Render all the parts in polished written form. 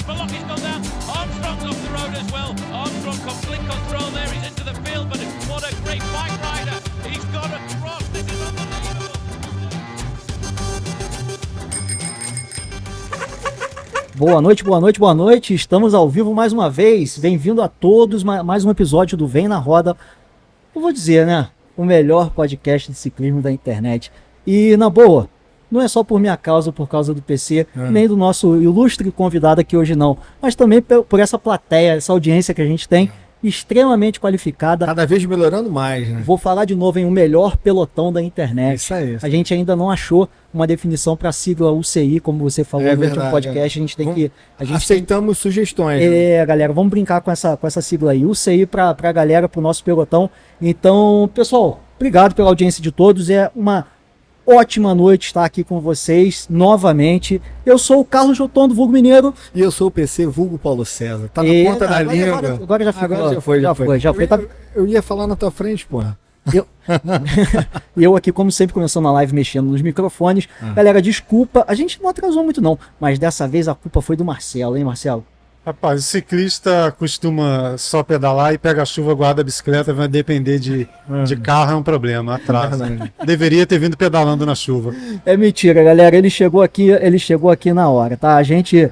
there. Bolocki's gone down. Armstrong's off the road as well. Armstrong complete control there. He's into the field, but what a great bike rider. He's got across. This is unbelievable. Boa noite, boa noite, boa noite. Estamos ao vivo mais uma vez. Bem-vindo a todos. Mais um episódio do Vem na Roda. Eu vou dizer, né? O melhor podcast de ciclismo da internet. E, na boa, não é só por minha causa, por causa do PC, nem do nosso ilustre convidado aqui hoje não, mas também por essa plateia, essa audiência que a gente tem, extremamente qualificada. Cada vez melhorando mais, né? Vou falar de novo em o melhor pelotão da internet. Isso aí. A gente ainda não achou uma definição para a sigla UCI, como você falou no último podcast. A gente tem que... Aceitamos sugestões. Galera, vamos brincar com essa sigla aí. UCI para a galera, para o nosso pelotão. Então, pessoal, obrigado pela audiência de todos. É uma ótima noite estar aqui com vocês novamente. Eu sou o Carlos Jotondo, vulgo Mineiro. E eu sou o PC, vulgo Paulo César. Tá na ponta da língua. Agora já foi. Eu ia falar na tua frente, porra. Eu aqui, como sempre, começando a live mexendo nos microfones. Galera, desculpa, a gente não atrasou muito não, mas dessa vez a culpa foi do Marcelo, hein, Marcelo? Rapaz, o ciclista costuma só pedalar e pega a chuva, guarda a bicicleta, vai depender de carro, é um problema, atrasa. Deveria ter vindo pedalando na chuva. É mentira, galera, ele chegou aqui na hora, tá? A gente,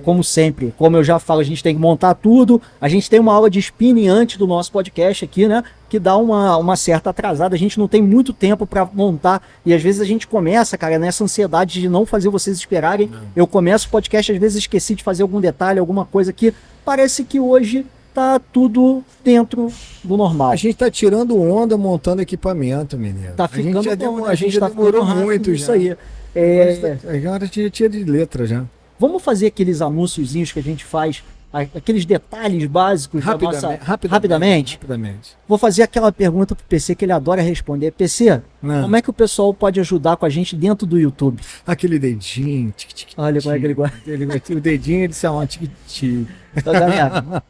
como sempre, como eu já falo, a gente tem que montar tudo. A gente tem uma aula de spinning antes do nosso podcast aqui, né? Que dá uma certa atrasada, a gente não tem muito tempo para montar, e às vezes a gente começa, cara, nessa ansiedade de não fazer vocês esperarem. Eu começo o podcast, às vezes esqueci de fazer algum detalhe, alguma coisa que parece que hoje tá tudo dentro do normal. A gente tá tirando onda, montando equipamento, menino. Tá ficando a gente já demorou muito isso já. Aí. Agora tinha de letra já. Vamos fazer aqueles anúnciozinhos que a gente faz, aqueles detalhes básicos rapidamente. Vou fazer aquela pergunta pro PC que ele adora responder. PC, como é que o pessoal pode ajudar com a gente dentro do YouTube? Aquele dedinho. Olha como é que ele gosta. O dedinho, ele se chama tic-tic. Então, galera,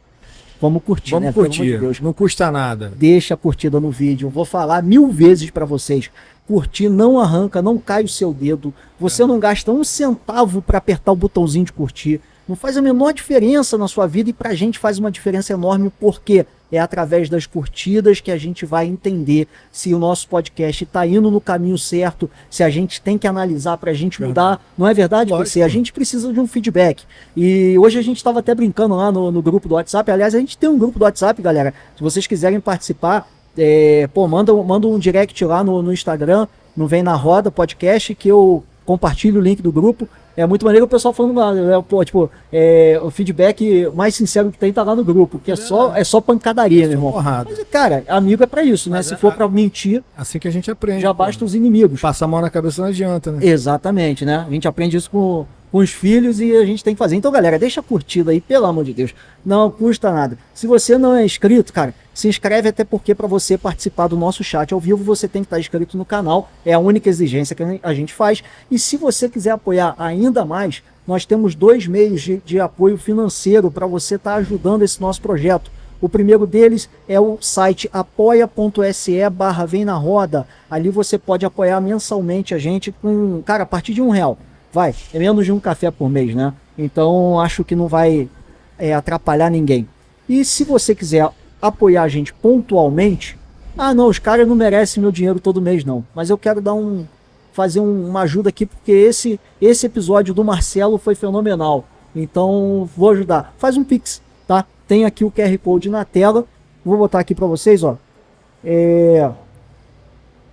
vamos curtir, Vamos curtir. Não custa nada. Deixa a curtida no vídeo. Eu vou falar 1000 vezes para vocês. Curtir não arranca, não cai o seu dedo. Você não gasta um centavo para apertar o botãozinho de curtir. Não faz a menor diferença na sua vida, e pra gente faz uma diferença enorme, porque é através das curtidas que a gente vai entender se o nosso podcast tá indo no caminho certo, se a gente tem que analisar pra gente mudar. Não é verdade, PC? A gente precisa de um feedback. E hoje a gente estava até brincando lá no grupo do WhatsApp. Aliás, a gente tem um grupo do WhatsApp, galera. Se vocês quiserem participar, manda um direct lá no Instagram, no Vem na Roda Podcast, que eu compartilho o link do grupo. É muito maneiro o pessoal falando lá, o feedback mais sincero que tem tá lá no grupo, que é só pancadaria, meu irmão. Mas, cara, amigo é pra isso, né? Se for pra mentir, assim que a gente aprende. Já basta os inimigos. Passar a mão na cabeça não adianta, né? Exatamente, né? A gente aprende isso com os filhos e a gente tem que fazer. Então, galera, deixa a curtida aí, pelo amor de Deus. Não custa nada. Se você não é inscrito, cara, se inscreve, até porque para você participar do nosso chat ao vivo, você tem que estar inscrito no canal. É a única exigência que a gente faz. E se você quiser apoiar ainda mais, nós temos 2 meios de apoio financeiro para você estar ajudando esse nosso projeto. O primeiro deles é o site apoia.se/Vem na Roda. Ali você pode apoiar mensalmente a gente com, cara, a partir de R$1. É menos de um café por mês, né? Então acho que não vai atrapalhar ninguém. E se você quiser apoiar a gente pontualmente, os caras não merecem meu dinheiro todo mês não, mas eu quero fazer uma ajuda aqui, porque esse episódio do Marcelo foi fenomenal, então vou ajudar. Faz um Pix, tá? Tem aqui o QR Code na tela, vou botar aqui para vocês, ó.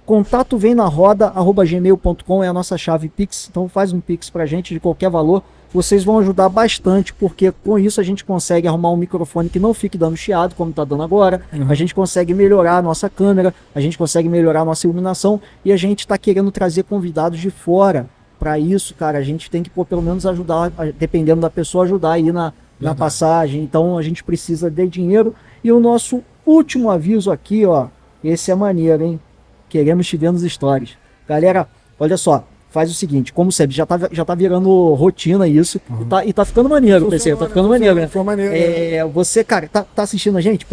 Contato vemnaroda@gmail.com é a nossa chave Pix, então faz um Pix pra gente de qualquer valor. Vocês vão ajudar bastante, porque com isso a gente consegue arrumar um microfone que não fique dando chiado, como tá dando agora. A gente consegue melhorar a nossa câmera, a gente consegue melhorar a nossa iluminação, e a gente tá querendo trazer convidados de fora. Para isso, cara, a gente tem que pelo menos ajudar, dependendo da pessoa, ajudar aí na passagem. Então a gente precisa de dinheiro. E o nosso último aviso aqui, ó, esse é maneiro, hein? Queremos te ver nos stories. Galera, olha só, faz o seguinte, como sempre, já tá virando rotina isso, e tá ficando maneiro, PC, tá ficando maneiro, né? Você, cara, tá assistindo a gente,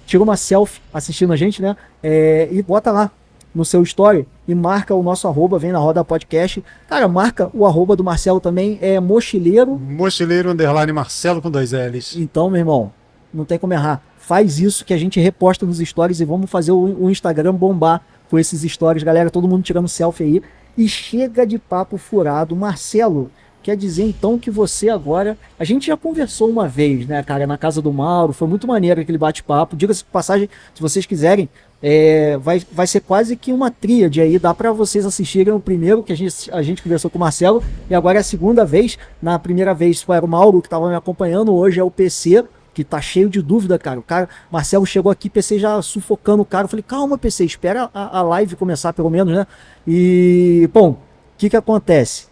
tira uma selfie assistindo a gente, né? E bota lá, no seu story e marca o nosso arroba, vem na Roda Podcast. Cara, marca o arroba do Marcelo também, é Mochileiro. Mochileiro _ Marcelo com 2 L's. Então, meu irmão, não tem como errar. Faz isso que a gente reposta nos stories e vamos fazer o Instagram bombar com esses stories, galera. Todo mundo tirando selfie aí. E chega de papo furado. Marcelo, quer dizer então que você agora... A gente já conversou uma vez, né, cara, na casa do Mauro. Foi muito maneiro aquele bate-papo. Diga-se de passagem, se vocês quiserem, vai ser quase que uma tríade aí. Dá para vocês assistirem o primeiro que a gente conversou com o Marcelo. E agora é a segunda vez. Na primeira vez foi o Mauro que estava me acompanhando. Hoje é o PC, que tá cheio de dúvida, cara. Marcelo chegou aqui, PC já sufocando o cara. Eu falei, calma, PC, espera a live começar pelo menos, né? E, bom, o que acontece?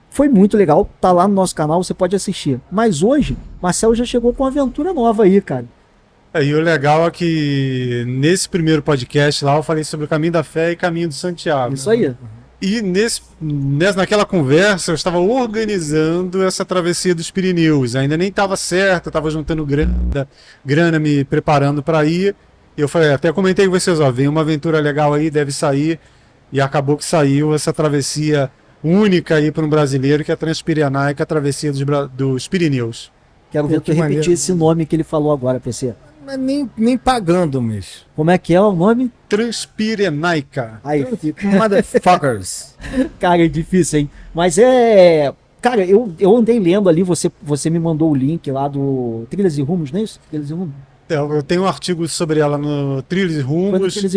Foi muito legal, tá lá no nosso canal, você pode assistir. Mas hoje, Marcelo já chegou com uma aventura nova aí, cara. E o legal é que nesse primeiro podcast lá eu falei sobre o Caminho da Fé e Caminho do Santiago. Isso aí. E naquela conversa eu estava organizando essa travessia dos Pirineus. Ainda nem estava certo, eu estava juntando grana, me preparando para ir. E eu falei, até comentei com vocês, vem uma aventura legal aí, deve sair. E acabou que saiu essa travessia única aí para um brasileiro, que é a Transpirenaica, a travessia dos Pirineus. Quero ver tu repetir esse nome que ele falou agora, PC. Mas nem pagando, mas. Como é que é o nome? Transpirenaica. Aí, Motherfuckers. cara, é difícil, hein? Mas cara, eu andei lendo ali, você me mandou o link lá do Trilhas e Rumos, não é isso? Trilhas e Rumos. Eu tenho um artigo sobre ela no Trilhas e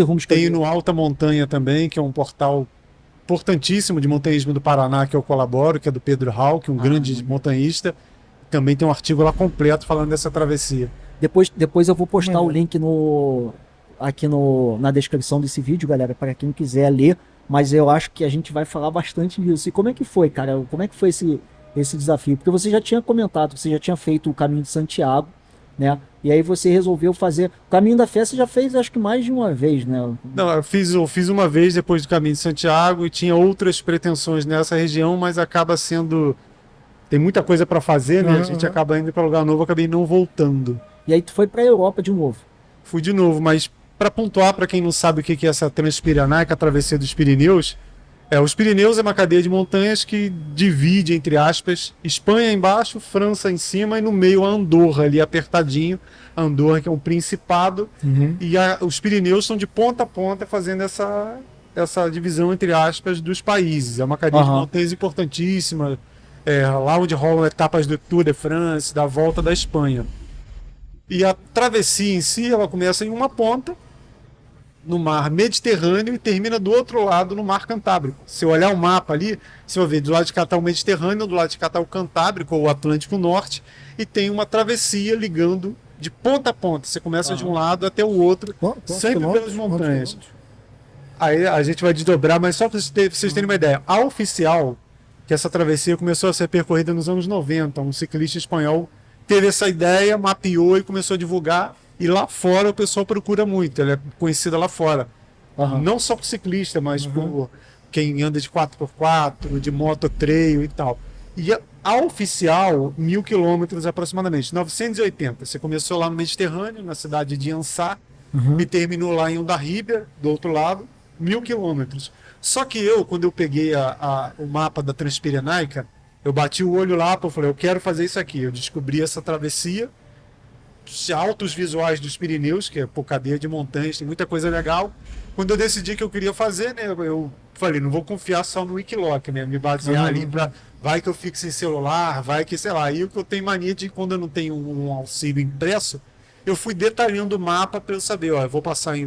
Rumos. Tem no Alta Montanha também, que é um portal importantíssimo de montanhismo do Paraná, que eu colaboro, que é do Pedro Hauck, um grande montanhista. Também tem um artigo lá completo falando dessa travessia. Depois eu vou postar o link aqui na descrição desse vídeo, galera, para quem quiser ler. Mas eu acho que a gente vai falar bastante disso. E como é que foi, cara? Como é que foi esse desafio? Porque você já tinha comentado, você já tinha feito o Caminho de Santiago, né? E aí você resolveu fazer... O Caminho da Fé você já fez, acho que mais de uma vez, né? Não, eu fiz uma vez depois do Caminho de Santiago e tinha outras pretensões nessa região, mas acaba sendo... Tem muita coisa para fazer, né? A gente acaba indo para lugar novo, acabei não voltando. E aí tu foi para a Europa de novo? Fui de novo, mas para pontuar, para quem não sabe o que é essa Transpirenaica, a travessia dos Pirineus, os Pirineus é uma cadeia de montanhas que divide, entre aspas, Espanha embaixo, França em cima e no meio a Andorra, ali apertadinho. Andorra, que é um principado, e os Pirineus são de ponta a ponta fazendo essa divisão, entre aspas, dos países. É uma cadeia de montanhas importantíssima, lá onde rolam etapas do Tour de France, da Volta da Espanha. E a travessia em si, ela começa em uma ponta, no mar Mediterrâneo, e termina do outro lado, no mar Cantábrico. Se eu olhar o mapa ali, você vai ver do lado de cá está o Mediterrâneo, do lado de cá está o Cantábrico, ou o Atlântico Norte, e tem uma travessia ligando de ponta a ponta. Você começa de um lado até o outro, sempre pelas montanhas. Aí a gente vai desdobrar, mas só para vocês terem uma ideia. A oficial, que essa travessia começou a ser percorrida nos anos 90, um ciclista espanhol teve essa ideia, mapeou e começou a divulgar. E lá fora o pessoal procura muito, ela é conhecida lá fora. Não só por ciclista, mas por quem anda de 4x4, de moto trail e tal. E a oficial, 1.000 quilômetros aproximadamente, 980. Você começou lá no Mediterrâneo, na cidade de Ansá, e terminou lá em Ondarribia, do outro lado, 1.000 quilômetros. Só que quando eu peguei o mapa da Transpirenaica, eu bati o olho lá, eu falei, eu quero fazer isso aqui. Eu descobri essa travessia, altos visuais dos Pirineus, que é por cadeia de montanhas, tem muita coisa legal. Quando eu decidi que eu queria fazer, né, eu falei, não vou confiar só no Wikiloc, né, me basear ali para vai que eu fico sem celular, vai que, sei lá. E o que eu tenho mania de, quando eu não tenho um auxílio impresso, eu fui detalhando o mapa para eu saber, eu vou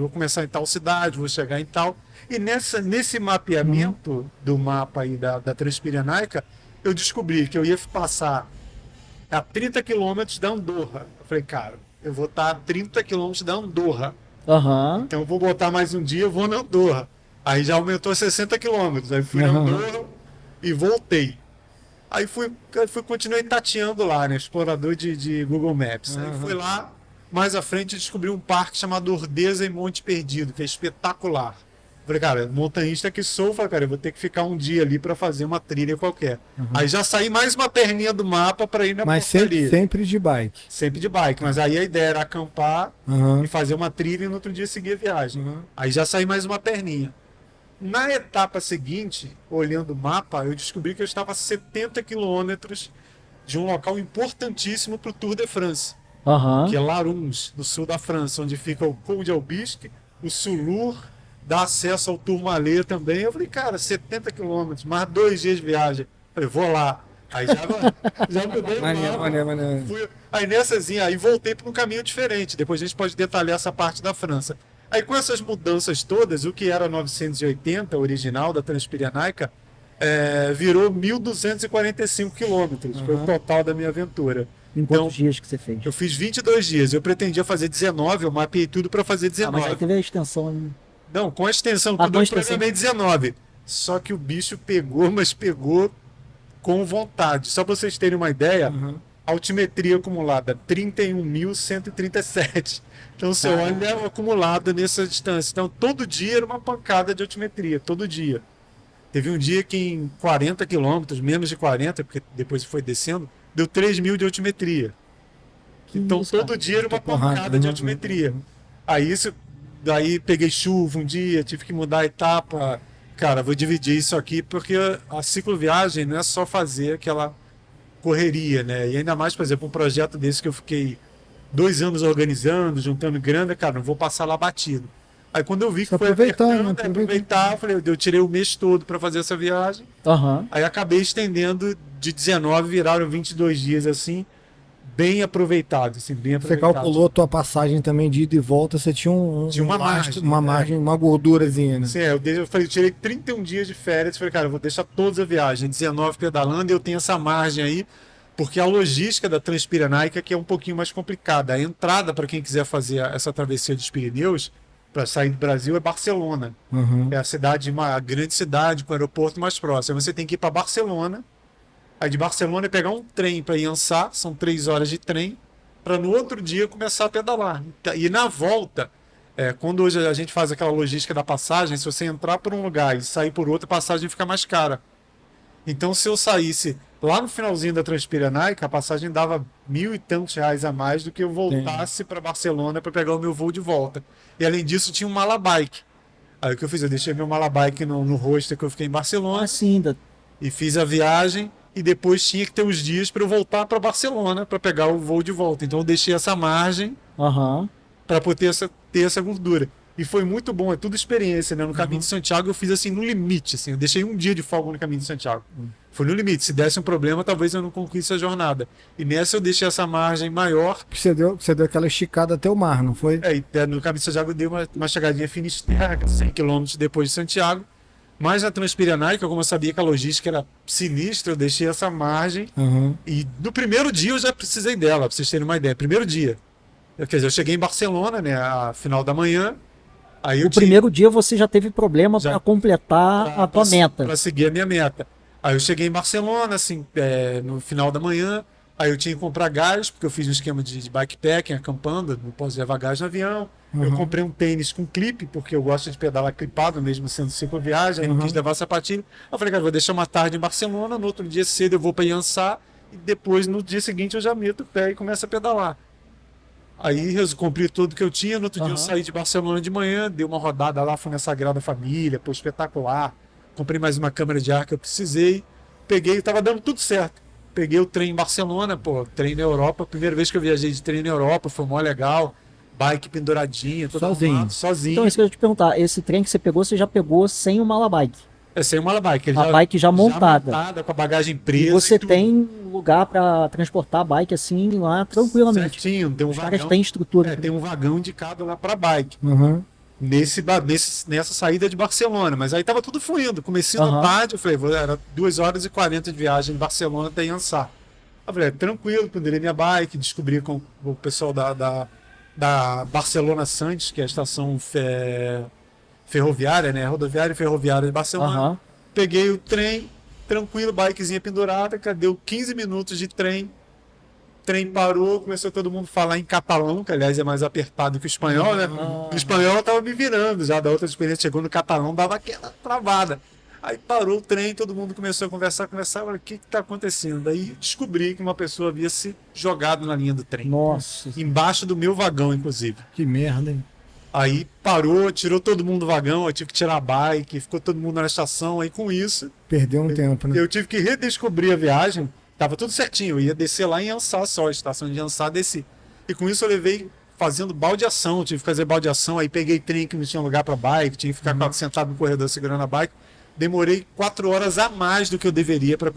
começar em tal cidade, vou chegar em tal. E nesse mapeamento do mapa aí da Transpirenaica, eu descobri que eu ia passar a 30 quilômetros da Andorra. Eu falei, cara, eu vou estar a 30 quilômetros da Andorra. Então eu vou botar mais um dia, eu vou na Andorra. Aí já aumentou a 60 quilômetros. Aí fui na Andorra e voltei. Aí continuei tateando lá, né? Explorador de Google Maps. Aí fui lá, mais à frente descobri um parque chamado Ordesa e Monte Perdido, que é espetacular. Falei, cara, montanhista que sou, falei, cara, eu vou ter que ficar um dia ali para fazer uma trilha qualquer. Aí já saí mais uma perninha do mapa para ir na portaria. Mas sempre de bike. Sempre de bike, mas aí a ideia era acampar e fazer uma trilha e no outro dia seguir a viagem. Aí já saí mais uma perninha. Na etapa seguinte, olhando o mapa, eu descobri que eu estava a 70 quilômetros de um local importantíssimo para o Tour de France, Aham. que é Larums, no sul da França, onde fica o Col de Aubisque, o Sulur, dá acesso ao Tourmalet também. Eu falei, cara, 70 quilômetros, mais 2 dias de viagem. Falei, vou lá. Aí já mudei o mapa. Maneiro. Aí nessazinha, aí voltei para um caminho diferente. Depois a gente pode detalhar essa parte da França. Aí com essas mudanças todas, o que era 980, original da Transpirenaica, virou 1.245 quilômetros. Foi o total da minha aventura. Em quantos dias que você fez? Eu fiz 22 dias. Eu pretendia fazer 19, eu mapeei tudo para fazer 19. Mas aí teve a extensão. Né? Não, com a extensão, com tudo a eu extensão. programei 19. Só que o bicho pegou, mas pegou com vontade. Só para vocês terem uma ideia, altimetria acumulada 31.137. Então você olha o acumulado nessa distância. Então todo dia era uma pancada de altimetria, todo dia. Teve um dia que em 40 quilômetros, menos de 40, porque depois foi descendo, deu 3.000 de altimetria. Então isso, todo dia era uma pancada de altimetria. Daí peguei chuva um dia, tive que mudar a etapa. Cara, vou dividir isso aqui porque a cicloviagem não é só fazer aquela correria, né? E ainda mais, por exemplo, um projeto desse que eu fiquei 2 anos organizando, juntando grana, cara, não vou passar lá batido. Aí quando eu vi que foi aproveitar, eu falei, eu tirei o mês todo para fazer essa viagem. Aí acabei estendendo de 19, viraram 22 dias assim, bem aproveitado, assim, bem aproveitado. Você calculou a tua passagem também de ida e volta, você tinha uma margem, uma gordurazinha, né? Sim, eu tirei 31 dias de férias, falei, cara, eu vou deixar toda a viagem, 19 pedalando, e eu tenho essa margem aí, porque a logística da Transpirenaica que é um pouquinho mais complicada. A entrada para quem quiser fazer essa travessia dos Pirineus, para sair do Brasil, é Barcelona. É a cidade, uma grande cidade, com o aeroporto mais próximo. Você tem que ir para Barcelona, aí de Barcelona pegar um trem para Iansá, são 3 horas de trem, para no outro dia começar a pedalar. E na volta, quando hoje a gente faz aquela logística da passagem, se você entrar por um lugar e sair por outro, a passagem fica mais cara. Então se eu saísse lá no finalzinho da Transpirenaica, a passagem dava 1.000 e tantos reais a mais do que eu voltasse para Barcelona para pegar o meu voo de volta. E além disso tinha um malabike. Aí o que eu fiz? Eu deixei meu malabike no hostel que eu fiquei em Barcelona. E fiz a viagem. E depois tinha que ter os dias para eu voltar para Barcelona para pegar o voo de volta. Então eu deixei essa margem para poder ter essa gordura. E foi muito bom, é tudo experiência, né? No Caminho de Santiago eu fiz assim no limite, assim, eu deixei um dia de folga no Caminho de Santiago. Foi no limite, se desse um problema talvez eu não concluísse a jornada. E nessa eu deixei essa margem maior. Você deu aquela esticada até o mar, não foi? No Caminho de Santiago eu dei uma chegadinha Finisterra, 100 km depois de Santiago. Mas na Transpirenaica, como eu sabia que a logística era sinistra, eu deixei essa margem. E no primeiro dia eu já precisei dela, para vocês terem uma ideia. Primeiro dia. Quer dizer, eu cheguei em Barcelona, né, a final da manhã. Aí primeiro dia você já teve problema para completar a tua meta. Para seguir a minha meta. Aí eu cheguei em Barcelona, assim, no final da manhã. Aí eu tinha que comprar gás, porque eu fiz um esquema de bikepacking, acampando, não posso levar gás no avião. Eu comprei um tênis com clipe, porque eu gosto de pedalar clipado, mesmo sendo cicloviagem. Aí não quis levar sapatilha. Eu falei, cara, vou deixar uma tarde em Barcelona, no outro dia cedo eu vou para Iansá, e depois, no dia seguinte, eu já meto o pé e começo a pedalar. Aí eu cumpri tudo que eu tinha. No outro dia eu saí de Barcelona de manhã, dei uma rodada lá, fui na Sagrada Família, pô, espetacular. Comprei mais uma câmera de ar que eu precisei. Peguei, tava dando tudo certo. Peguei o trem em Barcelona, pô, trem na Europa. Primeira vez que eu viajei de trem na Europa, foi mó legal. Bike penduradinha, todo sozinho. Sozinho. Então, isso que eu ia te perguntar, esse trem que você já pegou sem o malabike? Sem o malabike. A bike já montada. Com a bagagem presa. E você tem lugar para transportar a bike assim lá tranquilamente. Certinho, tem um Os vagão. caras têm estrutura. Tem um vagão indicado lá para bike. Nessa saída de Barcelona. Mas aí tava tudo fluindo. Comecei na tarde, eu falei, era 2 horas e 40 de viagem de Barcelona até Iansá. Eu falei, tranquilo, pendurei minha bike, descobri com o pessoal da Barcelona Santos, que é a estação ferroviária, né? Rodoviária e ferroviária de Barcelona. Peguei o trem, tranquilo, bikezinha pendurada, deu 15 minutos de trem. O trem parou, começou todo mundo a falar em catalão, que aliás é mais apertado que o espanhol, né? O espanhol eu tava me virando já, da outra experiência, chegou no catalão, dava aquela travada. Aí parou o trem, todo mundo começou a conversar, eu falei, o que tá acontecendo? Aí descobri que uma pessoa havia se jogado na linha do trem. Nossa. Embaixo do meu vagão, inclusive. Que merda, hein? Aí parou, tirou todo mundo do vagão, eu tive que tirar a bike, ficou todo mundo na estação. Aí com isso, Perdeu um tempo, né? eu tive que redescobrir a viagem. Tava tudo certinho, eu ia descer lá em Ansá só, a estação de Ansá, desci. E com isso eu levei fazendo baldeação, tive que fazer baldeação, aí peguei trem que não tinha lugar para bike, tinha que ficar sentado no corredor segurando a bike. Demorei 4 horas a mais do que eu deveria para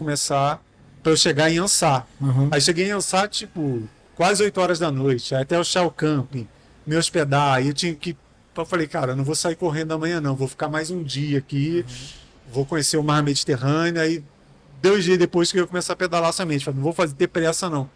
eu chegar em Ansá. Aí cheguei em Ansá, tipo, quase 8 horas da noite, aí até o Shell Camping, me hospedar, aí eu tinha que... Eu falei, cara, eu não vou sair correndo amanhã não, vou ficar mais um dia aqui, vou conhecer o mar Mediterrâneo, aí 2 dias depois que eu começar a pedalar somente, falei, não vou ter pressa não.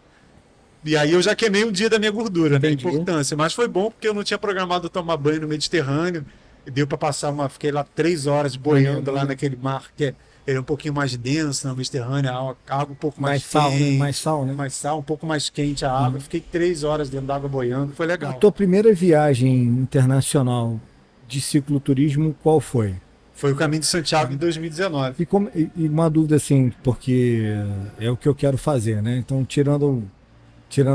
E aí eu já queimei um dia da minha gordura, da importância. Mas foi bom porque eu não tinha programado tomar banho no Mediterrâneo. E deu para passar fiquei lá 3 horas boiando lá naquele mar, que ele é um pouquinho mais denso no Mediterrâneo, a água um pouco mais sal, quente. né? Mais sal, né? Mais sal, um pouco mais quente a água. Fiquei 3 horas dentro da água boiando, foi A legal. tua primeira viagem internacional de cicloturismo, qual foi? Foi o Caminho de Santiago em 2019. E uma dúvida assim, porque é o que eu quero fazer, né? Então, tirando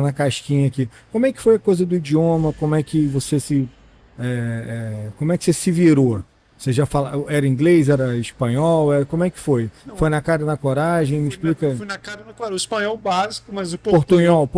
a casquinha aqui, como é que foi a coisa do idioma? Como é que você como é que você se virou? Você já fala, era inglês, era espanhol? Como é que foi? Não, foi na cara e na coragem? Me explica. Fui na cara e na coragem. O espanhol básico, mas o Portunhol.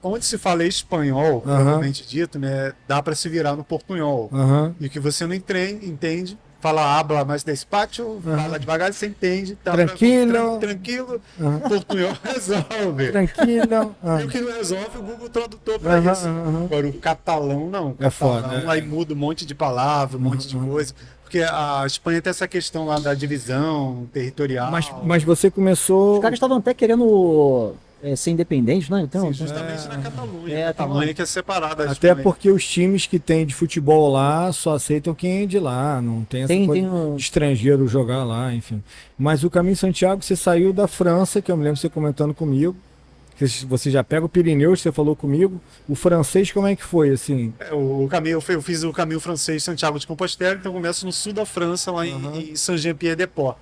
Onde se fala espanhol, provavelmente dito, né, dá para se virar no portunhol. E o que você não entende, fala habla mais despacio, fala devagar, você entende. Tranquilo. Tranquilo, portunhol resolve. Tranquilo. E o que não resolve, o Google Tradutor para isso. Agora, o catalão não. O catalão, foda. aí muda um monte de palavra, um monte de coisa. Porque a Espanha tem essa questão lá da divisão territorial. Mas você começou... Os caras estavam até querendo ser independentes, né? Então, Sim, justamente na Catalunha. A Catalunha que é separada da Até Espanha. porque os times que tem de futebol lá só aceitam quem é de lá, não tem essa coisa de estrangeiro jogar lá, enfim. Mas o Caminho de Santiago, você saiu da França, que eu me lembro você comentando comigo, que você já pega o Pirineus, você falou comigo. O francês, como é que foi, assim? Eu fiz o caminho francês Santiago de Compostela, então eu começo no sul da França, lá em Saint-Jean-Pied-de-Port.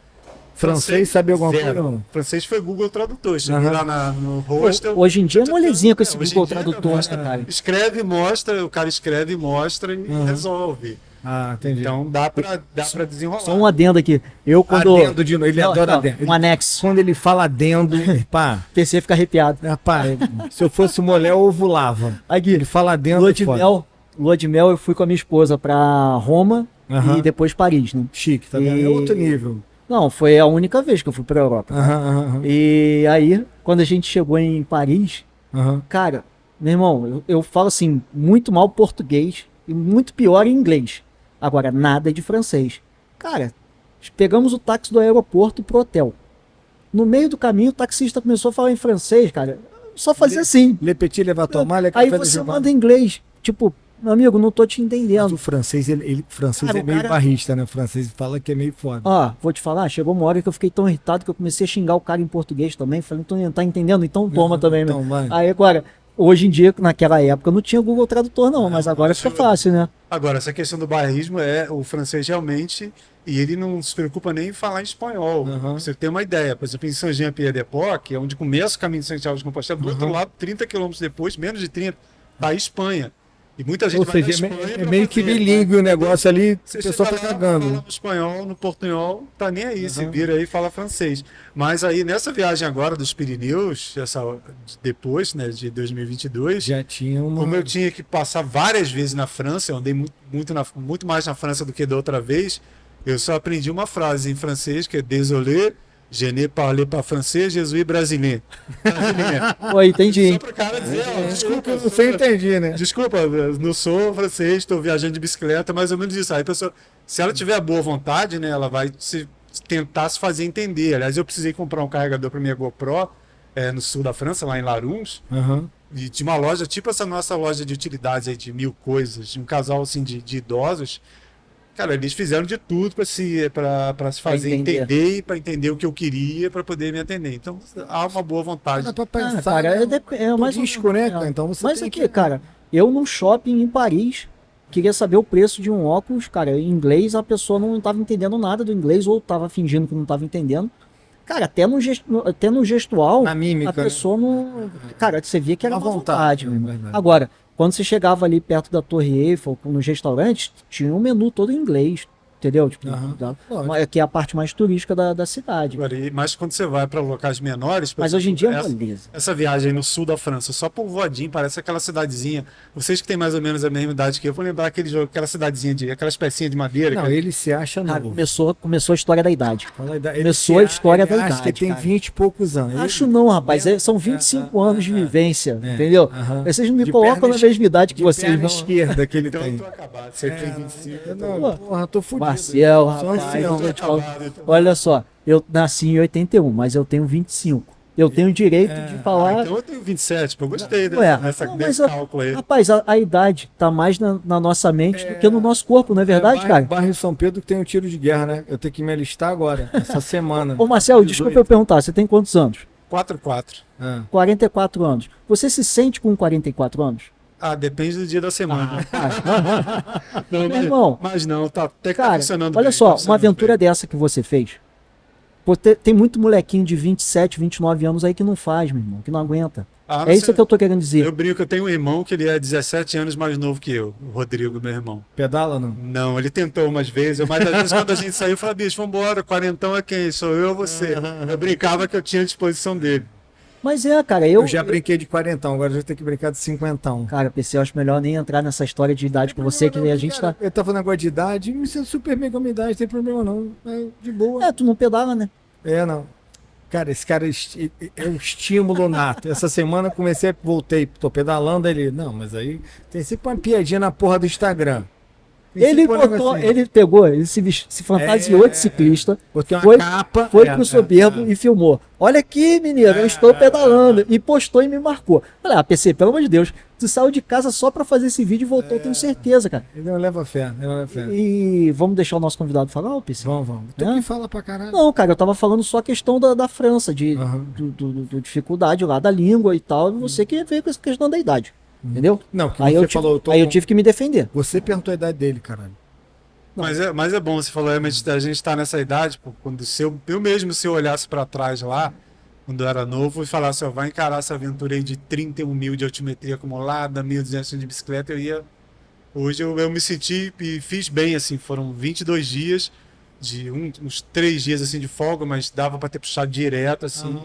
Francês sabia alguma coisa? Não. Francês foi Google Tradutor. Cheguei lá no hostel. Hoje em dia é molezinha com esse Google Tradutor, cara. Escreve e mostra, o cara escreve e mostra e resolve. Entendi. Então dá pra desenrolar. Só um adendo aqui. Adendo de novo, ele adora adendo. Um anexo. Quando ele fala adendo, pá. O PC fica arrepiado. Pá, se eu fosse mulher, eu ovulava. Aqui, ele fala adendo. Lua de mel, eu fui com a minha esposa pra Roma e depois Paris, né? Chique, tá vendo? É outro nível. Não, foi a única vez que eu fui pra Europa. E aí, quando a gente chegou em Paris, cara, meu irmão, eu falo assim, muito mal português e muito pior em inglês. Agora, nada de francês. Cara, pegamos o táxi do aeroporto pro hotel. No meio do caminho, o taxista começou a falar em francês, cara. Só fazia assim. Le petit leva tomar, aí você manda em inglês. Tipo, meu amigo, não tô te entendendo. Mas o francês, cara, é meio barrista, né? O francês fala que é meio foda. Ó, vou te falar, chegou uma hora que eu fiquei tão irritado que eu comecei a xingar o cara em português também. Falei, não tá entendendo? Então toma também, então, meu. Aí agora, hoje em dia, naquela época, não tinha Google Tradutor não, mas agora fica fácil, né? Agora, essa questão do bairrismo o francês realmente, e ele não se preocupa nem em falar em espanhol. Você tem uma ideia, por exemplo, em Saint-Jean-Pied-de-Port, que é onde começa o Caminho de Santiago de Compostela, do outro lado, 30 quilômetros depois, menos de 30, tá a Espanha. E muita gente vai na Espanha é meio que bilíngue o negócio ali, o pessoal tá cagando. Fala no espanhol, no portunhol, tá nem aí, se vira aí e fala francês. Mas aí, nessa viagem agora dos Pirineus, depois, né, de 2022, já tinha como eu tinha que passar várias vezes na França, eu andei muito mais na França do que da outra vez, eu só aprendi uma frase em francês, que é désolé, je ne parle pas français, je suis brasileiro. Pô, entendi. Só pro cara dizer, desculpa, você entendi, né? Desculpa, não sou francês, estou viajando de bicicleta, mais ou menos isso. Aí a pessoa, se ela tiver boa vontade, né, ela vai tentar se fazer entender. Aliás, eu precisei comprar um carregador para minha GoPro no sul da França, lá em Laruns, e de uma loja, tipo essa nossa loja de utilidades aí, de 1000 coisas, de um casal assim de idosos. Cara, eles fizeram de tudo para se fazer entender e para entender o que eu queria para poder me atender. Então, há uma boa vontade. Cara, é mais risco, né? Então você mas aqui, cara, eu num shopping em Paris queria saber o preço de um óculos, cara, em inglês a pessoa não estava entendendo nada do inglês ou estava fingindo que não estava entendendo. Cara, até no gestual, na mímica, a pessoa não... Cara, você via que era à uma vontade. mesmo. Agora, Quando você chegava ali perto da Torre Eiffel, nos restaurantes, tinha um menu todo em inglês, entendeu? Tipo, que é a parte mais turística da cidade. Mas quando você vai para locais menores... Mas hoje em dia é beleza. Essa viagem no sul da França, só povoadinho, parece aquela cidadezinha. Vocês que têm mais ou menos a mesma idade que eu, vou lembrar aquele jogo, aquela cidadezinha, aquelas pecinhas de madeira. Não, ele se acha Cara, novo. começou a história da idade. Começou a história da idade. Acho que tem cara. 20 e poucos anos. Acho não, rapaz. São 25 anos de vivência, entendeu? Vocês não me colocam na mesma idade que vocês, não. Esquerda que ele Então tem. eu tô acabado. Você tem 25. Não, porra, tô fudido. Marcel, rapaz. Ancião. Olha só, eu nasci em 81, mas eu tenho 25. Eu tenho o direito de falar. Então eu tenho 27, eu gostei desse cálculo aí. Rapaz, a idade tá mais na nossa mente do que no nosso corpo, não é verdade, cara? Bairro São Pedro que tem um tiro de guerra, né? Eu tenho que me alistar agora, essa semana. Ô Marcel, desculpa eu perguntar, você tem quantos anos? 4x4. 44 anos. Você se sente com 44 anos? Depende do dia da semana. Não, meu irmão, mas não, tá até que cara, tá funcionando olha bem, só, tá funcionando uma aventura bem. dessa que você fez. Pô, tem muito molequinho de 27, 29 anos aí que não faz, meu irmão, que não aguenta. É isso que eu tô querendo dizer. Eu brinco, eu tenho um irmão que ele é 17 anos mais novo que eu, o Rodrigo, meu irmão. Pedala, não? Não, ele tentou umas vezes, mas às vezes quando a gente saiu, eu falei, bicho, vambora, quarentão é quem? Sou eu ou você? Eu brincava que eu tinha a disposição dele. Mas cara, eu já brinquei de 40, agora já tenho que brincar de 50. Cara, PC, eu acho melhor nem entrar nessa história de idade com você, que a gente cara, tá... Eu tava falando agora de idade, me sinto super bem com a minha idade, não tem problema não, de boa. Tu não pedala, né? Não. Cara, esse cara é um estímulo nato. Essa semana voltei, tô pedalando, não, mas aí tem sempre uma piadinha na porra do Instagram. Ele pegou, ele se fantasiou de ciclista, foi pro soberbo e filmou. Olha aqui, menino, eu estou pedalando. E postou e me marcou. Falei, PC, pelo amor de Deus, tu saiu de casa só pra fazer esse vídeo e voltou, tenho certeza, cara. Ele não leva fé, E vamos deixar o nosso convidado falar, ô PC? Vamos. Tu que fala pra caralho. Não, cara, eu tava falando só a questão da França, do dificuldade lá da língua e tal, e você que veio com essa questão da idade. Entendeu? Não, que aí você falou. Aí eu tive que me defender. Você perguntou a idade dele, caralho. Mas é bom, você falou, a gente tá nessa idade, pô, quando eu mesmo, se eu olhasse pra trás lá, quando eu era novo, e falasse, vai encarar essa aventura aí de 31 mil de altimetria acumulada, 1.200 de bicicleta, hoje eu me senti e fiz bem, assim, foram 22 dias, de uns 3 dias, assim, de folga, mas dava pra ter puxado direto, assim,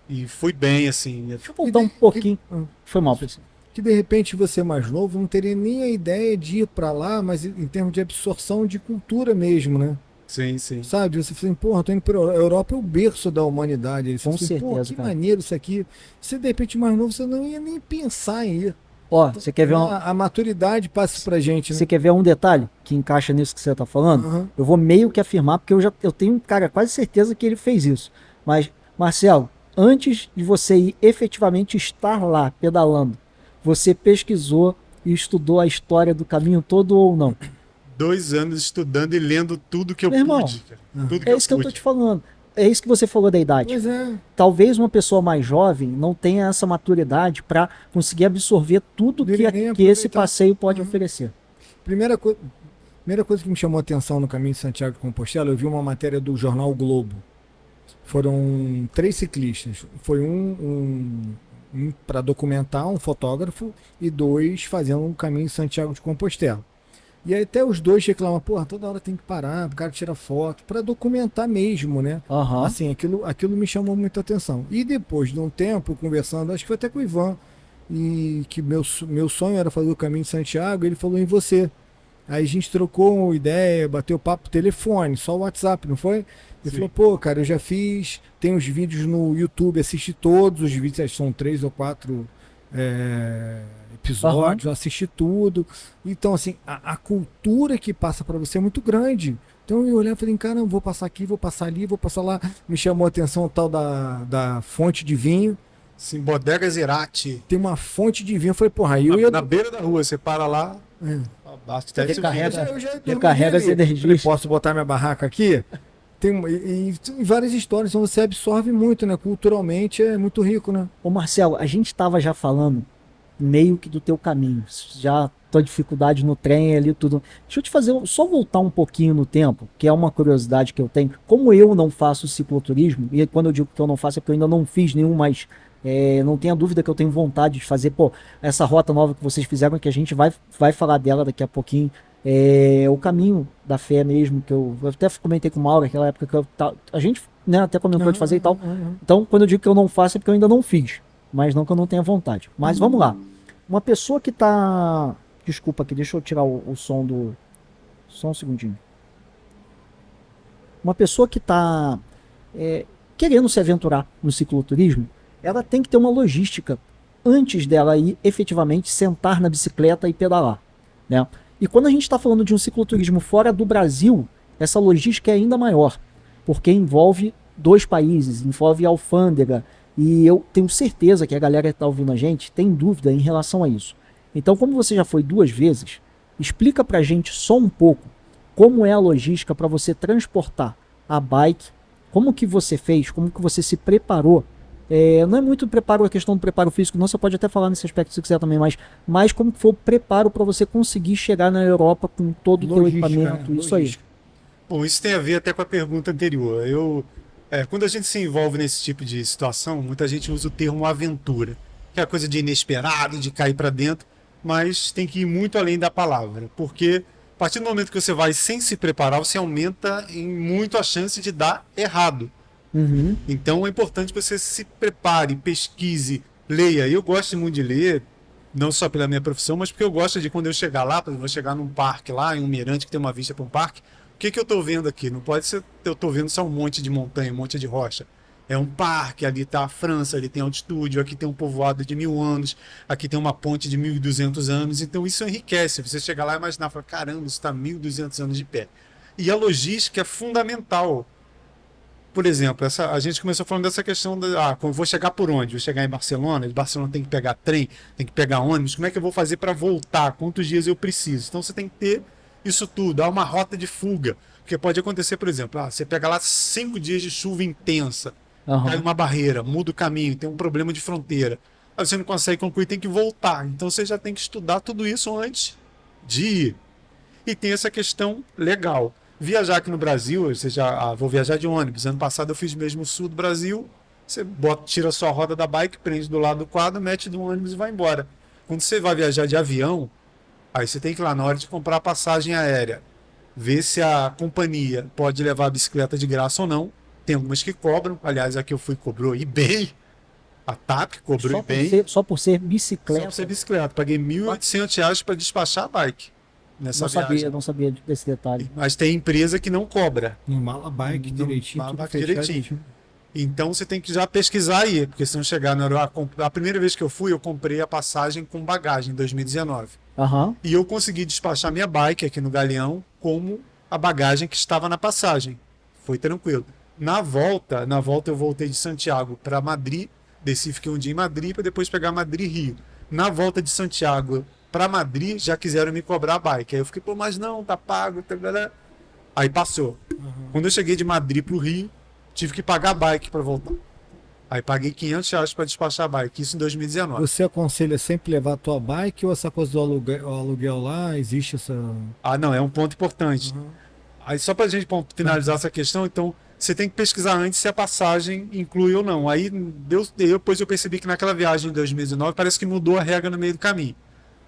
e fui bem, assim. Deixa eu voltar um pouquinho. Foi mal, pessoal. Que de repente você mais novo não teria nem a ideia de ir pra lá, mas em termos de absorção de cultura mesmo, né? Sim. Sabe, você fala assim, porra, tô indo pra Europa, é o berço da humanidade. Com certeza, porra, que maneiro isso aqui. Você de repente mais novo, você não ia nem pensar em ir. Ó, você quer ver a maturidade passa pra gente, né? Você quer ver um detalhe que encaixa nisso que você tá falando? Eu vou meio que afirmar, porque eu tenho, cara, quase certeza que ele fez isso. Mas, Marcelo, antes de você ir efetivamente estar lá pedalando, você pesquisou e estudou a história do caminho todo ou não? 2 anos estudando e lendo tudo que eu pude. É isso que eu tô te falando. É isso que você falou da idade. Pois é. Talvez uma pessoa mais jovem não tenha essa maturidade para conseguir absorver tudo que esse passeio pode oferecer. Primeira coisa que me chamou a atenção no caminho de Santiago de Compostela, eu vi uma matéria do jornal o Globo. Foram 3 ciclistas. Foi um para documentar, um fotógrafo, e 2 fazendo um caminho de Santiago de Compostela. E aí até os 2 reclamam, porra, toda hora tem que parar, o cara tira foto, para documentar mesmo, né? Assim, aquilo me chamou muita atenção. E depois de um tempo, conversando, acho que foi até com o Ivan, e que meu sonho era fazer o caminho de Santiago, ele falou em você. Aí a gente trocou uma ideia, bateu papo por telefone, só o WhatsApp, não foi? Ele falou, pô, cara, eu já fiz, tem os vídeos no YouTube, assisti todos os vídeos, são 3 ou 4 episódios, eu assisti tudo. Então, assim, a cultura que passa para você é muito grande. Então eu olhei e falei, cara, vou passar aqui, vou passar ali, vou passar lá. Me chamou a atenção o tal da fonte de vinho. Sim, Bodega Zerati. Tem uma fonte de vinho. Eu falei, porra, aí eu ia... Na beira da rua, você para lá, recarrega as energias. Posso botar minha barraca aqui? Tem várias histórias, então você absorve muito, né? Culturalmente é muito rico, né? Ô Marcelo, a gente estava já falando meio que do teu caminho, já tua dificuldade no trem ali, tudo. Deixa eu te fazer, só voltar um pouquinho no tempo, que é uma curiosidade que eu tenho. Como eu não faço cicloturismo, e quando eu digo que eu não faço é porque eu ainda não fiz nenhum, mas Não tenha dúvida que eu tenho vontade de fazer, pô, essa rota nova que vocês fizeram, que a gente vai falar dela daqui a pouquinho, o caminho da fé mesmo, que eu até comentei com o Mauro naquela época, a gente, né, até comentou de fazer e tal. Então, quando eu digo que eu não faço, é porque eu ainda não fiz, mas não que eu não tenha vontade. Mas vamos lá. Uma pessoa que tá... Desculpa aqui, deixa eu tirar o som do... Só um segundinho. Uma pessoa que está querendo se aventurar no cicloturismo, ela tem que ter uma logística antes dela ir efetivamente sentar na bicicleta e pedalar, né? E quando a gente está falando de um cicloturismo fora do Brasil, essa logística é ainda maior, porque envolve 2 países, envolve alfândega, e eu tenho certeza que a galera que está ouvindo a gente tem dúvida em relação a isso. Então, como você já foi 2 vezes, explica pra gente só um pouco como é a logística para você transportar a bike, como que você fez, como que você se preparou. Não é muito preparo, a questão do preparo físico, não, você pode até falar nesse aspecto se quiser também, mas como que foi o preparo para você conseguir chegar na Europa com todo o teu equipamento, isso aí. Bom, isso tem a ver até com a pergunta anterior. Quando a gente se envolve nesse tipo de situação, muita gente usa o termo aventura, que é a coisa de inesperado, de cair para dentro, mas tem que ir muito além da palavra, porque a partir do momento que você vai sem se preparar, você aumenta em muito a chance de dar errado. Então é importante que você se prepare, pesquise, leia. Eu gosto muito de ler, não só pela minha profissão, mas porque eu gosto de, quando eu chegar lá, por exemplo, vou chegar num parque lá, em um mirante que tem uma vista para um parque, o que eu estou vendo aqui? Não pode ser, eu estou vendo só um monte de montanha, um monte de rocha. É um parque, ali está a França, ali tem altitude, aqui tem um povoado de 1000 anos, aqui tem uma ponte de 1200 anos, então isso enriquece. Você chegar lá e imaginar, fala, caramba, isso está 1200 anos de pé. E a logística é fundamental. Por exemplo, a gente começou falando dessa questão vou chegar por onde? Vou chegar em Barcelona, de Barcelona tem que pegar trem, tem que pegar ônibus, como é que eu vou fazer para voltar? Quantos dias eu preciso? Então você tem que ter isso tudo, há uma rota de fuga, porque pode acontecer, por exemplo, você pega lá 5 dias de chuva intensa, cai uma barreira, muda o caminho, tem um problema de fronteira, aí você não consegue concluir, tem que voltar, então você já tem que estudar tudo isso antes de ir. E tem essa questão legal. Viajar aqui no Brasil, ou seja, vou viajar de ônibus. Ano passado eu fiz mesmo o sul do Brasil. Você tira a sua roda da bike, prende do lado do quadro, mete no ônibus e vai embora. Quando você vai viajar de avião, aí você tem que ir lá na hora de comprar a passagem aérea, ver se a companhia pode levar a bicicleta de graça ou não. Tem algumas que cobram. Aliás, a que eu fui cobrou e bem. A TAP cobrou e bem. Só por ser bicicleta? Só por ser bicicleta. Paguei R$1.800 para despachar a bike. Não sabia desse detalhe. Mas tem empresa que não cobra. No Malabike direitinho. Direitinho. Então você tem que já pesquisar aí, porque se não chegar no aeroporto. A primeira vez que eu fui, eu comprei a passagem com bagagem em 2019. E eu consegui despachar minha bike aqui no Galeão como a bagagem que estava na passagem. Foi tranquilo. Na volta eu voltei de Santiago para Madrid, desci, fiquei um dia em Madrid para depois pegar Madrid-Rio. Na volta de Santiago para Madrid, já quiseram me cobrar a bike. Aí eu fiquei, mas não, tá pago. Aí passou. Quando eu cheguei de Madrid pro Rio, tive que pagar a bike para voltar. Aí paguei R$500 para despachar a bike, isso em 2019. Você aconselha sempre levar a tua bike ou essa coisa do aluguel lá, existe essa... Não, é um ponto importante. Aí só pra gente finalizar essa questão, então, você tem que pesquisar antes se a passagem inclui ou não. Aí depois eu percebi que naquela viagem de 2019 parece que mudou a regra no meio do caminho.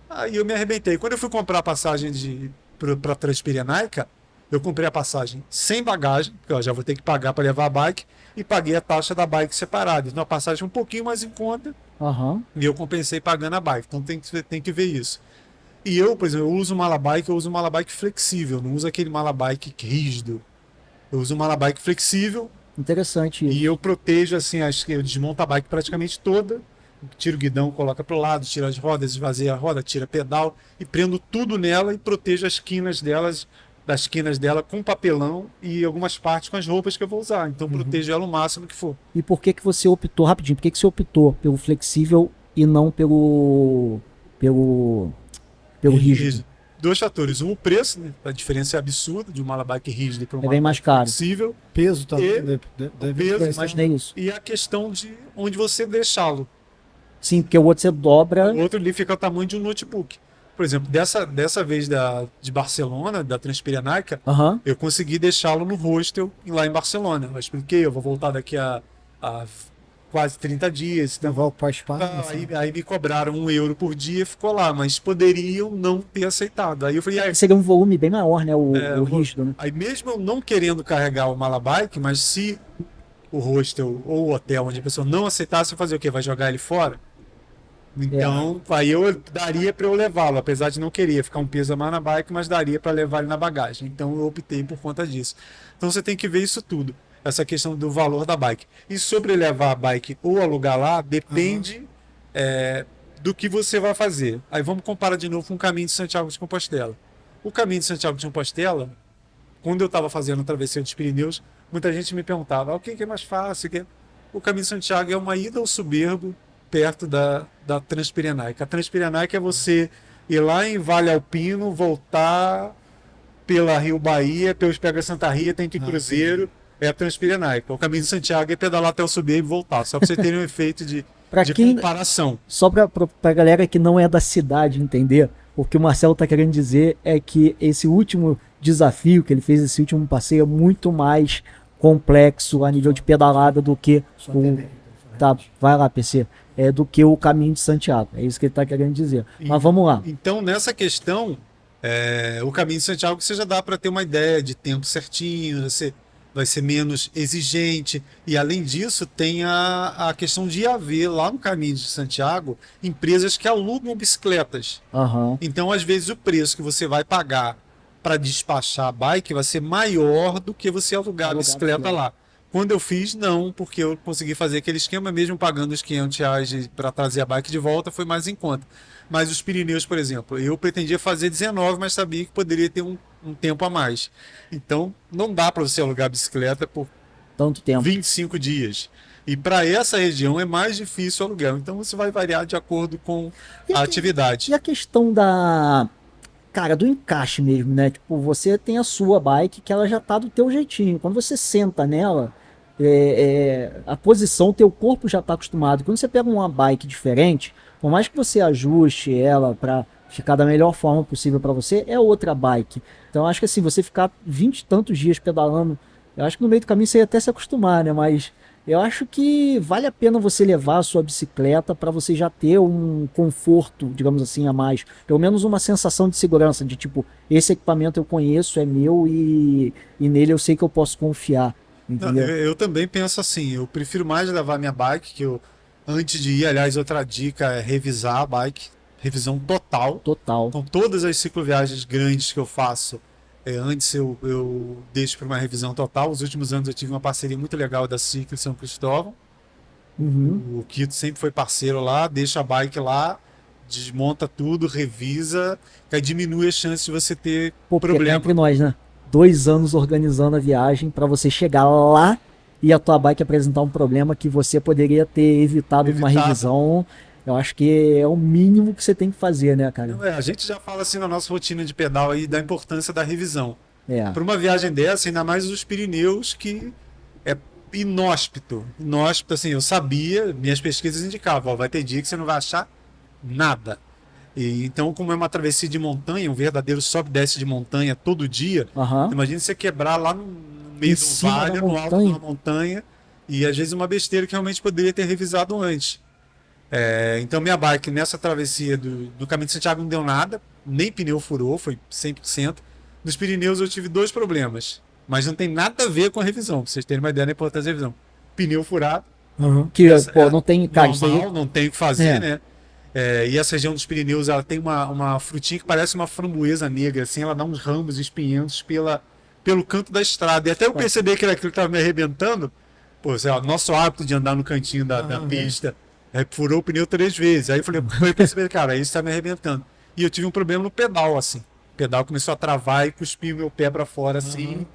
Aí eu me arrebentei. Quando eu fui comprar a passagem para Transpirenaica, eu comprei a passagem sem bagagem, porque eu já vou ter que pagar para levar a bike, e paguei a taxa da bike separada. Então a passagem é um pouquinho mais em conta, e eu compensei pagando a bike. Então tem que ver isso. E eu, por exemplo, eu uso um malabike flexível, não uso aquele malabike rígido. Eu uso um malabike flexível. Interessante isso. E eu protejo, assim, eu desmonto a bike praticamente toda, tiro o guidão, coloca para o lado, tira as rodas, esvazia a roda, tira pedal e prendo tudo nela e protejo as quinas dela com papelão e algumas partes com as roupas que eu vou usar. Então protejo ela o máximo que for. E por que você optou, rapidinho, por que você optou pelo flexível e não pelo rígido? 2 fatores. O preço, né? A diferença é absurda de um malabike rígido para um bem mais caro. flexível. Peso também. Imaginei isso. E a questão de onde você deixá-lo. Sim, porque o outro você dobra. O outro ali fica o tamanho de um notebook. Por exemplo, dessa vez de Barcelona, da Transpirenaica, eu consegui deixá-lo no hostel lá em Barcelona. Eu expliquei, eu vou voltar daqui a quase 30 dias. Então, Levar o pós-par. aí me cobraram €1 por dia, ficou lá, mas poderiam não ter aceitado. Aí eu falei, seria um volume bem maior, né? O rígido, né? Aí mesmo eu não querendo carregar o Malabike, mas se o hostel ou o hotel onde a pessoa não aceitasse, eu fazer o quê? Vai jogar ele fora? Então, aí eu daria para eu levá-lo, apesar de não querer ficar um peso a mais na bike, mas daria para levar ele na bagagem. Então eu optei por conta disso. Então você tem que ver isso tudo, essa questão do valor da bike. E sobre levar a bike ou alugar lá, depende do que você vai fazer. Aí vamos comparar de novo com o caminho de Santiago de Compostela. O caminho de Santiago de Compostela, quando eu estava fazendo a travessia dos Pirineus, muita gente me perguntava, o que é mais fácil? O caminho de Santiago é uma ida ao Soberbo, perto da Transpirenaica. A Transpirenaica é você ir lá em Vale Alpino, voltar pela Rio Bahia, pelos Pega Santa Rita, entre Cruzeiro, é a Transpirenaica. O caminho de Santiago é pedalar até o Soberbo e voltar, só para você ter um efeito de comparação. Só para a galera que não é da cidade entender, o que o Marcelo está querendo dizer é que esse último desafio que ele fez, esse último passeio, é muito mais complexo a nível de pedalada do que Tá, vai lá, PC. Do que o caminho de Santiago. É isso que ele está querendo dizer. Mas vamos lá. Então, nessa questão, o caminho de Santiago você já dá para ter uma ideia de tempo certinho, você vai ser menos exigente. E, além disso, tem a questão de haver lá no caminho de Santiago empresas que alugam bicicletas. Uhum. Então, às vezes, o preço que você vai pagar para despachar a bike vai ser maior do que você alugar a bicicleta lá. Quando eu fiz, não, porque eu consegui fazer aquele esquema, mesmo pagando os R$500 para trazer a bike de volta, foi mais em conta. Mas os Pirineus, por exemplo, eu pretendia fazer 19, mas sabia que poderia ter um tempo a mais. Então, não dá para você alugar a bicicleta por tanto tempo. 25 dias. E para essa região é mais difícil o aluguel. Então, você vai variar de acordo com a atividade. E a questão do encaixe mesmo, né? Tipo, você tem a sua bike que ela já tá do teu jeitinho. Quando você senta nela, a posição, teu corpo já tá acostumado. Quando você pega uma bike diferente, por mais que você ajuste ela para ficar da melhor forma possível para você, é outra bike. Então, acho que assim, você ficar 20 e tantos dias pedalando, eu acho que no meio do caminho você ia até se acostumar, né? Mas eu acho que vale a pena você levar a sua bicicleta para você já ter um conforto, digamos assim, a mais. Pelo menos uma sensação de segurança, de tipo, esse equipamento eu conheço, é meu e nele eu sei que eu posso confiar. Entendeu? Não, eu também penso assim, eu prefiro mais levar minha bike, que eu, antes de ir, aliás, outra dica é revisar a bike, revisão total. Total. Então, todas as cicloviagens grandes que eu faço, antes eu deixo para uma revisão total. Os últimos anos eu tive uma parceria muito legal da Ciclo São Cristóvão. Uhum. O Quito sempre foi parceiro lá, deixa a bike lá, desmonta tudo, revisa, que aí diminui a chance de você ter problema. Entre nós, né? 2 anos organizando a viagem para você chegar lá e a tua bike apresentar um problema que você poderia ter evitado numa revisão. Eu acho que é o mínimo que você tem que fazer, né, cara? A gente já fala assim na nossa rotina de pedal aí da importância da revisão. Para uma viagem dessa, ainda mais os Pirineus, que é inóspito. Inóspito, assim, eu sabia, minhas pesquisas indicavam, vai ter dia que você não vai achar nada. E, então, como é uma travessia de montanha, um verdadeiro sobe e desce de montanha todo dia, imagina você quebrar lá no meio do vale, no alto de uma montanha, e às vezes uma besteira que realmente poderia ter revisado antes. Então, minha bike nessa travessia do Caminho de Santiago não deu nada, nem pneu furou, foi 100%. Nos Pirineus eu tive 2 problemas, mas não tem nada a ver com a revisão, pra vocês terem uma ideia da importância da revisão. Pneu furado, que não tem, cara, normal, não tem o que fazer, né? E essa região dos Pirineus, ela tem uma frutinha que parece uma framboesa negra, assim, ela dá uns ramos espinhentos pelo canto da estrada. E até eu perceber que era aquilo que estava me arrebentando, nosso hábito de andar no cantinho da pista, furou o pneu 3 vezes. Aí eu percebi, cara, isso está me arrebentando. E eu tive um problema no pedal, assim. O pedal começou a travar e cuspir o meu pé para fora, assim.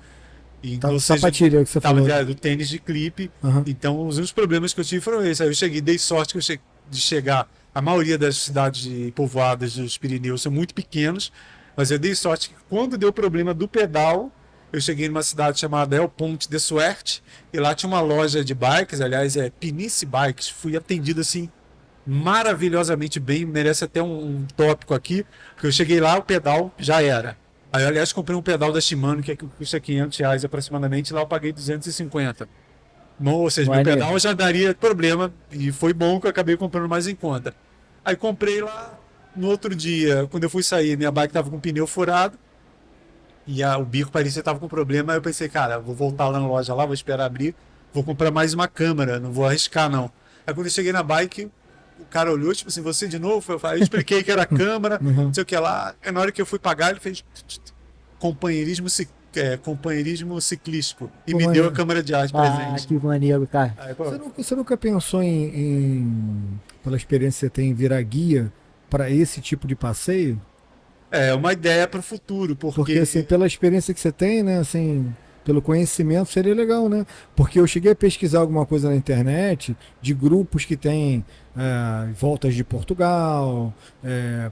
Então, sapatilha que você falou. Do tênis de clipe. Então, os únicos problemas que eu tive foram esses. Aí eu dei sorte de chegar. A maioria das cidades povoadas dos Pirineus são muito pequenos, mas eu dei sorte que quando deu problema do pedal, eu cheguei numa cidade chamada El Ponte de Suerte, e lá tinha uma loja de bikes, aliás, Pinice Bikes. Fui atendido assim maravilhosamente bem, merece até um tópico aqui, porque eu cheguei lá, o pedal já era. Aí, aliás, comprei um pedal da Shimano, que custa R$500 aproximadamente, lá eu paguei 250. Ou seja, meu pedal já daria problema, e foi bom que eu acabei comprando mais em conta. Aí comprei lá, no outro dia, quando eu fui sair, minha bike tava com o pneu furado, e o bico parecia que tava com problema, aí eu pensei, cara, vou voltar lá na loja lá, vou esperar abrir, vou comprar mais uma câmera, não vou arriscar não. Aí quando eu cheguei na bike, o cara olhou, tipo assim, você de novo? Eu expliquei que era a câmera, não sei o que lá. Aí na hora que eu fui pagar, ele fez companheirismo ciclístico e me deu a câmera de ar de presente. Que maneiro, cara. Aí, Você nunca pensou pela experiência que você tem, em virar guia para esse tipo de passeio? É uma ideia para o futuro, porque assim, pela experiência que você tem, né, assim, pelo conhecimento, seria legal, né? Porque eu cheguei a pesquisar alguma coisa na internet de grupos que têm voltas de Portugal,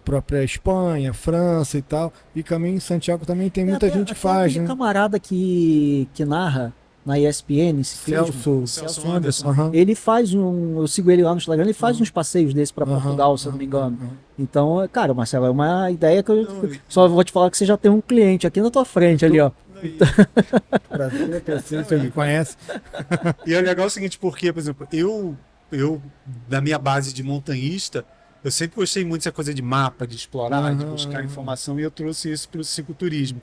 própria Espanha, França e tal, e Caminho em Santiago também tem muita gente que faz, né? Camarada que narra na ESPN, Celso Anderson. Ele faz eu sigo ele lá no Instagram, ele faz uns passeios desses para Portugal, se eu não me engano. Então, cara, Marcelo, é uma ideia que eu só vou te falar que você já tem um cliente aqui na tua frente ali, ó. Você me conhece. E é legal o seguinte, porque, por exemplo, eu da minha base de montanhista, eu sempre gostei muito dessa coisa de mapa, de explorar, de buscar informação, e eu trouxe isso para o cicloturismo.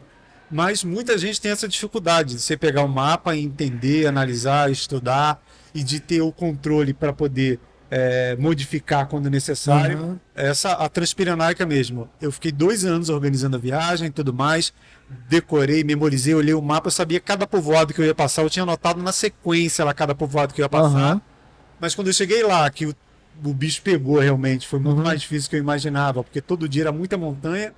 Mas muita gente tem essa dificuldade de você pegar o mapa e entender, analisar, estudar, e de ter o controle para poder modificar quando necessário. A Transpirenaica mesmo. Eu fiquei 2 anos organizando a viagem e tudo mais, decorei, memorizei, olhei o mapa, eu sabia cada povoado que eu ia passar, eu tinha anotado na sequência lá cada povoado que eu ia passar. Mas quando eu cheguei lá, que o bicho pegou realmente, foi muito mais difícil do que eu imaginava, porque todo dia era muita montanha,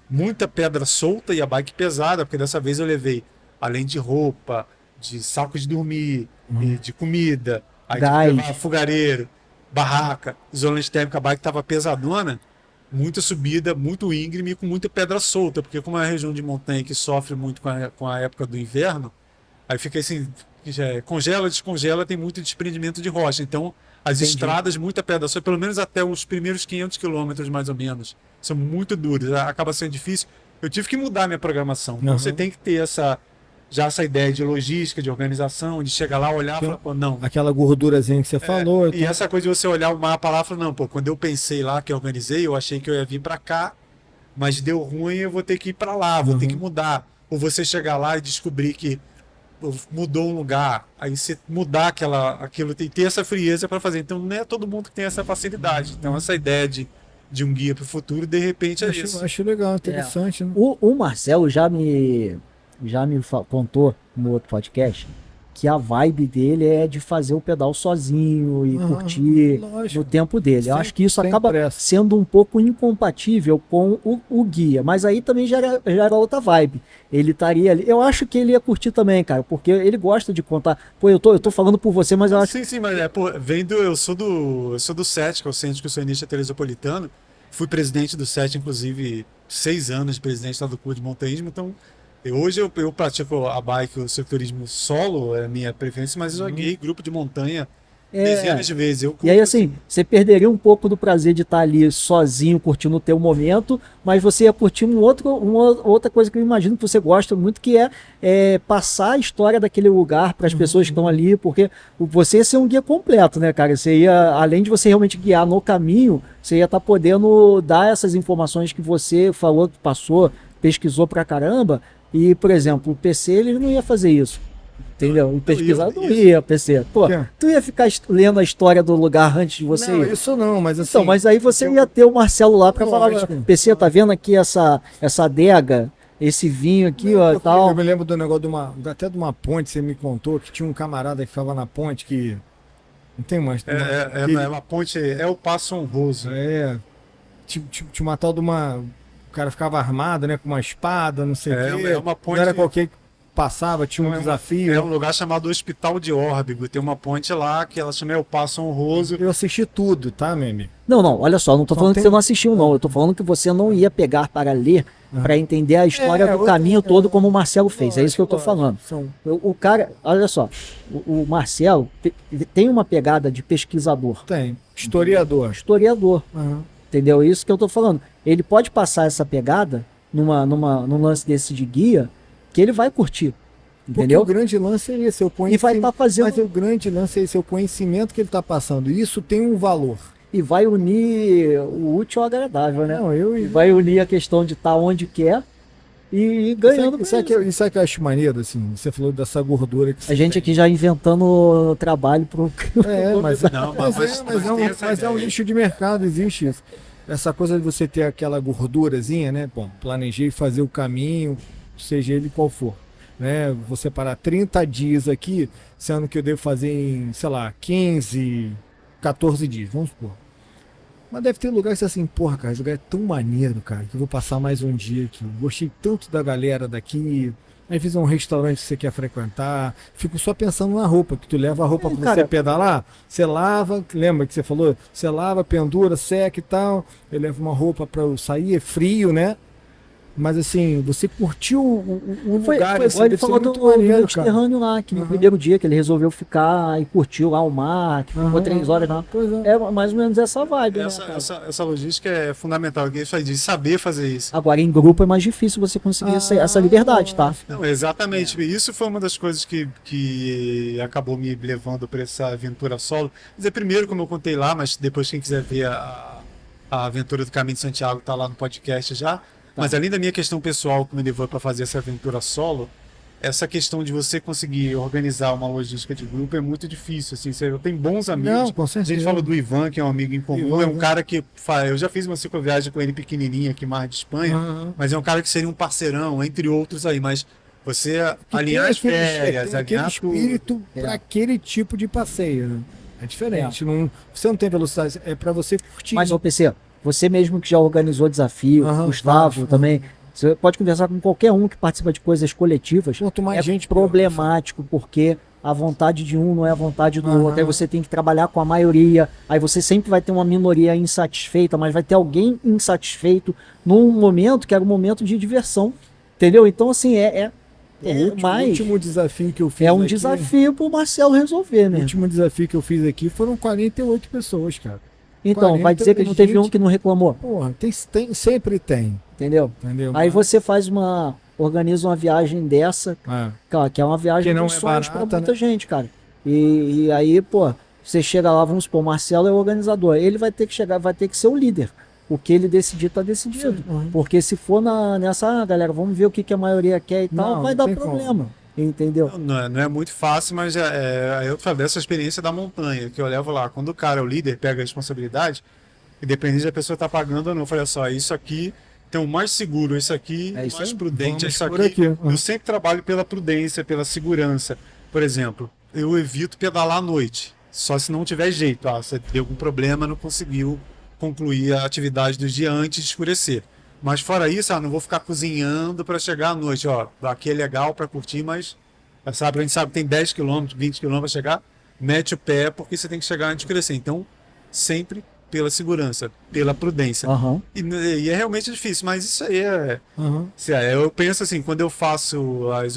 muita pedra solta e a bike pesada, porque dessa vez eu levei, além de roupa, de saco de dormir, de comida, aí tive que levar fogareiro, barraca, isolante térmico, a bike estava pesadona, muita subida, muito íngreme e com muita pedra solta, porque como é uma região de montanha que sofre muito com a época do inverno, aí fica assim, congela, descongela, tem muito desprendimento de rocha, então as estradas, muita pedra solta, pelo menos até os primeiros 500 quilômetros mais ou menos, são muito duros, acaba sendo difícil. Eu tive que mudar minha programação, então você tem que ter essa ideia de logística, de organização, de chegar lá, olhar e falar, pô, não. Aquela gordurazinha que você falou. E essa coisa de você olhar o mapa lá e falar, não, pô, quando eu pensei lá, que eu organizei, eu achei que eu ia vir pra cá, mas deu ruim, eu vou ter que ir pra lá, vou ter que mudar. Ou você chegar lá e descobrir que mudou um lugar, aí você mudar aquilo, tem que ter essa frieza para fazer. Então não é todo mundo que tem essa facilidade. Então essa ideia de um guia para o futuro, de repente isso. Acho legal, interessante. Né? O Marcelo já me contou no outro podcast que a vibe dele é de fazer o pedal sozinho e curtir no tempo dele. Eu acho que isso acaba sendo um pouco incompatível com o guia, mas aí também já era outra vibe. Ele estaria ali. Eu acho que ele ia curtir também, cara, porque ele gosta de contar. Pô, eu tô falando por você, mas eu acho. Sim, mas eu sou do SET, que é o Centro de Sionista Teresopolitano. Fui presidente do SET, inclusive 6 anos de presidente lá do Clube de Montanhismo, então. Hoje eu pratico a bike, o cicloturismo solo, é a minha preferência, mas eu joguei grupo de montanha dezenas de vezes. E aí, assim, você perderia um pouco do prazer de estar ali sozinho, curtindo o teu momento, mas você ia curtir uma outra coisa que eu imagino que você gosta muito, que é passar a história daquele lugar para as pessoas que estão ali, porque você ia ser um guia completo, né, cara? Você ia, além de você realmente guiar no caminho, você ia estar podendo dar essas informações que você falou, que passou, pesquisou pra caramba. E, por exemplo, o PC, ele não ia fazer isso, entendeu? O pesquisar não ia, PC. Pô, tu ia ficar lendo a história do lugar antes de você ir? Não, isso não, mas assim... Então, mas aí você ia ter o Marcelo lá pra falar, PC, tá vendo aqui essa adega, esse vinho aqui, ó, tal? Eu me lembro do negócio até de uma ponte, você me contou, que tinha um camarada que ficava na ponte, que... Não tem mais... É uma ponte, é o Passo Honroso. Tinha uma tal de uma... O cara ficava armado, né, com uma espada, não sei o quê. É uma ponte... Não era qualquer que passava, tinha um desafio. É um lugar chamado Hospital de Órbigo. Tem uma ponte lá que ela chama o Passo Honroso. Eu assisti tudo, tá, Meme? Não, olha só, não tô falando que você não assistiu, não. Eu tô falando que você não ia pegar para ler, para entender a história do caminho todo como o Marcelo fez. É isso que eu tô falando. O cara, olha só, o Marcelo tem uma pegada de pesquisador. Tem. Historiador. Entendeu? Isso que eu tô falando. Ele pode passar essa pegada num lance desse de guia, que ele vai curtir. Entendeu? Porque o grande lance é esse, o conhecimento. E vai estar fazendo. Mas o grande lance é esse, o conhecimento que ele está passando. Isso tem um valor. E vai unir o útil ao agradável, né? Não, E vai unir a questão de estar onde quer e ganhando. Isso é que eu acho maneiro, assim. Você falou dessa gordura que A gente aqui já inventando trabalho pro. mas, Não, mas é um nicho de mercado, existe isso. Essa coisa de você ter aquela gordurazinha, né? Bom, planejei fazer o caminho, seja ele qual for. Né? Vou separar 30 dias aqui, sendo que eu devo fazer em, sei lá, 15, 14 dias, vamos supor. Mas deve ter lugar que você assim, porra, cara, esse lugar é tão maneiro, cara, que eu vou passar mais um dia aqui. Gostei tanto da galera daqui. Aí fiz um restaurante que você quer frequentar. Fico só pensando na roupa, que tu leva a roupa pra você pedalar, você lava, lembra que você falou? Você lava, pendura, seca e tal. Eu levo uma roupa pra eu sair, é frio, né? Mas assim, você curtiu o lugar. Ele falou do Mediterrâneo lá, que no primeiro dia que ele resolveu ficar e curtiu lá o mar, que ficou 3 horas lá. É mais ou menos essa vibe. Essa logística é fundamental, que isso aí de saber fazer isso. Agora, em grupo é mais difícil você conseguir essa liberdade, tá? Não, exatamente. Isso foi uma das coisas que acabou me levando para essa aventura solo. Quer dizer, primeiro, como eu contei lá, mas depois quem quiser ver a aventura do Caminho de Santiago tá lá no podcast já. Mas além da minha questão pessoal que me levou para fazer essa aventura solo, essa questão de você conseguir organizar uma logística de grupo é muito difícil. Assim, eu tenho bons amigos. Não, com certeza. A gente fala do Ivan, que é um amigo em comum. É um cara que eu já fiz uma cicloviagem com ele pequenininha aqui, Mar de Espanha. Mas é um cara que seria um parceirão, entre outros aí. Mas você alinhar as férias, alinhar aquele espírito para aquele tipo de passeio. Né? É diferente. Você não tem velocidade, é para você curtir. Mas, ô PC, você mesmo que já organizou desafio, Gustavo também, você pode conversar com qualquer um que participa de coisas coletivas. Quanto mais gente problemático, porque a vontade de um não é a vontade do outro, aí você tem que trabalhar com a maioria, aí você sempre vai ter uma minoria insatisfeita, mas vai ter alguém insatisfeito num momento que era um momento de diversão, entendeu? Então, assim, o último desafio que eu fiz aqui, desafio pro Marcelo resolver, né? O último desafio que eu fiz aqui foram 48 pessoas, cara. Então, vai dizer que não teve um que não reclamou? Porra, sempre tem. Entendeu? Aí você organiza uma viagem dessa, cara, que é uma viagem que não dos sonhos barata, pra muita gente, cara. E aí, pô, você chega lá, vamos supor, o Marcelo é o organizador, ele vai ter que ser o líder. O que ele decidir tá decidido. Porque se for nessa, galera, vamos ver o que a maioria quer e tal, vai dar problema. Entendeu? Não é muito fácil, mas eu falei dessa experiência da montanha, que eu levo lá. Quando o cara, o líder, pega a responsabilidade, independente da pessoa estar pagando ou não, olha só, isso aqui tem o mais seguro, isso aqui mais prudente, isso aqui. Eu sempre trabalho pela prudência, pela segurança. Por exemplo, eu evito pedalar à noite, só se não tiver jeito. Você teve algum problema, não conseguiu concluir a atividade do dia antes de escurecer. Mas fora isso, não vou ficar cozinhando para chegar à noite. Aqui é legal para curtir, mas a gente sabe que tem 10 km, 20 km para chegar, mete o pé porque você tem que chegar antes de crescer. Então, sempre pela segurança, pela prudência. E é realmente difícil, mas isso aí eu penso assim, quando eu faço as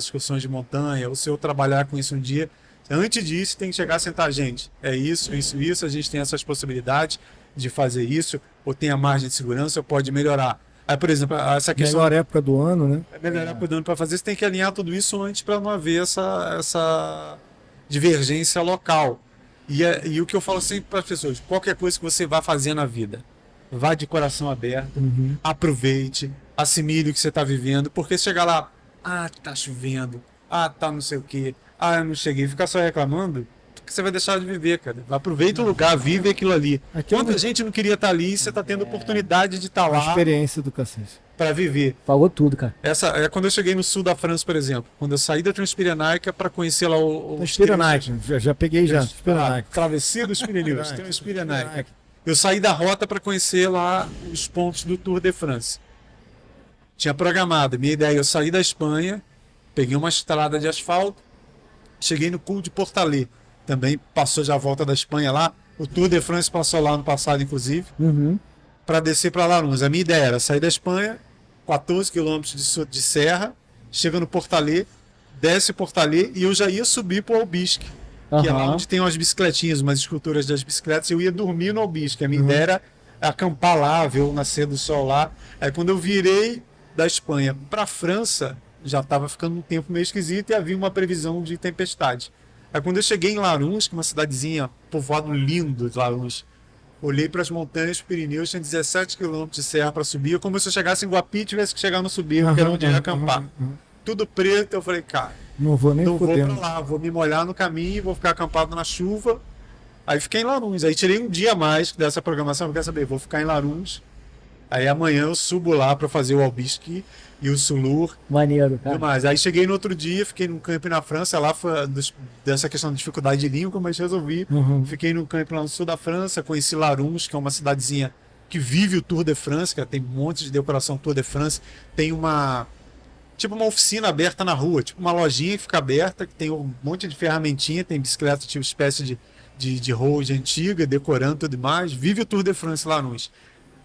excursões de montanha, ou se eu trabalhar com isso um dia, antes disso tem que chegar a sentar, gente, é isso, a gente tem essas possibilidades de fazer isso, ou tem a margem de segurança, ou pode melhorar. Aí, por exemplo, essa questão... Melhor época do ano, né? Melhor época do ano para fazer, você tem que alinhar tudo isso antes para não haver essa divergência local. E o que eu falo sempre para as pessoas, qualquer coisa que você vá fazer na vida, vá de coração aberto, aproveite, assimile o que você está vivendo, porque chegar lá, tá chovendo, tá não sei o quê, eu não cheguei, ficar só reclamando, você vai deixar de viver, cara. Aproveita o lugar, vive aquilo ali. Quanta gente não queria estar ali, você está tendo oportunidade de estar lá. A experiência do cacete. Para viver. Falou tudo, cara. Essa é quando eu cheguei no sul da França, por exemplo. Quando eu saí da Transpirenaica para conhecer lá o Transpirenaica, já peguei já. Travessia dos Pirineus, Transpirenaica. Eu saí da rota para conhecer lá os pontos do Tour de France. Tinha programado. Minha ideia, eu saí da Espanha, peguei uma estrada de asfalto, cheguei no Col de Portalet. Também passou já a volta da Espanha lá. O Tour de France passou lá no passado, inclusive. Para descer para Lanús. A minha ideia era sair da Espanha, 14 quilômetros de serra, chega no Portalet, desce o Portalet e eu já ia subir para o Albisque, que é lá onde tem umas bicicletinhas, umas esculturas das bicicletas. Eu ia dormir no Albisque. A minha ideia era acampar lá, ver o nascer do sol lá. Aí quando eu virei da Espanha para a França, já estava ficando um tempo meio esquisito e havia uma previsão de tempestade. Aí quando eu cheguei em Larunç, que é uma cidadezinha, povoado lindo de Larunç, olhei para as montanhas, Pirineus, tinha 17 quilômetros de serra para subir, como se eu chegasse em Guapi e tivesse que chegar no Subir, que era onde eu ia acampar. Tudo preto, eu falei, cara, não vou pra lá, vou me molhar no caminho, vou ficar acampado na chuva. Aí fiquei em Larunç, aí tirei um dia a mais dessa programação, eu quero saber, vou ficar em Larunç. Aí amanhã eu subo lá para fazer o Albisque e o Sulur. Maneiro, cara. Mas aí cheguei no outro dia, fiquei num camp na França, lá foi dessa questão de dificuldade de língua, mas resolvi. Fiquei num camp lá no sul da França, conheci Larunç, que é uma cidadezinha que vive o Tour de France, que tem um monte de decoração Tour de France. Tem uma oficina aberta na rua, tipo uma lojinha que fica aberta, que tem um monte de ferramentinha, tem bicicleta, tipo espécie de road antiga, decorando e tudo mais. Vive o Tour de France Larunç.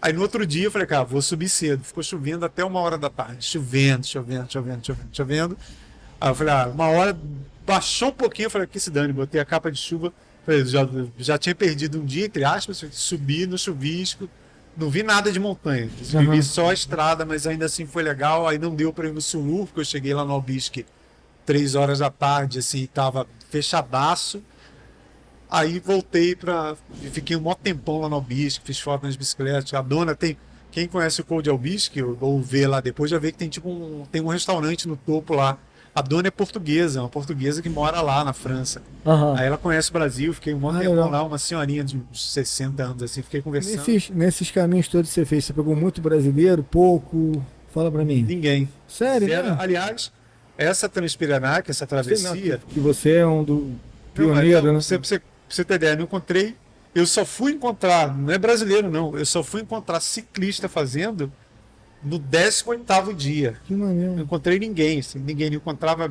Aí no outro dia eu falei, cara, vou subir cedo. Ficou chovendo até 1h da tarde. Chovendo. Aí eu falei, uma hora, baixou um pouquinho. Eu falei, que se dane, botei a capa de chuva. Falei, já tinha perdido um dia, entre aspas, subi no chuvisco. Não vi nada de montanha. Vi só a estrada, mas ainda assim foi legal. Aí não deu para ir no Sulur, porque eu cheguei lá no Albisque 3h da tarde, assim, tava fechadaço. Aí voltei fiquei um maior tempão lá no Albisque, fiz foto nas bicicletas. A dona tem. Quem conhece o Col de Albisque, ou vê lá depois, já vê que tem tem um restaurante no topo lá. A dona é portuguesa, uma portuguesa que mora lá na França. Aí ela conhece o Brasil, fiquei um maior tempão lá, uma senhorinha de uns 60 anos, assim, fiquei conversando. Nesses caminhos todos que você pegou muito brasileiro, pouco? Fala pra mim. Ninguém. Sério? Né? Aliás, essa Transpiranac, essa travessia. Que você é um do pioneiro, né? Pra você ter ideia, eu só fui encontrar, não é brasileiro não, eu só fui encontrar ciclista fazendo no 18º dia. Que maneiro. Não encontrei ninguém, assim, ninguém encontrava,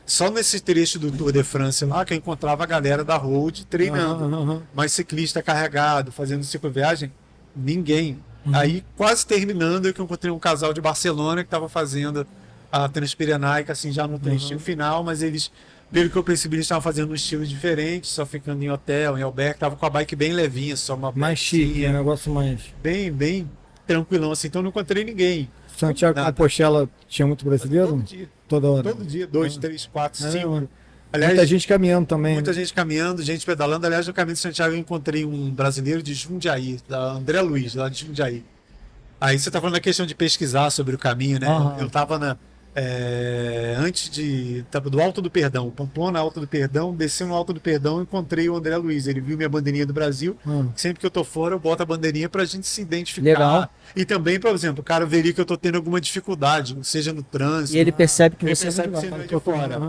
só nesse trecho do Tour de France lá que eu encontrava a galera da road treinando, mas ciclista carregado, fazendo cicloviagem, ninguém. Aí quase terminando, eu encontrei um casal de Barcelona que estava fazendo a Transpiranac, assim, já no trechinho final, mas eles, pelo que eu percebi, eles estavam fazendo um estilo diferente, só ficando em hotel, em albergue, tava com a bike bem levinha, só uma mais chique, um negócio mais bem tranquilão, assim, então não encontrei ninguém. Santiago Compostela tinha muito brasileiro? Todo dia. Toda hora? Todo dia, 2, 3, 4, 5. Aliás, muita gente caminhando também. Muita gente caminhando, gente pedalando. Aliás, no caminho de Santiago eu encontrei um brasileiro de Jundiaí, da André Luiz, lá de Jundiaí. Aí você tá falando da questão de pesquisar sobre o caminho, né? Eu tava antes do Alto do Perdão, Pamplona, Alto do Perdão, desci no Alto do Perdão e encontrei o André Luiz. Ele viu minha bandeirinha do Brasil. Sempre que eu tô fora, eu boto a bandeirinha pra gente se identificar. Legal. E também, por exemplo, o cara veria que eu tô tendo alguma dificuldade, seja no trânsito. E ele percebe que você não é de fora.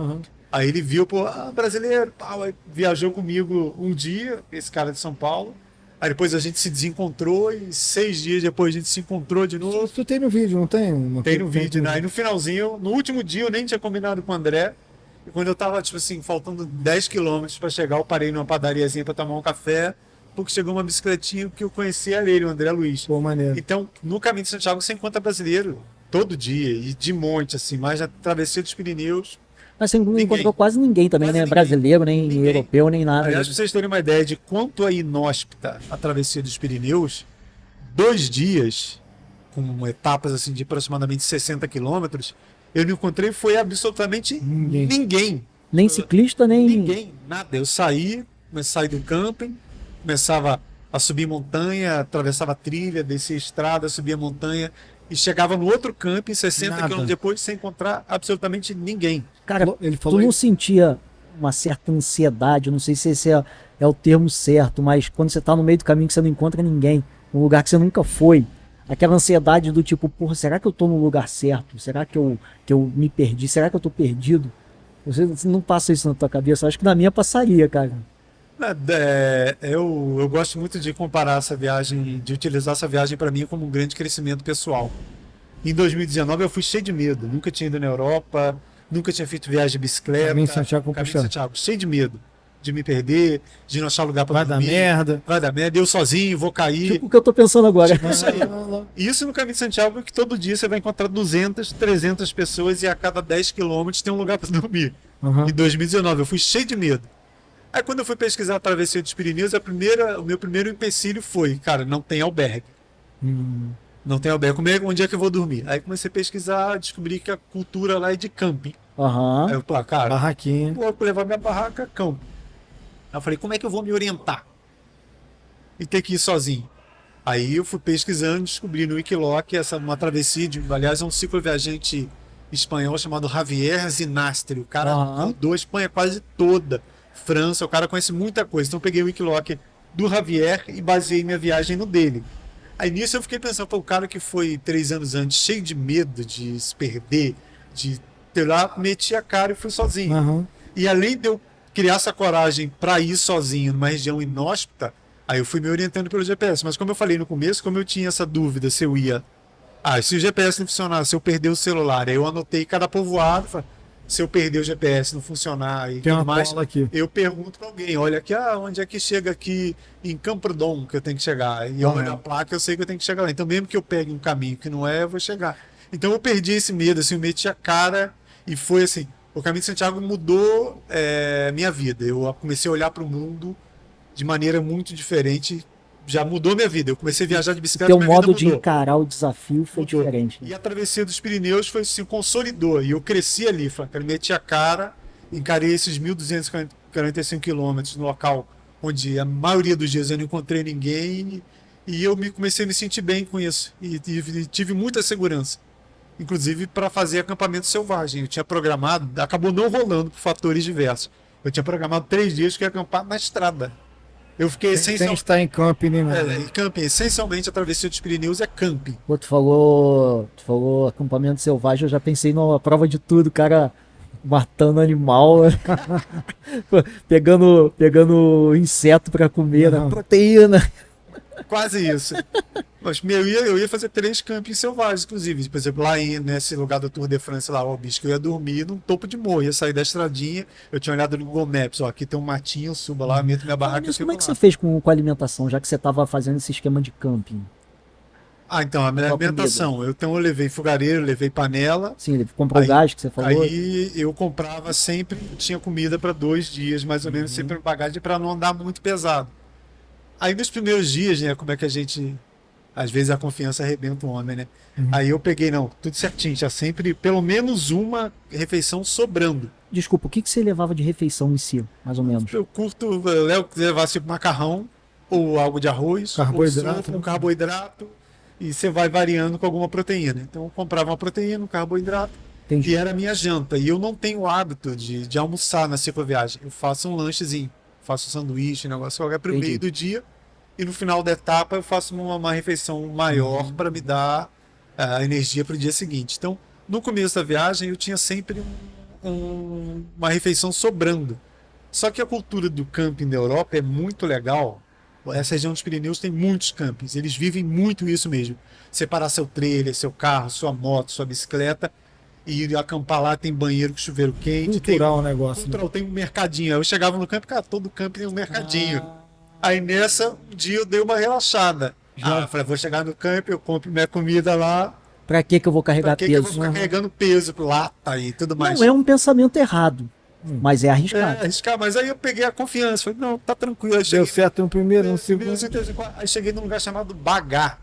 Aí ele viu, brasileiro, aí viajou comigo um dia, esse cara de São Paulo. Aí depois a gente se desencontrou e 6 dias depois a gente se encontrou de novo. Tu tem no vídeo, não tem? Tem no vídeo, né? Aí no finalzinho, no último dia eu nem tinha combinado com o André. E quando eu tava, tipo assim, faltando 10 quilômetros pra chegar, eu parei numa padariazinha pra tomar um café. Porque chegou uma bicicletinha que eu conhecia ele, o André Luiz. Pô, maneiro. Então, no caminho de Santiago você encontra brasileiro todo dia, e de monte, assim, mas na travessia dos Pirineus. Mas você não encontrou quase ninguém também, né? Brasileiro, nem europeu, nem nada. Aliás, pra vocês terem uma ideia de quanto é inóspita a travessia dos Pirineus, 2 dias, com etapas assim de aproximadamente 60 quilômetros, eu não encontrei foi absolutamente ninguém. Nem ciclista, nem... Ninguém, nada. Eu saí do camping, começava a subir montanha, atravessava a trilha, descia a estrada, subia a montanha, e chegava no outro camping, 60 quilômetros depois, sem encontrar absolutamente ninguém. Cara, tu não sentia uma certa ansiedade, não sei se esse é o termo certo, mas quando você tá no meio do caminho que você não encontra ninguém, num lugar que você nunca foi, aquela ansiedade do tipo, porra, será que eu tô no lugar certo? Será que eu me perdi? Será que eu tô perdido? Você não passa isso na tua cabeça? Acho que na minha passaria, cara. Eu gosto muito de comparar essa viagem, de utilizar essa viagem para mim como um grande crescimento pessoal. Em 2019 eu fui cheio de medo, nunca tinha ido na Europa, nunca tinha feito viagem de bicicleta. Caminho de Santiago, cheio de medo de me perder, de não achar lugar para dormir. Vai dar merda, eu sozinho, vou cair. Tipo o que eu tô pensando agora. Isso no caminho de Santiago, que todo dia você vai encontrar 200, 300 pessoas e a cada 10 quilômetros tem um lugar para dormir. Em 2019 eu fui cheio de medo. Aí quando eu fui pesquisar a travessia dos Pirineus, o meu primeiro empecilho foi, cara, não tem albergue. Não tem albergue. Onde é que eu vou dormir? Aí comecei a pesquisar, descobri que a cultura lá é de camping. Aham. Aí eu falei, cara, Barraquinha. vou levar minha barraca campo. Aí eu falei, como é que eu vou me orientar? E ter que ir sozinho. Aí eu fui pesquisando, descobri no Wikiloc uma travessia, aliás, é um cicloviajante espanhol chamado Javier Zinastre. O cara rodou a Espanha quase toda. França, o cara conhece muita coisa. Então eu peguei o Wikiloc do Javier e baseei minha viagem no dele. Aí nisso eu fiquei pensando, pô, o cara que foi 3 anos antes, cheio de medo de se perder, de ter lá, meti a cara e fui sozinho. Aham. E além de eu criar essa coragem para ir sozinho numa região inóspita, aí eu fui me orientando pelo GPS. Mas como eu falei no começo, como eu tinha essa dúvida se eu ia... se o GPS não funcionar, se eu perder o celular, aí eu anotei cada povoado, falei, se eu perder o GPS, não funcionar e Tem uma tudo mais, cola aqui. eu pergunto para alguém, olha aqui, onde é que chega aqui em Camprodon que eu tenho que chegar? E olha a placa, eu sei que eu tenho que chegar lá. Então mesmo que eu pegue um caminho que não é, eu vou chegar. Então eu perdi esse medo, assim, eu meti a cara e foi assim, o Caminho de Santiago mudou minha vida. Eu comecei a olhar para o mundo de maneira muito diferente, já mudou minha vida. Eu comecei a viajar de bicicleta. Teu modo de encarar o desafio foi diferente. E a travessia dos Pirineus foi assim, consolidou. E eu cresci ali, eu meti a cara, encarei esses 1.245 quilômetros no local onde a maioria dos dias eu não encontrei ninguém. E eu comecei a me sentir bem com isso. E tive muita segurança. Inclusive para fazer acampamento selvagem. Eu tinha programado, acabou não rolando por fatores diversos. Eu tinha programado 3 dias que ia acampar na estrada. Eu fiquei Sem estar em camping, né? em camping. Essencialmente a travessia dos Pirineus é camping. Pô, tu falou acampamento selvagem, eu já pensei numa prova de tudo, cara matando animal, pegando inseto pra comer, né? Proteína. Quase isso. Mas eu ia fazer 3 campings selvagens, inclusive. Por exemplo, lá nesse lugar do Tour de France, lá, o bicho que eu ia dormir num topo de morro, ia sair da estradinha. Eu tinha olhado no Google Maps, aqui tem um matinho, suba lá, meto minha barraca. Mas como é que você fez com a alimentação, já que você estava fazendo esse esquema de camping? Então, a minha alimentação. Eu levei fogareiro, levei panela. Sim, ele comprou o gás que você falou. Aí eu comprava sempre, tinha comida para 2 dias, mais ou menos, sempre bagagem para não andar muito pesado. Aí nos primeiros dias, né, como é que a gente... Às vezes a confiança arrebenta o homem, né? Aí eu peguei, tudo certinho, tinha sempre pelo menos uma refeição sobrando. Desculpa, o que você levava de refeição em si, mais ou menos? Eu curto levar tipo macarrão ou algo de arroz, Carboidrato, ou sopa, um carboidrato, e você vai variando com alguma proteína. Então eu comprava uma proteína, um carboidrato, Entendi. e era a minha janta. E eu não tenho o hábito de almoçar na cicloviagem. Eu faço um lanchezinho, faço um sanduíche, negócio qualquer para o meio do dia. E no final da etapa eu faço uma refeição maior para me dar a energia para o dia seguinte. Então, no começo da viagem eu tinha sempre uma refeição sobrando. Só que a cultura do camping da Europa é muito legal. Essa região dos Pirineus tem muitos campings. Eles vivem muito isso mesmo. Separar seu trailer, seu carro, sua moto, sua bicicleta e ir acampar lá. Tem banheiro com chuveiro quente. Cultural o negócio. Tem um mercadinho. Eu chegava no camping, cara, todo camping tem um mercadinho. Aí um dia eu dei uma relaxada. Eu falei, vou chegar no campo, eu compro minha comida lá. Pra que eu vou carregar pra que peso? Que eu vou ficar carregando peso pro lata e tudo mais. Não é um pensamento errado, mas é arriscado. Mas aí eu peguei a confiança. Falei, não, tá tranquilo. Deu certo no primeiro, no segundo. Aí cheguei num lugar chamado Bagá.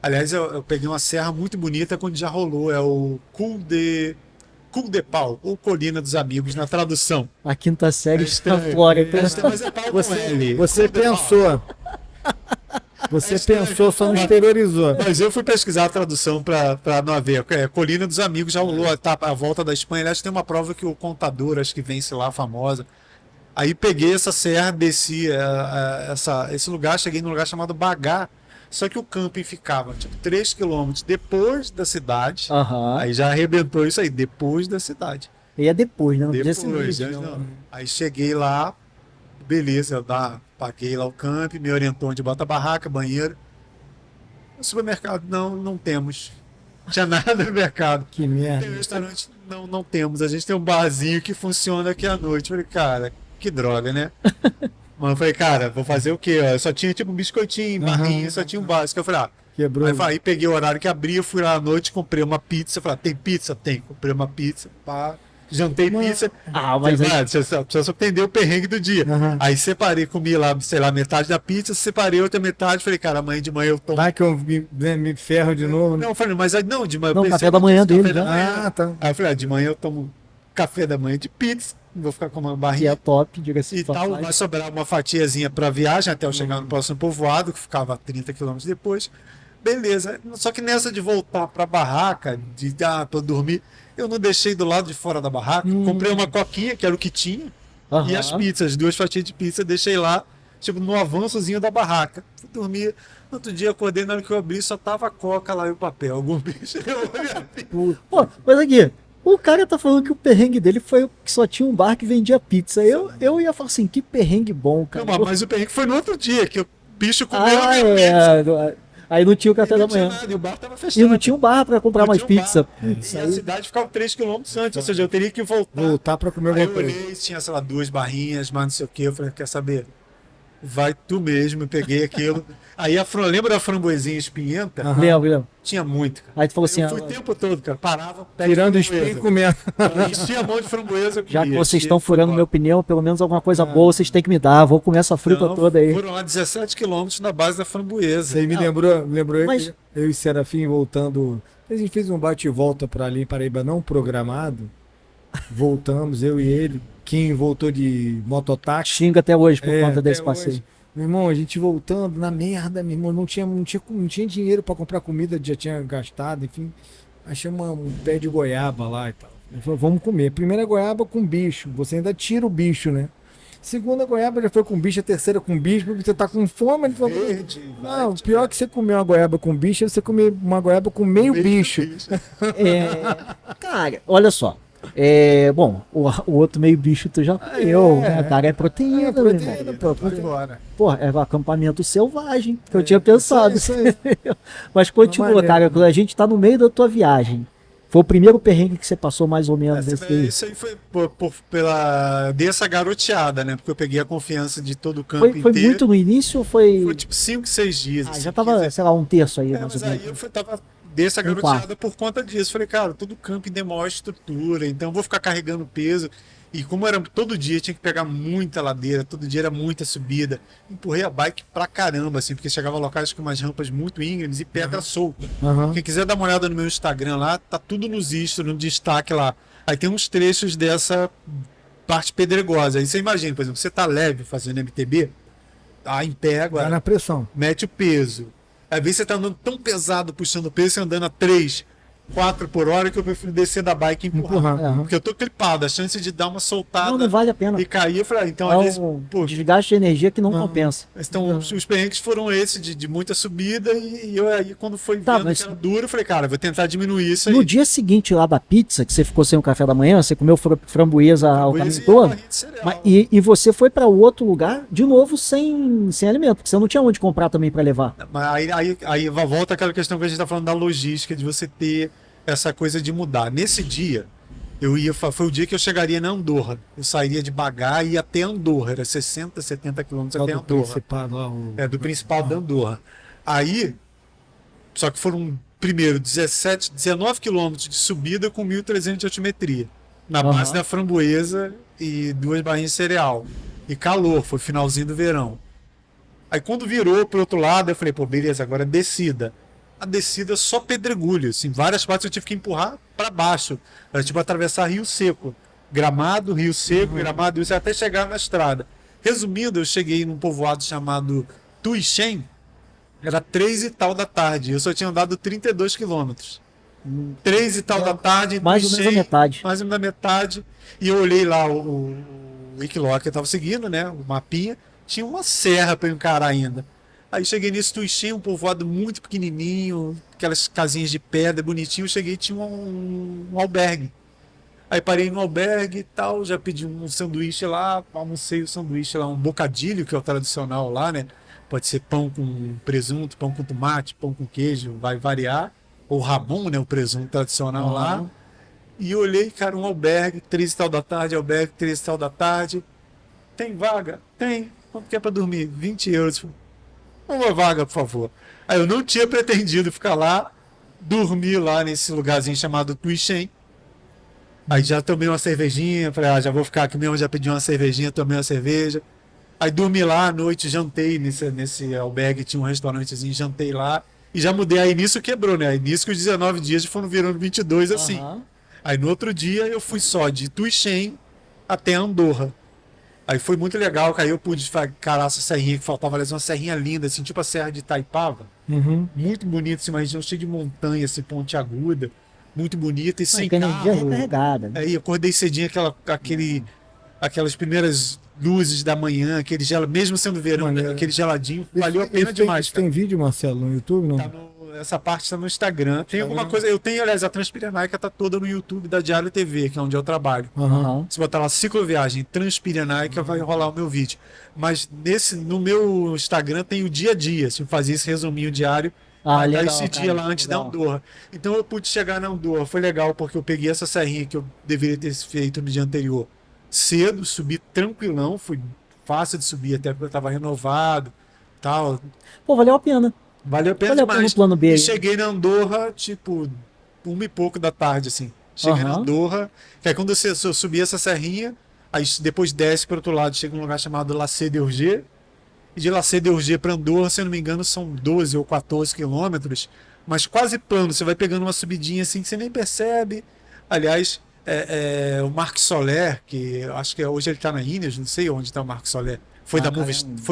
Aliás, eu peguei uma serra muito bonita quando já rolou. É o Cul de Pau, ou Colina dos Amigos, na tradução. A quinta série está fora. Mas é pau com L. Você pensou. Você pensou, só não exteriorizou. Mas eu fui pesquisar a tradução para não haver. Colina dos Amigos já rolou a volta da Espanha. Aliás, tem uma prova que o Contador, acho que vence lá, famosa. Aí peguei essa serra, desci esse lugar, cheguei num lugar chamado Bagá. Só que o camping ficava tipo 3 quilômetros depois da cidade. Aí já arrebentou isso aí, depois da cidade. E é depois, né? Não. Aí cheguei lá, beleza, paguei lá o camping, me orientou onde bota a barraca, banheiro. No supermercado, não temos. Não tinha nada no mercado. Que merda. Tem um restaurante, não temos. A gente tem um barzinho que funciona aqui à noite. Eu falei, cara, que droga, né? Mas eu falei, cara, vou fazer o quê? Eu só tinha tipo um biscoitinho, barrinha, só tinha um básico. Eu falei, quebrou. Aí peguei o horário que abria, fui lá à noite, comprei uma pizza. Falei, tem pizza? Tem. Comprei uma pizza, pá. jantei pizza. Mas Você só entendeu o perrengue do dia. Uhum. Aí separei, comi lá, sei lá, metade da pizza, separei outra metade, falei, cara, amanhã de manhã eu tomo. Vai que eu me ferro de novo. Não, eu falei, mas aí não, de manhã eu Não, pensei, café da manhã café dele, da né? manhã. Tá. Aí eu falei, de manhã eu tomo café da manhã de pizza, vou ficar com uma que é barrinha top, diga-se e de tal, passagem. vai sobrar uma fatiazinha pra viagem até eu chegar no próximo povoado, que ficava a 30 quilômetros depois. Beleza, só que nessa de voltar pra barraca, pra dormir, eu não deixei do lado de fora da barraca, comprei uma coquinha, que era o que tinha, e as pizzas, 2 fatias de pizza, deixei lá, tipo, no avançozinho da barraca. Fui dormir, no outro dia acordei, na hora que eu abri, só tava a coca lá e o papel, algum bicho. Pô, mas aqui, o cara tá falando que o perrengue dele foi que só tinha um bar que vendia pizza. Eu ia falar assim, que perrengue bom, cara. Não, mas o perrengue foi no outro dia, que o bicho comeu a minha pizza. Aí não tinha o café E da não tinha manhã. nada, e o bar tava E fechado. não tinha um bar pra comprar Não mais tinha um pizza. bar. E a cidade ficava 3 km antes, ou seja, eu teria que voltar. Pra comer Aí alguma eu coisa. olhei, tinha, sei lá, 2 barrinhas, mas não sei o que. Eu falei, quer saber? Vai tu mesmo, eu peguei aquilo. Aí lembra da framboesinha espinhenta? Aham. Lembro. Tinha muito, cara. Aí tu falou assim, Eu fui o tempo todo, cara. Parava, pé de Tirando o framboesa. espinho e comendo. Enchia a mão de framboesa. eu já que comia. vocês estão Enchia, furando fui minha opinião, pelo menos alguma coisa boa vocês têm que me dar. Vou comer essa fruta Então, toda aí. Foram lá 17 quilômetros na base da framboesa. Isso aí me lembrou Mas- eu e Serafim voltando. A gente fez um bate e volta para ali em Paraíba não programado. Voltamos, eu e ele. Kim voltou de mototáxi. Xinga até hoje por conta até desse hoje. passeio. Meu irmão, a gente voltando na merda, meu irmão, não tinha dinheiro para comprar comida, já tinha gastado, enfim. Achamos um pé de goiaba lá e tal. Ele falou, vamos comer. Primeira goiaba com bicho, você ainda tira o bicho, né? Segunda goiaba já foi com bicho, a terceira com bicho, porque você tá com fome. Ele falou, Verde, não, vai, pior que você comer uma goiaba com bicho é você comer uma goiaba com meio bicho. Cara, olha só. Bom, o outro meio bicho tu já comeu, né, cara? É proteína, meu irmão. Pô, embora. Pô, é o acampamento selvagem, que eu tinha pensado. Isso aí. Mas continua, Maneiro. cara. A gente tá no meio da tua viagem. Foi o primeiro perrengue que você passou mais ou menos nesse daí. Isso aí foi dessa garoteada, né? Porque eu peguei a confiança de todo o campo Foi inteiro. muito no início ou foi. Foi tipo 5, 6 dias. assim, Já tava, 15. sei lá, um terço aí, mais Mas ou aí menos. eu tava dessa Um garoteada por conta disso. Falei, cara, todo camping demora estrutura, então eu vou ficar carregando peso. E como era todo dia, tinha que pegar muita ladeira, todo dia era muita subida. Empurrei a bike pra caramba, assim, porque chegava a locais com umas rampas muito íngremes e pedra solta. Aham. Quem quiser dar uma olhada no meu Instagram lá, tá tudo nos istros, no destaque lá. Aí tem uns trechos dessa parte pedregosa. Aí você imagina, por exemplo, você tá leve fazendo MTB, tá em pé Vai agora, na pressão. mete o peso. Às vezes você tá andando tão pesado puxando o peso, você andando a 3, 4 por hora, que eu prefiro descer da bike e empurrar. Empurrar. Porque eu tô clipado, a chance de dar uma soltada Não vale a pena. e cair, eu falei, então É às vezes, um pô, desgaste de energia que não compensa. então, os perrengues foram esses, de muita subida, e eu aí, quando foi Tá, vendo mas- que era duro, eu falei, cara, eu vou tentar diminuir isso aí. No dia seguinte lá da pizza, que você ficou sem o café da manhã, você comeu framboesa ao Framboesa caminho e todo, barrinha de cereal. mas- e você foi para outro lugar de novo sem alimento, porque você não tinha onde comprar também para levar. Mas aí volta aquela questão que a gente tá falando da logística, de você ter essa coisa de mudar. Nesse dia, foi o dia que eu chegaria na Andorra. Eu sairia de Bagá e ia até Andorra. Era 60, 70 quilômetros até Do Andorra. principado lá, Do principal da Andorra. Aí, só que foram, primeiro, 19 quilômetros de subida com 1.300 de altimetria. Na base da framboesa e 2 barrinhas de cereal. E calor, foi finalzinho do verão. Aí quando virou pro outro lado, eu falei, pô, beleza, agora descida. A descida só pedregulho, assim, várias partes eu tive que empurrar para baixo. Era tipo atravessar Rio Seco. Gramado, Rio Seco, Gramado, Rio Seco, até chegar na estrada. Resumindo, eu cheguei num povoado chamado Tuixem, era 3 e tal da tarde. Eu só tinha andado 32 quilômetros. 3 e tal da tarde, Mais ou menos a Tuixem, metade. mais ou menos a metade. E eu olhei lá o Wikiloc que eu tava seguindo, né? O mapinha. Tinha uma serra para eu encarar ainda. Aí cheguei nesse Tuixem, um povoado muito pequenininho, aquelas casinhas de pedra, bonitinho. Cheguei e tinha um albergue. Aí parei no albergue e tal, já pedi um sanduíche lá, almocei o sanduíche lá, um bocadilho, que é o tradicional lá, né? Pode ser pão com presunto, pão com tomate, pão com queijo, vai variar. Ou Ramon, né? O presunto tradicional lá. E olhei, cara, um albergue, 3 e tal da tarde, albergue, 3 e tal da tarde. Tem vaga? Tem. Quanto que é pra dormir? 20 euros. Uma vaga, por favor. Aí eu não tinha pretendido ficar lá, dormir lá nesse lugarzinho chamado Tuixem. Aí já tomei uma cervejinha, falei, já vou ficar aqui mesmo, já pedi uma cervejinha, tomei uma cerveja. Aí dormi lá à noite, jantei nesse albergue, tinha um restaurantezinho, jantei lá. E já mudei, aí nisso quebrou, né? Aí nisso que os 19 dias foram virando 22 assim. Aí no outro dia eu fui só de Tuixem até Andorra. Aí foi muito legal, que aí eu pude encarar essa serrinha que faltava, aliás, uma serrinha linda, assim, tipo a Serra de Itaipava. Muito bonita, assim, uma região cheia de montanha, assim, pontiaguda, muito bonita e sem energia carro. recarregada. Aí acordei cedinho, aquelas primeiras luzes da manhã, mesmo sendo verão, né, aquele geladinho, valeu a pena demais. Tem vídeo, Marcelo, no YouTube, não? Essa parte está no Instagram. Tem alguma coisa, eu tenho, aliás, a Transpirenaica tá toda no YouTube da Diário TV, que é onde eu trabalho. Se botar lá cicloviagem Transpirenaica, vai rolar o meu vídeo. Mas no meu Instagram tem o dia a dia, se eu fazia esse resuminho diário, legal, esse dia lá antes da Andorra. Então eu pude chegar na Andorra, foi legal porque eu peguei essa serrinha que eu deveria ter feito no dia anterior cedo, subi tranquilão, foi fácil de subir até porque eu estava renovado, tal. Pô, valeu a pena. Valeu a pena demais. Plano B. E cheguei na Andorra, tipo, 1h pouco da tarde, assim. Cheguei na Andorra, que aí quando eu subi essa serrinha, aí depois desce para outro lado, chega num lugar chamado Lacé d'Urgé, e de Lacé d'Urgé para Andorra, se eu não me engano, são 12 ou 14 quilômetros, mas quase plano, você vai pegando uma subidinha assim que você nem percebe. Aliás, o Marc Soler, que acho que hoje ele está na Ineos, não sei onde está o Marc Soler, foi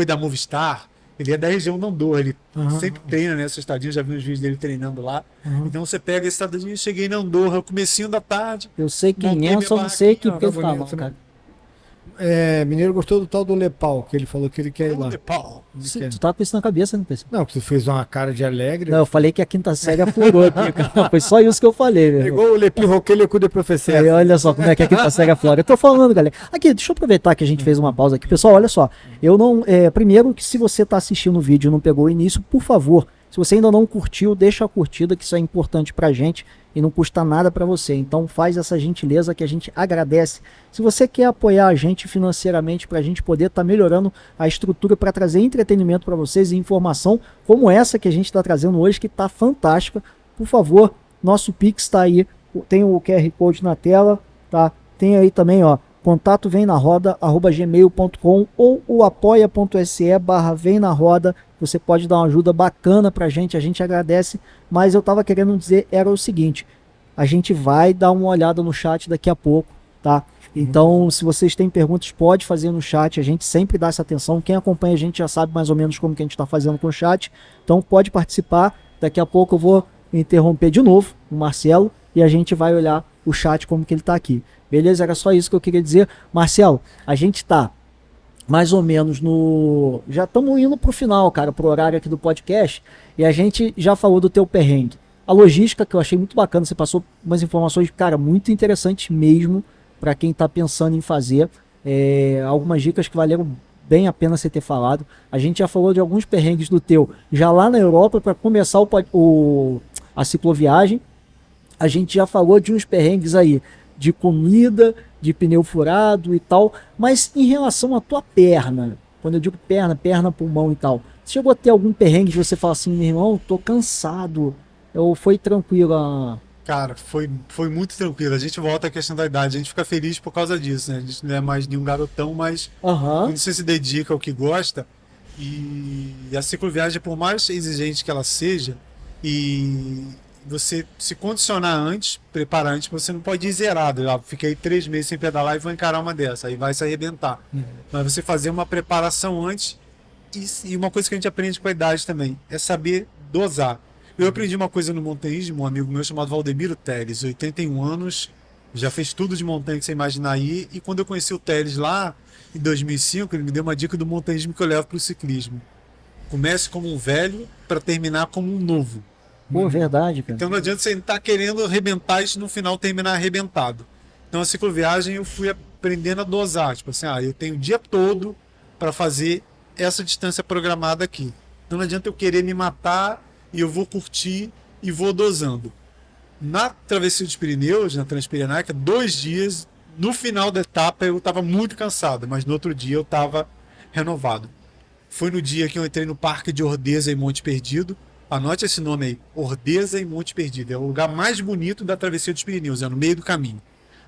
da Movistar. Ele é da região da Andorra, ele sempre treina nessa estadinha, já vi os vídeos dele treinando lá. Então você pega esse estadinho, cheguei na Andorra, comecinho da tarde. Eu sei quem é, só não sei que ele tá lá, cara. Mineiro gostou do tal do Lepau, que ele falou que ele quer ir lá. Lepau. Tu tá com isso na cabeça, não pensa? Não, que tu fez uma cara de alegre. Não, eu falei que a quinta série aflorou aqui, cara. Foi só isso que eu falei, velho. Igual o Lepi Roquele com o de professor. Aí, olha só como é que a quinta série aflora. Eu tô falando, galera. Aqui, deixa eu aproveitar que a gente fez uma pausa aqui. Pessoal, olha só. Eu não. Primeiro, que se você tá assistindo o vídeo e não pegou o início, por favor, se você ainda não curtiu, deixa a curtida, que isso é importante pra gente e não custa nada pra você. Então faz essa gentileza que a gente agradece. Se você quer apoiar a gente financeiramente pra gente poder estar melhorando a estrutura para trazer entretenimento pra vocês e informação como essa que a gente tá trazendo hoje, que tá fantástica, por favor, nosso Pix tá aí, tem o QR Code na tela, tá? Tem aí também, ó, contato vem na roda@gmail.com ou o apoia.se/vem na roda. Você pode dar uma ajuda bacana pra gente, a gente agradece, mas eu tava querendo dizer, era o seguinte, a gente vai dar uma olhada no chat daqui a pouco, tá? Então, se vocês têm perguntas, pode fazer no chat, a gente sempre dá essa atenção, quem acompanha a gente já sabe mais ou menos como que a gente tá fazendo com o chat, então pode participar, daqui a pouco eu vou interromper de novo o Marcelo e a gente vai olhar o chat como que ele tá aqui. Beleza? Era só isso que eu queria dizer. Marcelo, a gente tá mais ou menos já estamos indo pro final, cara, pro horário aqui do podcast, e a gente já falou do teu perrengue. A logística, que eu achei muito bacana, você passou umas informações, cara, muito interessantes mesmo, para quem tá pensando em fazer. Algumas dicas que valeram bem a pena você ter falado. A gente já falou de alguns perrengues do teu, já lá na Europa, para começar a cicloviagem. A gente já falou de uns perrengues aí, de comida, de pneu furado e tal, mas em relação à tua perna, quando eu digo perna, pulmão e tal, você chegou a ter algum perrengue de você falar assim, meu irmão, tô cansado, ou foi tranquilo? Cara, foi muito tranquilo. A gente volta à questão da idade, a gente fica feliz por causa disso, né? A gente não é mais nenhum garotão, mas quando você se dedica ao que gosta, e a cicloviagem, por mais exigente que ela seja, e você se condicionar antes, preparar antes, você não pode ir zerado. Fiquei 3 meses sem pedalar e vou encarar uma dessa, aí vai se arrebentar. Mas você fazer uma preparação antes, e uma coisa que a gente aprende com a idade também, é saber dosar. Eu aprendi uma coisa no montanhismo, um amigo meu chamado Valdemiro Teles, 81 anos, já fez tudo de montanha que você imaginar aí, e quando eu conheci o Teles lá, em 2005, ele me deu uma dica do montanhismo que eu levo para o ciclismo. Comece como um velho para terminar como um novo. Pô, verdade, cara. Então não adianta você estar querendo arrebentar e no final terminar arrebentado. Então a cicloviagem eu fui aprendendo a dosar. Tipo assim, eu tenho o dia todo para fazer essa distância programada aqui. Então não adianta eu querer me matar e eu vou curtir e vou dosando. Na travessia dos Pirineus, na Transpirenaica, 2 dias, no final da etapa eu estava muito cansado, mas no outro dia eu estava renovado. Foi no dia que eu entrei no Parque de Ordesa e Monte Perdido. Anote esse nome aí, Ordesa e Monte Perdido. É o lugar mais bonito da travessia dos Pirineus, é no meio do caminho.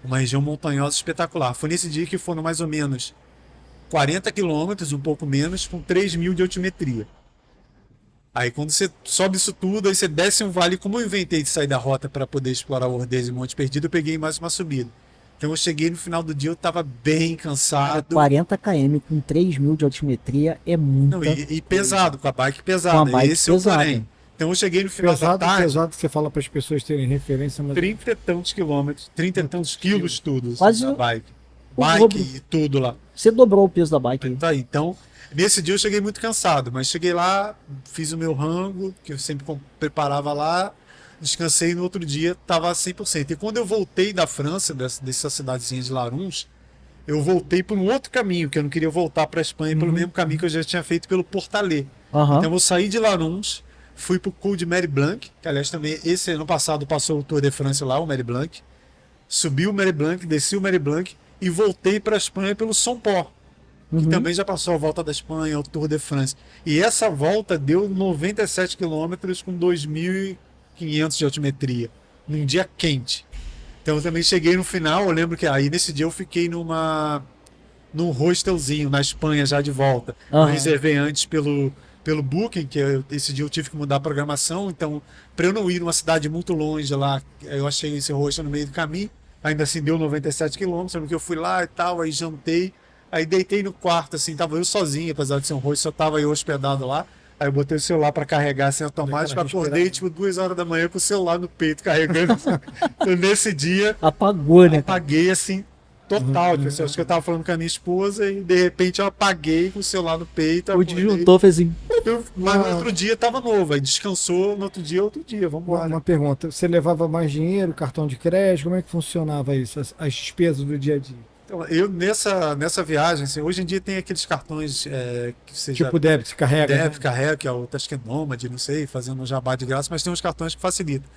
uma região montanhosa espetacular. Foi nesse dia que foram mais ou menos 40 quilômetros, um pouco menos, com 3.000 de altimetria. Aí quando você sobe isso tudo, aí você desce um vale. Como eu inventei de sair da rota para poder explorar o Ordez e Monte Perdido, eu peguei mais uma subida. Então eu cheguei no final do dia, eu estava bem cansado. 40 km com 3.000 de altimetria é muito. Não, e pesado, com a bike pesada. Com a bike Esse é o pesada. porém. Então eu cheguei no final da tarde, Pesado que você fala para as pessoas terem referência, mas 30 e tantos quilômetros, 30 e tantos quilos tudo. Quase da bike. o Bike dobro. e tudo lá. Você dobrou o peso da bike aí. Tá aí. Então, nesse dia eu cheguei muito cansado, mas cheguei lá, fiz o meu rango, que eu sempre preparava lá, descansei e no outro dia estava 100%. E quando eu voltei da França, dessa cidadezinha de Laruns, eu voltei por um outro caminho, que eu não queria voltar para a Espanha pelo mesmo caminho que eu já tinha feito pelo Portalet. Aham. Então eu saí de Laruns, fui pro Col de Mary Blanc, que aliás também esse ano passado passou o Tour de France lá, o Mary Blanc. Subi o Mary Blanc, desci o Mary Blanc e voltei para a Espanha pelo Somport, que também já passou a volta da Espanha, o Tour de France. E essa volta deu 97 quilômetros com 2.500 de altimetria, num dia quente. Então eu também cheguei no final, eu lembro que aí nesse dia eu fiquei num hostelzinho na Espanha já de volta. Eu Aham. reservei antes pelo Booking, que esse dia eu tive que mudar a programação, então para eu não ir numa cidade muito longe lá, eu achei esse hostel no meio do caminho, ainda assim deu 97 quilômetros, sendo que eu fui lá e tal, aí jantei, aí deitei no quarto, assim, tava eu sozinho, apesar de ser um hostel, só tava eu hospedado lá, aí eu botei o celular para carregar assim automático, acordei tipo 2 horas da manhã com o celular no peito carregando. Então, nesse dia Apagou, né? apaguei assim total, tipo assim, acho que eu tava falando com a minha esposa e de repente eu apaguei com o celular no peito. O acordei. disjuntor fez assim. Mas no outro dia tava novo, aí descansou, no outro dia, vamos embora. uma pergunta, você levava mais dinheiro, cartão de crédito, como é que funcionava isso, as despesas do dia a dia? Então, eu nessa viagem, assim, hoje em dia tem aqueles cartões que você Tipo débito, se carrega, deve né? carrega, que é o acho que é Nômade, não sei, fazendo um jabá de graça, mas tem uns cartões que facilitam.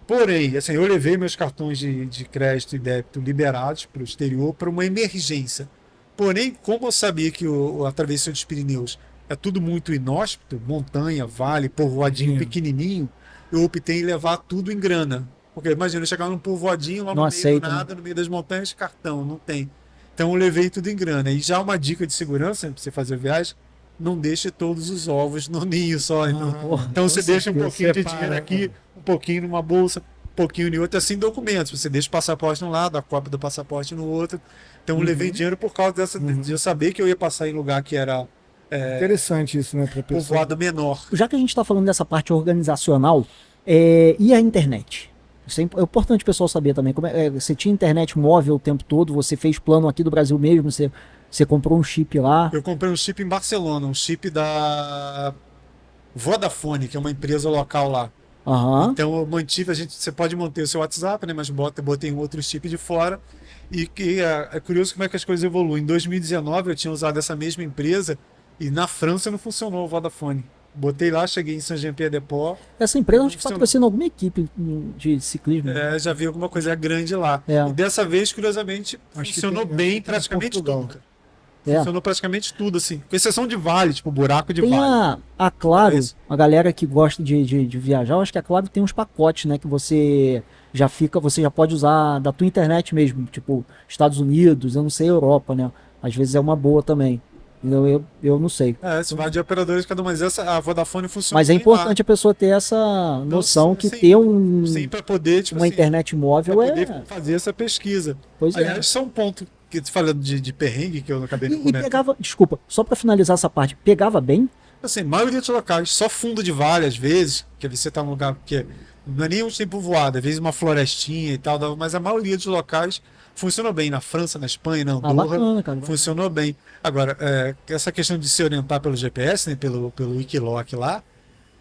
Porém, assim, eu levei meus cartões de crédito e débito liberados para o exterior para uma emergência. Porém, como eu sabia que a travessia dos Pirineus é tudo muito inóspito, montanha, vale, povoadinho pequenininho, eu optei em levar tudo em grana. Porque imagina, eu chegar num povoadinho lá no Não meio do aceita, nada, no meio das montanhas, cartão, não tem. Então eu levei tudo em grana. E já uma dica de segurança para você fazer viagem, não deixe todos os ovos no ninho só. Então você deixa um pouquinho de dinheiro aqui, um pouquinho numa bolsa, um pouquinho em outra, assim, documentos. Você deixa o passaporte num lado, a cópia do passaporte no outro. Então eu levei dinheiro por causa de eu saber que eu ia passar em lugar que era Interessante isso, né, pra pessoa. povoado menor. Já que a gente está falando dessa parte organizacional, e a internet? Isso é importante o pessoal saber também. Você tinha internet móvel o tempo todo, você fez plano aqui do Brasil mesmo, você comprou um chip lá. Eu comprei um chip em Barcelona, um chip da Vodafone, que é uma empresa local lá. Aham. Então eu mantive, você pode manter o seu WhatsApp, né? Mas botei um outro chip de fora. E que é curioso como é que as coisas evoluem. Em 2019 eu tinha usado essa mesma empresa e na França não funcionou o Vodafone. Botei lá, cheguei em Saint-Jean-Pied-de-Port. Essa empresa acho que Funciona. patrocina alguma equipe de ciclismo. Já vi alguma coisa grande lá. É. E dessa vez, curiosamente, Acho que funcionou tem- bem tem em praticamente Portugal. tudo. Cara. É. Funcionou praticamente tudo, assim. Com exceção de vale, tipo buraco de Tem vale. a Claro, É isso. a galera que gosta de viajar, eu acho que a Claro tem uns pacotes, né? Que você já pode usar da tua internet mesmo, tipo Estados Unidos, eu não sei, Europa, né? Às vezes é uma boa também. Eu não sei. Se vai de operadores cada um, mas a Vodafone funciona Mas é bem importante a pessoa ter essa noção que sim, ter Sim, para poder, tipo uma assim, internet móvel pra é. poder fazer essa pesquisa. Pois é. Aliás, só um ponto que tu falando de perrengue que eu acabei de E comentar. pegava, desculpa, só pra finalizar essa parte, pegava bem? Assim, maioria dos locais, só fundo de vale, às vezes, que você tá num lugar que não é nem um tempo voado, às vezes uma florestinha e tal, mas a maioria dos locais funcionou bem. Na França, na Espanha, na Andorra, Bacana, cara. funcionou bem. Agora, essa questão de se orientar pelo GPS, né, pelo Wikiloc lá,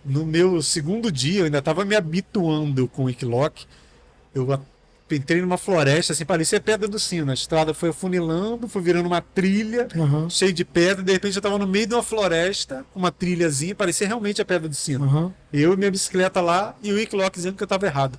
no meu segundo dia, eu ainda estava me habituando com o Wikiloc. Eu entrei numa floresta, assim, parecia Pedra do Sino. A estrada foi afunilando, foi virando uma trilha, Aham. cheio de pedra. De repente eu estava no meio de uma floresta, uma trilhazinha, parecia realmente a Pedra do Sino. Aham. Eu e minha bicicleta lá e o Wikiloc dizendo que eu estava errado.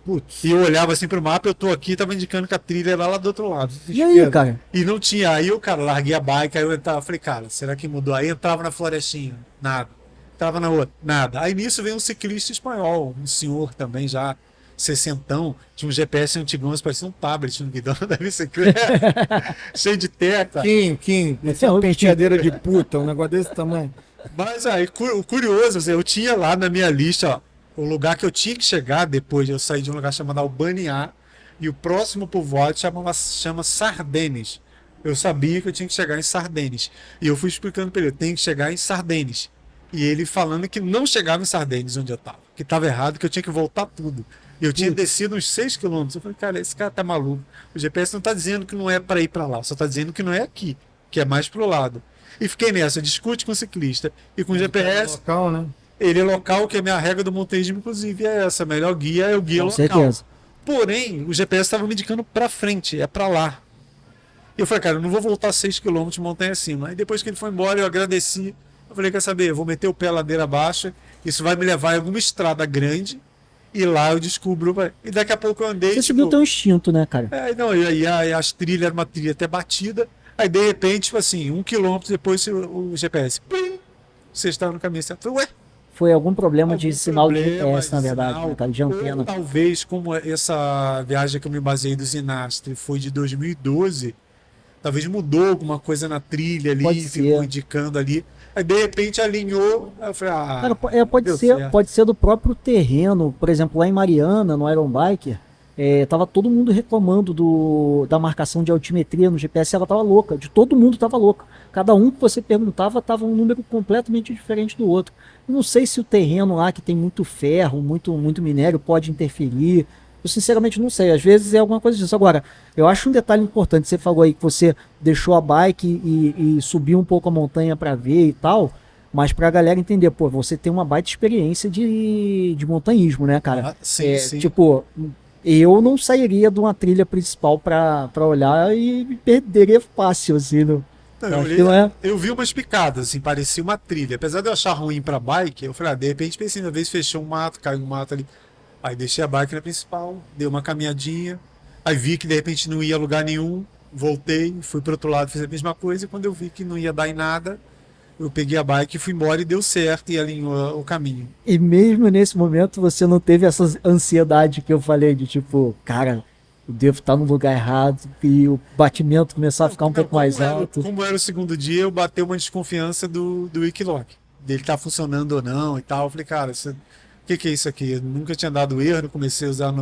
Putz. E eu olhava assim pro mapa, eu tô aqui, tava indicando que a trilha era lá do outro lado. E aí, cara? E não tinha. Aí eu, cara, larguei a bike, aí eu entrava, falei, cara, será que mudou? Aí entrava na florestinha, nada. Entrava na outra, nada. Aí nisso veio um ciclista espanhol, um senhor também já sessentão, tinha um GPS antigão, mas parecia um tablet no guidão da bicicleta, cheio de tecla. Kim, essa é uma penteadeira de puta, um negócio desse tamanho. Mas aí, o curioso, assim, eu tinha lá na minha lista, ó, o lugar que eu tinha que chegar depois, eu saí de um lugar chamado Albaniá, e o próximo povoado chama Sardenes. Eu sabia que eu tinha que chegar em Sardenes. E eu fui explicando para ele, eu tenho que chegar em Sardenes. E ele falando que não chegava em Sardenes onde eu estava, que estava errado, que eu tinha que voltar tudo. E eu tinha descido uns 6 quilômetros. Eu falei, cara, esse cara tá maluco. O GPS não tá dizendo que não é para ir para lá, só tá dizendo que não é aqui, que é mais pro lado. E fiquei nessa, discute com o ciclista. E com o GPS, Local, né? ele é local, que é a minha regra do montanhismo, inclusive, é essa. A melhor guia é o guia Com local. certeza. Porém, o GPS estava me indicando para frente, é para lá. E eu falei, cara, eu não vou voltar 6 quilômetros montanha acima. Aí depois que ele foi embora, eu agradeci. Eu falei, quer saber, eu vou meter o pé ladeira abaixo, isso vai me levar em alguma estrada grande, e lá eu descubro. E daqui a pouco eu andei. Você seguiu o teu instinto, né, cara? Não, e aí as trilhas, era uma trilha até batida. Aí de repente, tipo assim, 1 quilômetro depois o GPS. Plim, você está no caminho. Você falou, ué? Foi algum problema Algum de sinal de problema GPS, na de verdade, sinal, né, cara, de ou antena. talvez, como essa viagem que eu me baseei do Zinastre foi de 2012, talvez mudou alguma coisa na trilha ali, Pode ficou ser. indicando ali. Aí de repente alinhou, aí eu falei, Cara, deu certo. pode ser do próprio terreno. Por exemplo, lá em Mariana, no Iron Biker, tava todo mundo reclamando da marcação de altimetria no GPS, ela tava louca, de todo mundo tava louca. Cada um que você perguntava tava um número completamente diferente do outro. Eu não sei se o terreno lá, que tem muito ferro, muito minério, pode interferir. Eu sinceramente não sei, às vezes é alguma coisa disso. Agora, eu acho um detalhe importante, você falou aí que você deixou a bike e subiu um pouco a montanha para ver e tal, mas pra galera entender, pô, você tem uma baita experiência de montanhismo, né, cara? Sim. Tipo, eu não sairia de uma trilha principal pra olhar e me perderia fácil, assim, Não, eu acho que não é. eu vi umas picadas, assim, parecia uma trilha. Apesar de eu achar ruim pra bike, eu falei, de repente pensei, uma vez fechou um mato, caiu um mato ali. Aí deixei a bike na principal, dei uma caminhadinha, aí vi que de repente não ia a lugar nenhum, voltei, fui pro outro lado, fiz a mesma coisa, e quando eu vi que não ia dar em nada, eu peguei a bike e fui embora e deu certo e alinhou o caminho. E mesmo nesse momento você não teve essa ansiedade que eu falei de tipo, cara, eu devo estar no lugar errado e o batimento começar a ficar um pouco mais alto. Como era o segundo dia, eu batei uma desconfiança do Wikiloc, dele tá funcionando ou não e tal. Eu falei, cara, o que é isso aqui? Eu nunca tinha dado erro, eu comecei a usar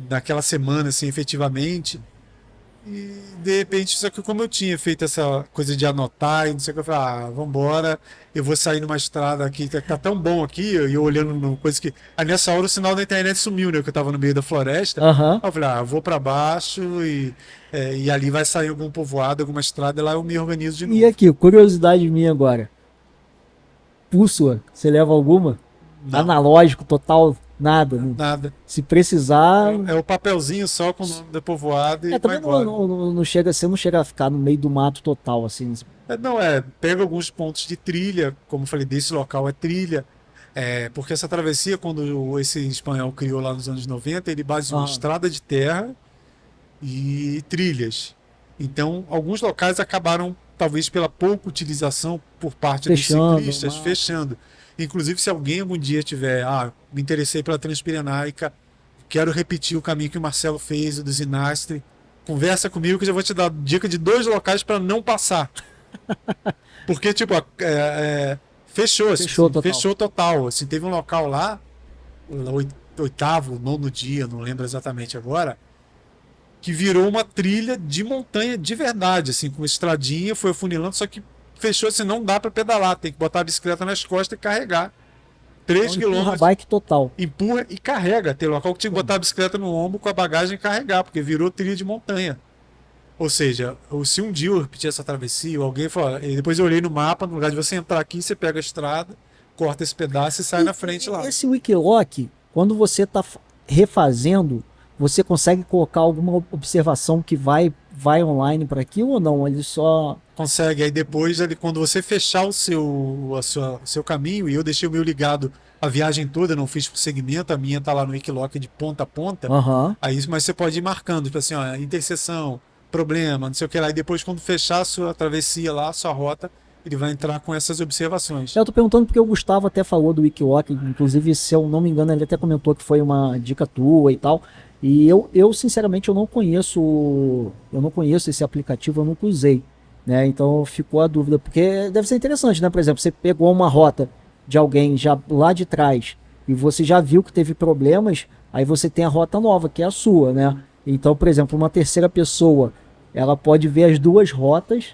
naquela semana, assim, efetivamente. E de repente, só que como eu tinha feito essa coisa de anotar e não sei o que, eu falei, vambora, eu vou sair numa estrada aqui, tá tão bom aqui, e eu olhando no coisa que. Aí nessa hora o sinal da internet sumiu, né? Que eu tava no meio da floresta. Aham. Aí eu falei, eu vou pra baixo e ali vai sair algum povoado, alguma estrada, e lá eu me organizo de novo. E aqui, curiosidade minha agora. Bússola, você leva alguma? Não. Analógico, total, nada. Né? Nada. Se precisar. É o papelzinho só com o nome do povoado e vai Também embora. não chega, você não chega a ficar no meio do mato total, assim. Pega alguns pontos de trilha, como eu falei, desse local é trilha, porque essa travessia, quando esse espanhol criou lá nos anos 90, ele baseou estrada de terra e trilhas. Então, alguns locais acabaram, talvez pela pouca utilização por parte dos ciclistas, fechando. Inclusive, se alguém algum dia tiver, me interessei pela Transpirenaica, quero repetir o caminho que o Marcelo fez, o do Zinastre, conversa comigo que eu já vou te dar dica de 2 locais para não passar. Porque, tipo, fechou total. Assim, teve um local lá, o 8º, 9º dia, não lembro exatamente agora, que virou uma trilha de montanha de verdade, assim, com uma estradinha, foi afunilando, só que fechou, assim, não dá para pedalar, tem que botar a bicicleta nas costas e carregar. 3 quilômetros. Bike total. Empurra e carrega. Tem local que tinha que botar a bicicleta no ombro com a bagagem e carregar, porque virou trilha de montanha. Ou seja, se um dia eu repetir essa travessia, alguém falou, e depois eu olhei no mapa, no lugar de você entrar aqui, você pega a estrada, corta esse pedaço e sai na frente lá. Esse Wikiloc, quando você está refazendo, você consegue colocar alguma observação que vai online para aquilo ou não? Ele só... Consegue. Aí depois, quando você fechar o seu caminho, e eu deixei o meu ligado a viagem toda, não fiz por segmento, a minha tá lá no Wikiloc de ponta a ponta, mas você pode ir marcando, tipo assim, interseção, problema, não sei o que lá, e depois quando fechar a sua travessia lá, a sua rota, ele vai entrar com essas observações. Eu tô perguntando porque o Gustavo até falou do Wikiloc, inclusive, se eu não me engano, ele até comentou que foi uma dica tua e tal. E eu sinceramente, eu não conheço esse aplicativo, eu nunca usei, né? Então ficou a dúvida, porque deve ser interessante, né? Por exemplo, você pegou uma rota de alguém já lá de trás e você já viu que teve problemas, aí você tem a rota nova, que é a sua, né? Então, por exemplo, uma terceira pessoa, ela pode ver as duas rotas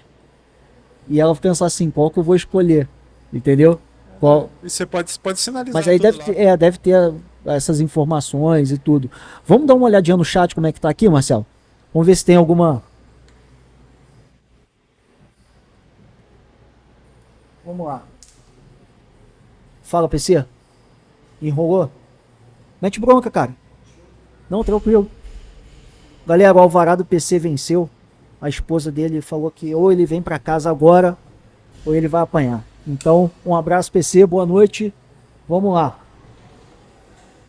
e ela pensar assim, qual que eu vou escolher, entendeu? Qual... E você pode sinalizar. Mas aí deve ter essas informações e tudo. Vamos dar uma olhadinha no chat como é que tá aqui, Marcelo? Vamos ver se tem alguma... Vamos lá. Fala, PC. Enrolou? Mete bronca, cara. Não, tranquilo. Galera, o Alvará do PC venceu. A esposa dele falou que ou ele vem pra casa agora ou ele vai apanhar. Então, um abraço, PC, boa noite. Vamos lá.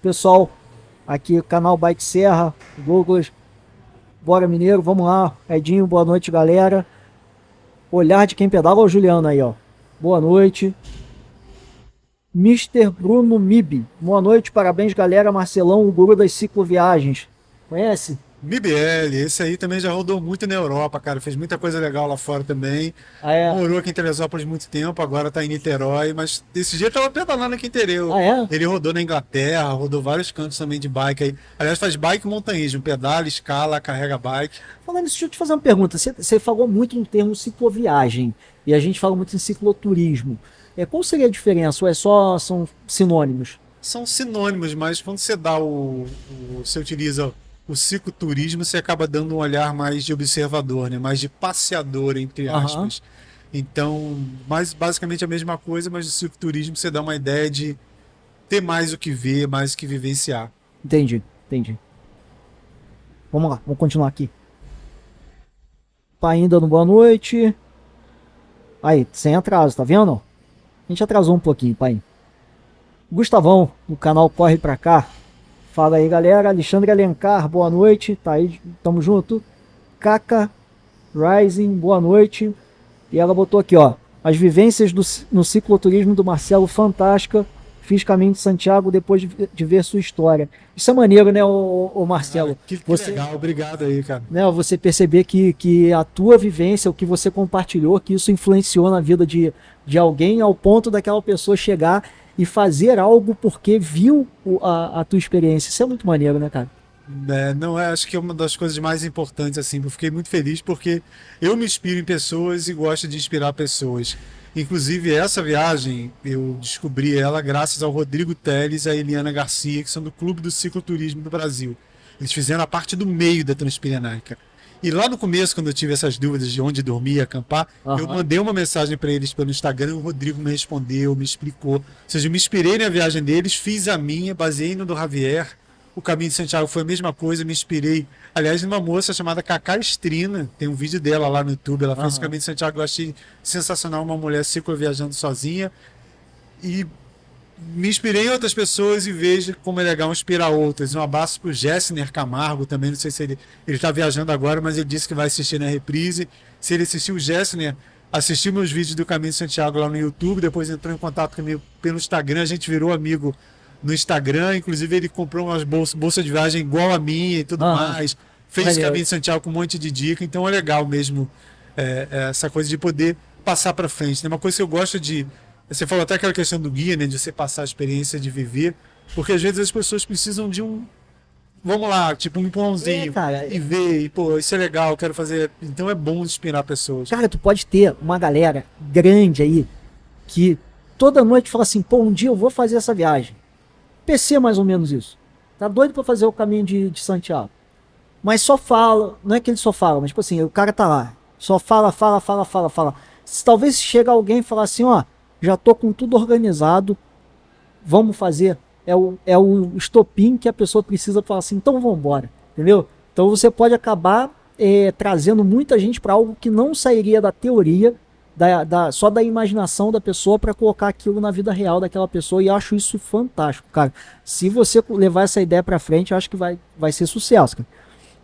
Pessoal, aqui canal Bike Serra, Douglas, bora Mineiro, vamos lá. Edinho, boa noite, galera. Olhar de quem pedala, ó, o Juliano aí, ó. Boa noite. Mr. Bruno Mib, boa noite, parabéns, galera. Marcelão, o guru das cicloviagens. Conhece? MBL, esse aí também já rodou muito na Europa, cara. Fez muita coisa legal lá fora também. Ah, é? Morou aqui em Teresópolis muito tempo, agora tá em Niterói, mas desse jeito tava pedalando aqui em Tereu. Ah, é? Ele rodou na Inglaterra, rodou vários cantos também de bike aí. Aliás, faz bike e montanhismo, pedala, escala, carrega bike. Falando nisso, deixa eu te fazer uma pergunta. Você falou muito no termo cicloviagem e a gente fala muito em cicloturismo. Qual seria a diferença? Ou são sinônimos? São sinônimos, mas quando você dá você utiliza o cicloturismo, você acaba dando um olhar mais de observador, né? Mais de passeador, entre aspas. Então, basicamente a mesma coisa, mas no cicloturismo você dá uma ideia de ter mais o que ver, mais o que vivenciar. Entendi. Vamos lá, vamos continuar aqui. Pai dando boa noite. Aí, sem atraso, tá vendo? A gente atrasou um pouquinho, pai. Gustavão, do canal Corre Pra Cá. Fala aí, galera. Alexandre Alencar, boa noite. Tá aí, tamo junto. Caca Rising, boa noite. E ela botou aqui, ó. As vivências no cicloturismo do Marcelo, fantástica. Fiz caminho de Santiago depois de ver sua história. Isso é maneiro, né, o Marcelo? Que legal, obrigado aí, cara. Né, você perceber que a tua vivência, o que você compartilhou, que isso influenciou na vida de alguém ao ponto daquela pessoa chegar e fazer algo porque viu a tua experiência. Isso é muito maneiro, né, cara? Acho que é uma das coisas mais importantes, assim. Eu fiquei muito feliz porque eu me inspiro em pessoas e gosto de inspirar pessoas. Inclusive, essa viagem, eu descobri ela graças ao Rodrigo Teles e a Eliana Garcia, que são do Clube do Cicloturismo do Brasil. Eles fizeram a parte do meio da Transpirenaica. E lá no começo, quando eu tive essas dúvidas de onde dormir e acampar, eu mandei uma mensagem para eles pelo Instagram e o Rodrigo me respondeu, me explicou. Ou seja, eu me inspirei na viagem deles, fiz a minha, baseei no do Javier. O Caminho de Santiago foi a mesma coisa, me inspirei. Aliás, numa moça chamada Cacá Estrina, tem um vídeo dela lá no YouTube, ela fez o Caminho de Santiago, eu achei sensacional, uma mulher ciclo-viajando sozinha. E me inspirei em outras pessoas e vejo como é legal inspirar outras. Um abraço pro Gessner Camargo também, não sei se ele está viajando agora, mas ele disse que vai assistir na reprise. Se ele assistiu o Gessner, assistiu meus vídeos do Caminho de Santiago lá no YouTube, depois entrou em contato comigo pelo Instagram, a gente virou amigo no Instagram, inclusive ele comprou umas bolsa de viagem igual a minha e tudo mais, fez o Caminho de Santiago com um monte de dica, então é legal mesmo essa coisa de poder passar para frente, né? Uma coisa que eu gosto de, você falou até aquela questão do guia, né, de você passar a experiência de viver, porque às vezes as pessoas precisam de vamos lá, tipo um empurrãozinho, e ver, e pô, isso é legal, quero fazer, então é bom inspirar pessoas. Cara, tu pode ter uma galera grande aí, que toda noite fala assim, pô, um dia eu vou fazer essa viagem. PC mais ou menos isso. Tá doido pra fazer o caminho de Santiago. Mas só fala, não é que ele só fala, mas tipo assim, o cara tá lá, só fala. Talvez chega alguém e falar assim, ó, já tô com tudo organizado, vamos fazer. É o estopim que a pessoa precisa falar assim, então vamos embora, entendeu? Então você pode acabar trazendo muita gente para algo que não sairia da teoria, só da imaginação da pessoa para colocar aquilo na vida real daquela pessoa, e eu acho isso fantástico, cara. Se você levar essa ideia para frente, eu acho que vai ser sucesso, cara.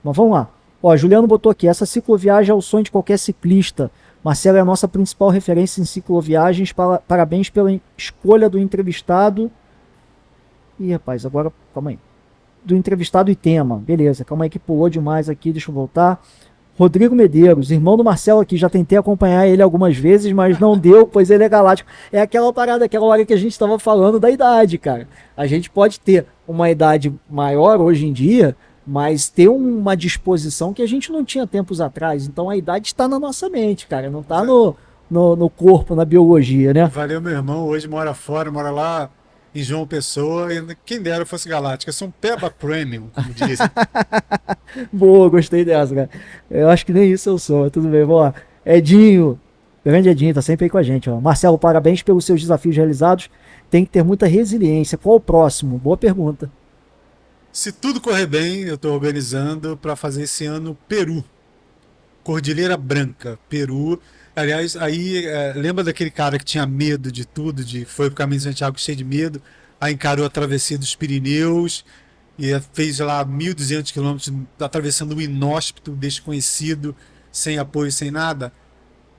Mas vamos lá. Ó, Juliano botou aqui, essa cicloviagem é o sonho de qualquer ciclista, Marcelo é a nossa principal referência em cicloviagens. Parabéns pela escolha do entrevistado. Ih, rapaz, agora, calma aí. Do entrevistado e tema. Beleza, calma aí que pulou demais aqui, deixa eu voltar. Rodrigo Medeiros, irmão do Marcelo aqui, já tentei acompanhar ele algumas vezes, mas não deu, pois ele é galáctico. É aquela parada, aquela hora que a gente estava falando da idade, cara. A gente pode ter uma idade maior hoje em dia, mas ter uma disposição que a gente não tinha tempos atrás. Então a idade está na nossa mente, cara, não está no corpo, na biologia, né? Valeu, meu irmão, hoje mora fora, mora lá em João Pessoa, e quem dera fosse galáctica. São Peba Premium, como dizem. Boa, gostei dessa, cara. Eu acho que nem isso eu sou, mas tudo bem, vamos lá. Edinho, grande Edinho, tá sempre aí com a gente, ó. Marcelo, parabéns pelos seus desafios realizados. Tem que ter muita resiliência. Qual o próximo? Boa pergunta. Se tudo correr bem, eu tô organizando para fazer esse ano Peru. Cordilheira Branca, Peru. Aliás, aí lembra daquele cara que tinha medo de tudo, foi pro Caminho de Santiago cheio de medo, aí encarou a travessia dos Pirineus e fez lá 1.200 quilômetros atravessando um inóspito, desconhecido, sem apoio, sem nada.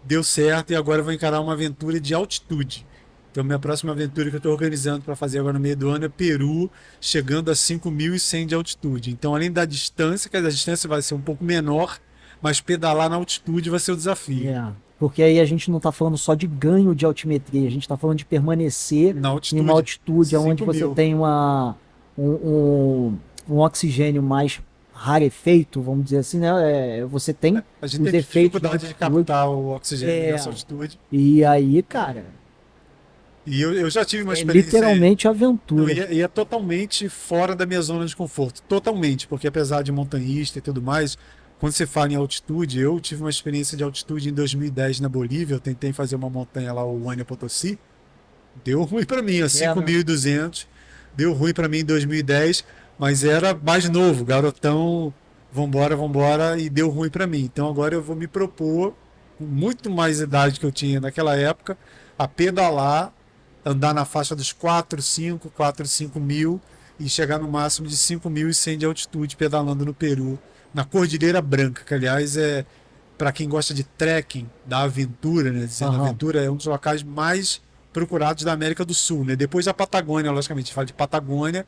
Deu certo e agora eu vou encarar uma aventura de altitude. Então minha próxima aventura que eu estou organizando para fazer agora no meio do ano é Peru, chegando a 5.100 de altitude. Então além da distância, que a distância vai ser um pouco menor, mas pedalar na altitude vai ser o desafio. Porque aí a gente não está falando só de ganho de altimetria, a gente está falando de permanecer em uma altitude onde você tem um oxigênio mais rarefeito, vamos dizer assim, né? Você tem a gente tem dificuldade de captar o oxigênio nessa altitude. E aí, cara... E eu já tive uma experiência... literalmente aventura. E é totalmente fora da minha zona de conforto. Totalmente, porque apesar de montanhista e tudo mais... Quando você fala em altitude, eu tive uma experiência de altitude em 2010 na Bolívia. Eu tentei fazer uma montanha lá, o Huayna Potosí. Deu ruim para mim, 5.200. Deu ruim para mim em 2010, mas era mais novo, garotão, vambora, e deu ruim para mim. Então agora eu vou me propor, com muito mais idade que eu tinha naquela época, a pedalar, andar na faixa dos 4, 5 mil e chegar no máximo de 5.100 de altitude pedalando no Peru. Na Cordilheira Branca, que aliás é para quem gosta de trekking, da aventura, né? Dizendo aventura é um dos locais mais procurados da América do Sul, né? Depois da Patagônia, logicamente, a gente fala de Patagônia,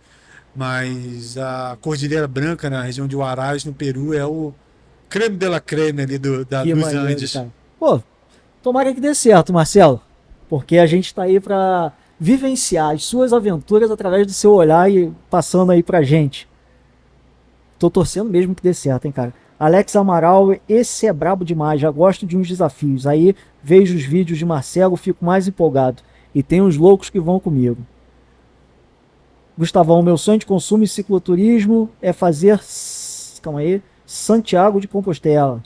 mas a Cordilheira Branca, na região de Huaraz, no Peru, é o creme de la creme ali dos Andes. Cara. Pô, tomara que dê certo, Marcelo, porque a gente está aí para vivenciar as suas aventuras através do seu olhar e passando aí pra gente. Tô torcendo mesmo que dê certo, hein, cara. Alex Amaral, esse é brabo demais. Já gosto de uns desafios. Aí vejo os vídeos de Marcelo, fico mais empolgado. E tem uns loucos que vão comigo. Gustavão, meu sonho de consumo e cicloturismo é fazer... Calma aí. Santiago de Compostela.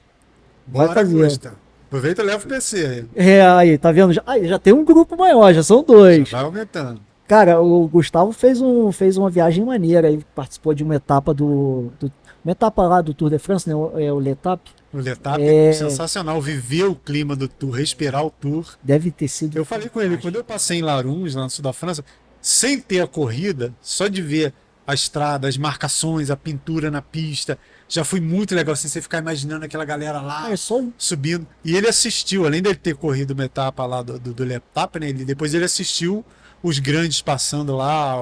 Vai fazer. Gusta. Aproveita e leva o PC aí. Aí, tá vendo? Já tem um grupo maior, já são 2. Já vai aumentando. Cara, o Gustavo fez uma viagem maneira, aí participou de uma etapa uma etapa lá do Tour de France, né? O L'Etape. O L'Etape é sensacional, viver o clima do Tour, respirar o Tour. Deve ter sido... Eu falei com ele, quando eu passei em Larunge, lá no sul da França, sem ter a corrida, só de ver a estrada, as marcações, a pintura na pista, já foi muito legal, assim, você ficar imaginando aquela galera lá subindo. E ele assistiu, além dele ter corrido uma etapa lá do L'Etape, né? Depois ele assistiu os grandes passando lá.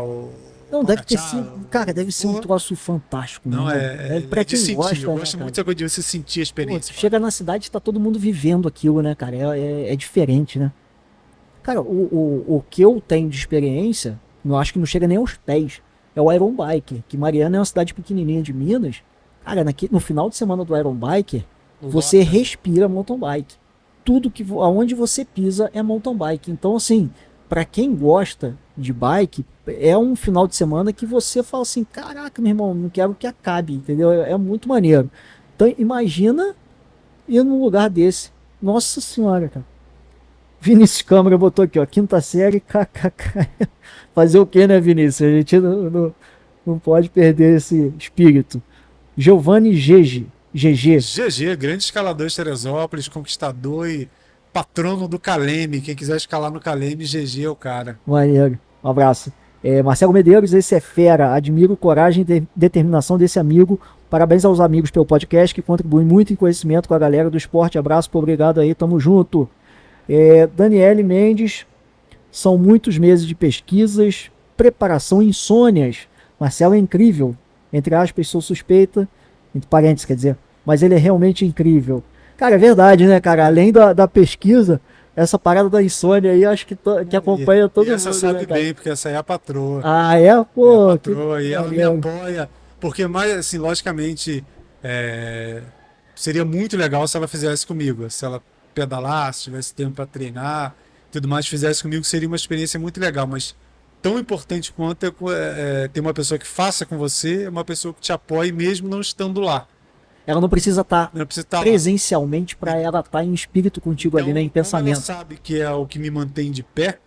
Não, deve ter sido. Cara, deve ser um troço fantástico. Não, pra quem sentir, gosta. eu gosto muito dessa coisa de você sentir a experiência. Chega na cidade e tá todo mundo vivendo aquilo, né, cara? É diferente, né? Cara, o que eu tenho de experiência, eu acho que não chega nem aos pés. É o Iron Biker, que Mariana é uma cidade pequenininha de Minas. Cara, no final de semana do Iron Biker, você respira mountain bike. Tudo aonde você pisa é mountain bike. Então, assim, para quem gosta de bike, é um final de semana que você fala assim, caraca, meu irmão, não quero que acabe, entendeu? É muito maneiro. Então, imagina ir num lugar desse. Nossa senhora, cara. Vinícius Câmara botou aqui, ó, 5ª série, kkk. Fazer o que, né, Vinícius? A gente não pode perder esse espírito. Giovanni GG, grande escalador de Teresópolis, conquistador e patrono do Caleme. Quem quiser escalar no Caleme, GG é o cara. Maneiro, um abraço. Marcelo Medeiros, esse é fera. Admiro coragem e determinação desse amigo. Parabéns aos amigos pelo podcast, que contribuem muito em conhecimento com a galera do esporte. Abraço, obrigado aí, tamo junto. Daniele Mendes, são muitos meses de pesquisas, preparação, insônias. Marcelo é incrível, entre aspas, sou suspeita, entre parênteses, quer dizer, mas ele é realmente incrível. Cara, é verdade, né, cara? Além da pesquisa, essa parada da insônia aí, acho que acompanha todo mundo. Essa sabe né, bem, porque essa aí é a patroa. Ah, é? Pô, é a patroa e ela me apoia. Porque, mais assim, logicamente, seria muito legal se ela fizesse comigo. Se ela pedalasse, tivesse tempo para treinar, tudo mais, fizesse comigo, seria uma experiência muito legal. Mas tão importante quanto ter uma pessoa que faça com você, uma pessoa que te apoie, mesmo não estando lá. Ela não precisa estar presencialmente lá. para ela estar em espírito contigo então, ali, né, em pensamento. Ela sabe que é o que me mantém de pé,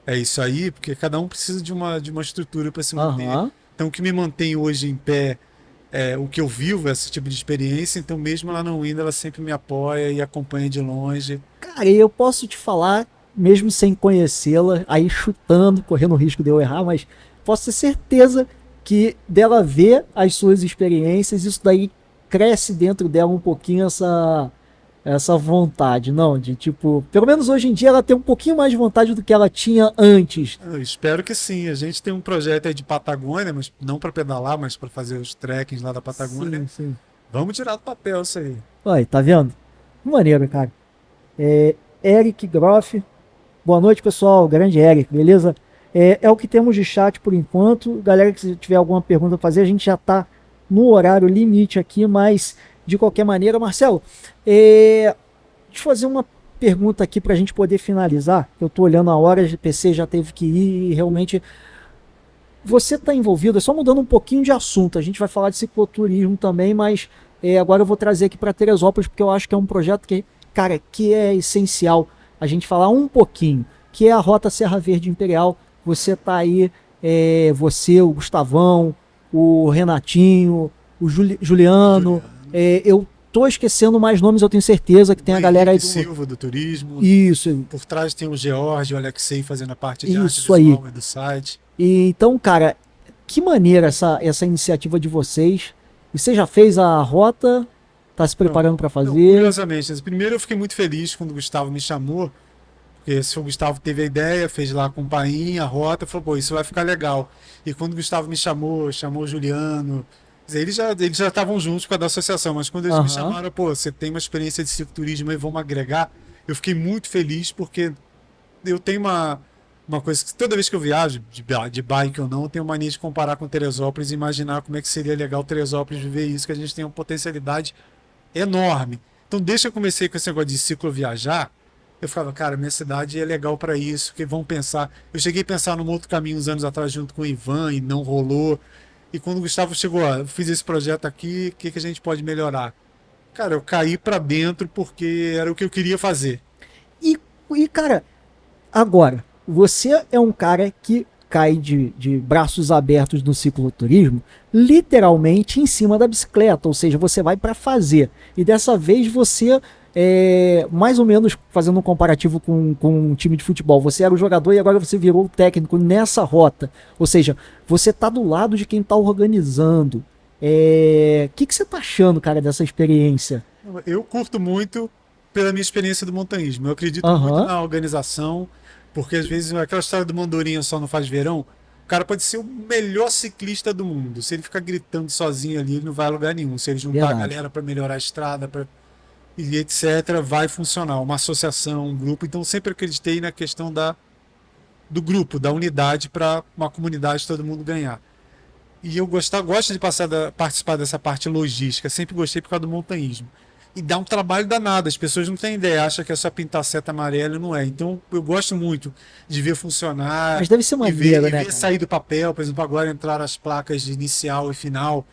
é isso aí, porque cada um precisa de uma estrutura para se manter. Então, o que me mantém hoje em pé é o que eu vivo, esse tipo de experiência. Então, mesmo ela não indo, ela sempre me apoia e acompanha de longe. Cara, eu posso te falar, mesmo sem conhecê-la, aí chutando, correndo o risco de eu errar, mas posso ter certeza que dela ver as suas experiências, isso daí cresce dentro dela um pouquinho essa vontade, não? De tipo, pelo menos hoje em dia ela tem um pouquinho mais de vontade do que ela tinha antes. Eu espero que sim. A gente tem um projeto aí de Patagônia, mas não para pedalar, mas para fazer os trekkings lá da Patagônia. Sim, sim. Vamos tirar do papel isso aí. Olha, tá vendo? Maneiro, cara. Eric Groff. Boa noite, pessoal. Grande Eric, beleza? É o que temos de chat por enquanto. Galera, que se tiver alguma pergunta a fazer, a gente já tá no horário limite aqui, mas de qualquer maneira, Marcelo, deixa eu fazer uma pergunta aqui para a gente poder finalizar. Eu tô olhando a hora, o PC já teve que ir e realmente você está envolvido, só mudando um pouquinho de assunto, a gente vai falar de cicloturismo também, mas agora eu vou trazer aqui para Teresópolis, porque eu acho que é um projeto que, cara, que é essencial a gente falar um pouquinho, que é a Rota Serra Verde Imperial. Você tá aí, você, o Gustavão, o Renatinho, o Juliano. Eu tô esquecendo mais nomes, eu tenho certeza que tem a galera aí do Silva do turismo. Isso. Por trás tem o George, o Alexei fazendo a parte de isso arte visual aí. Do site. E, então, cara, que maneira essa iniciativa de vocês. E você já fez a rota? Tá se preparando para fazer? Não, curiosamente, primeiro eu fiquei muito feliz quando o Gustavo me chamou. Porque se o Gustavo teve a ideia, fez lá com o Paim, a rota, falou, pô, isso vai ficar legal. E quando o Gustavo me chamou o Juliano, eles já estavam juntos com a da associação, mas quando eles me chamaram, pô, você tem uma experiência de cicloturismo e vamos agregar, eu fiquei muito feliz, porque eu tenho uma coisa que toda vez que eu viajo, de bike ou não, eu tenho mania de comparar com Teresópolis e imaginar como é que seria legal Teresópolis viver isso, que a gente tem uma potencialidade enorme. Então, desde que eu comecei com esse negócio de cicloviajar, eu falava, cara, minha cidade é legal para isso, que vão pensar. Eu cheguei a pensar num outro caminho uns anos atrás junto com o Ivan e não rolou. E quando o Gustavo chegou, eu fiz esse projeto aqui, o que a gente pode melhorar? Cara, eu caí para dentro porque era o que eu queria fazer. E cara, agora, você é um cara que cai de braços abertos no cicloturismo, literalmente em cima da bicicleta, ou seja, você vai para fazer. E dessa vez você, mais ou menos fazendo um comparativo com um time de futebol, você era o jogador e agora você virou o técnico nessa rota. Ou seja, você tá do lado de quem tá organizando. Que você tá achando, cara, dessa experiência? Eu curto muito pela minha experiência do montanhismo. Eu acredito muito na organização. Porque às vezes aquela história do Mandorinha só não faz verão, o cara pode ser o melhor ciclista do mundo. Se ele ficar gritando sozinho ali, ele não vai a lugar nenhum. Se ele juntar a galera para melhorar a estrada, e etc., vai funcionar. Uma associação, um grupo. Então sempre acreditei na questão do grupo, da unidade para uma comunidade todo mundo ganhar. E eu gosto de participar dessa parte logística. Sempre gostei por causa do montanhismo. E dá um trabalho danado, as pessoas não têm ideia, acham que é só pintar seta amarela e não é. Então eu gosto muito de ver funcionar. Mas deve ser uma ver, né, ver sair do papel, por exemplo, agora entraram as placas de inicial e final.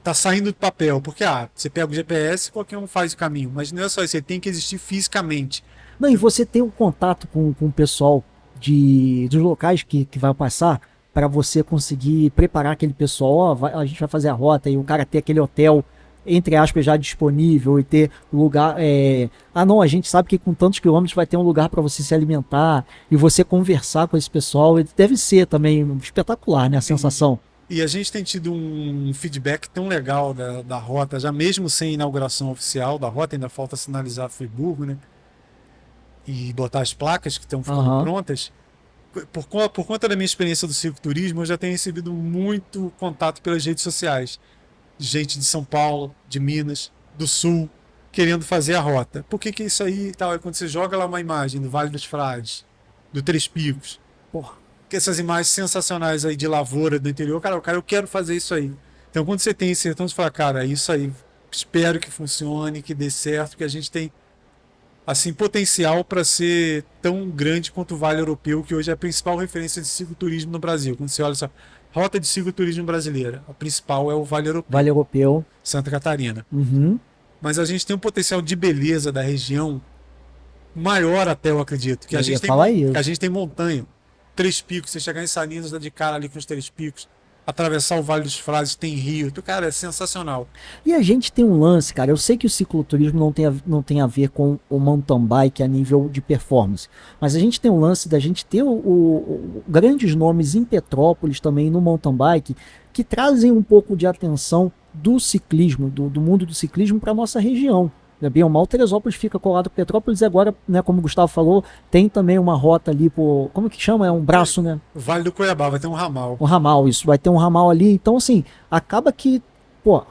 Tá saindo do papel, porque você pega o GPS, qualquer um faz o caminho, mas não é só isso, você tem que existir fisicamente. Não, e você tem um contato com o pessoal dos locais que vai passar para você conseguir preparar aquele pessoal, a gente vai fazer a rota e o cara ter aquele hotel entre aspas, já disponível e ter lugar. Não, a gente sabe que com tantos quilômetros vai ter um lugar para você se alimentar e você conversar com esse pessoal. Deve ser também espetacular, né? A sensação. E a gente tem tido um feedback tão legal da rota, já mesmo sem inauguração oficial da rota, ainda falta sinalizar Friburgo, né? E botar as placas que estão ficando prontas. Por conta da minha experiência do cicloturismo, eu já tenho recebido muito contato pelas redes sociais. Gente de São Paulo, de Minas, do Sul, querendo fazer a rota. Por que isso aí e tal? É quando você joga lá uma imagem do Vale dos Frades, do Três Picos, que essas imagens sensacionais aí de lavoura do interior, cara, eu quero fazer isso aí. Então quando você tem esse retorno, você fala, cara, isso aí, espero que funcione, que dê certo, que a gente tem assim, potencial para ser tão grande quanto o Vale Europeu, que hoje é a principal referência de cicloturismo no Brasil. Quando você olha essa rota de cicloturismo brasileira, a principal é o Vale Europeu. Vale Europeu. Santa Catarina. Uhum. Mas a gente tem um potencial de beleza da região maior até, eu acredito. Que a gente tem montanha. Três Picos, você chegar em Salinas, dar de cara ali com os Três Picos, atravessar o Vale dos Frades, tem rio. Cara, é sensacional. E a gente tem um lance, cara. Eu sei que o cicloturismo não tem a ver com o mountain bike a nível de performance. Mas a gente tem um lance da gente ter grandes nomes em Petrópolis também no mountain bike que trazem um pouco de atenção do ciclismo, do mundo do ciclismo para nossa região. Bem ou mal, Teresópolis fica colado com Petrópolis e agora, né, como o Gustavo falou, tem também uma rota ali por... Como que chama? É um braço, né? O Vale do Cuiabá, vai ter um ramal. Um ramal, isso. Vai ter um ramal ali. Então, assim, acaba que, pô,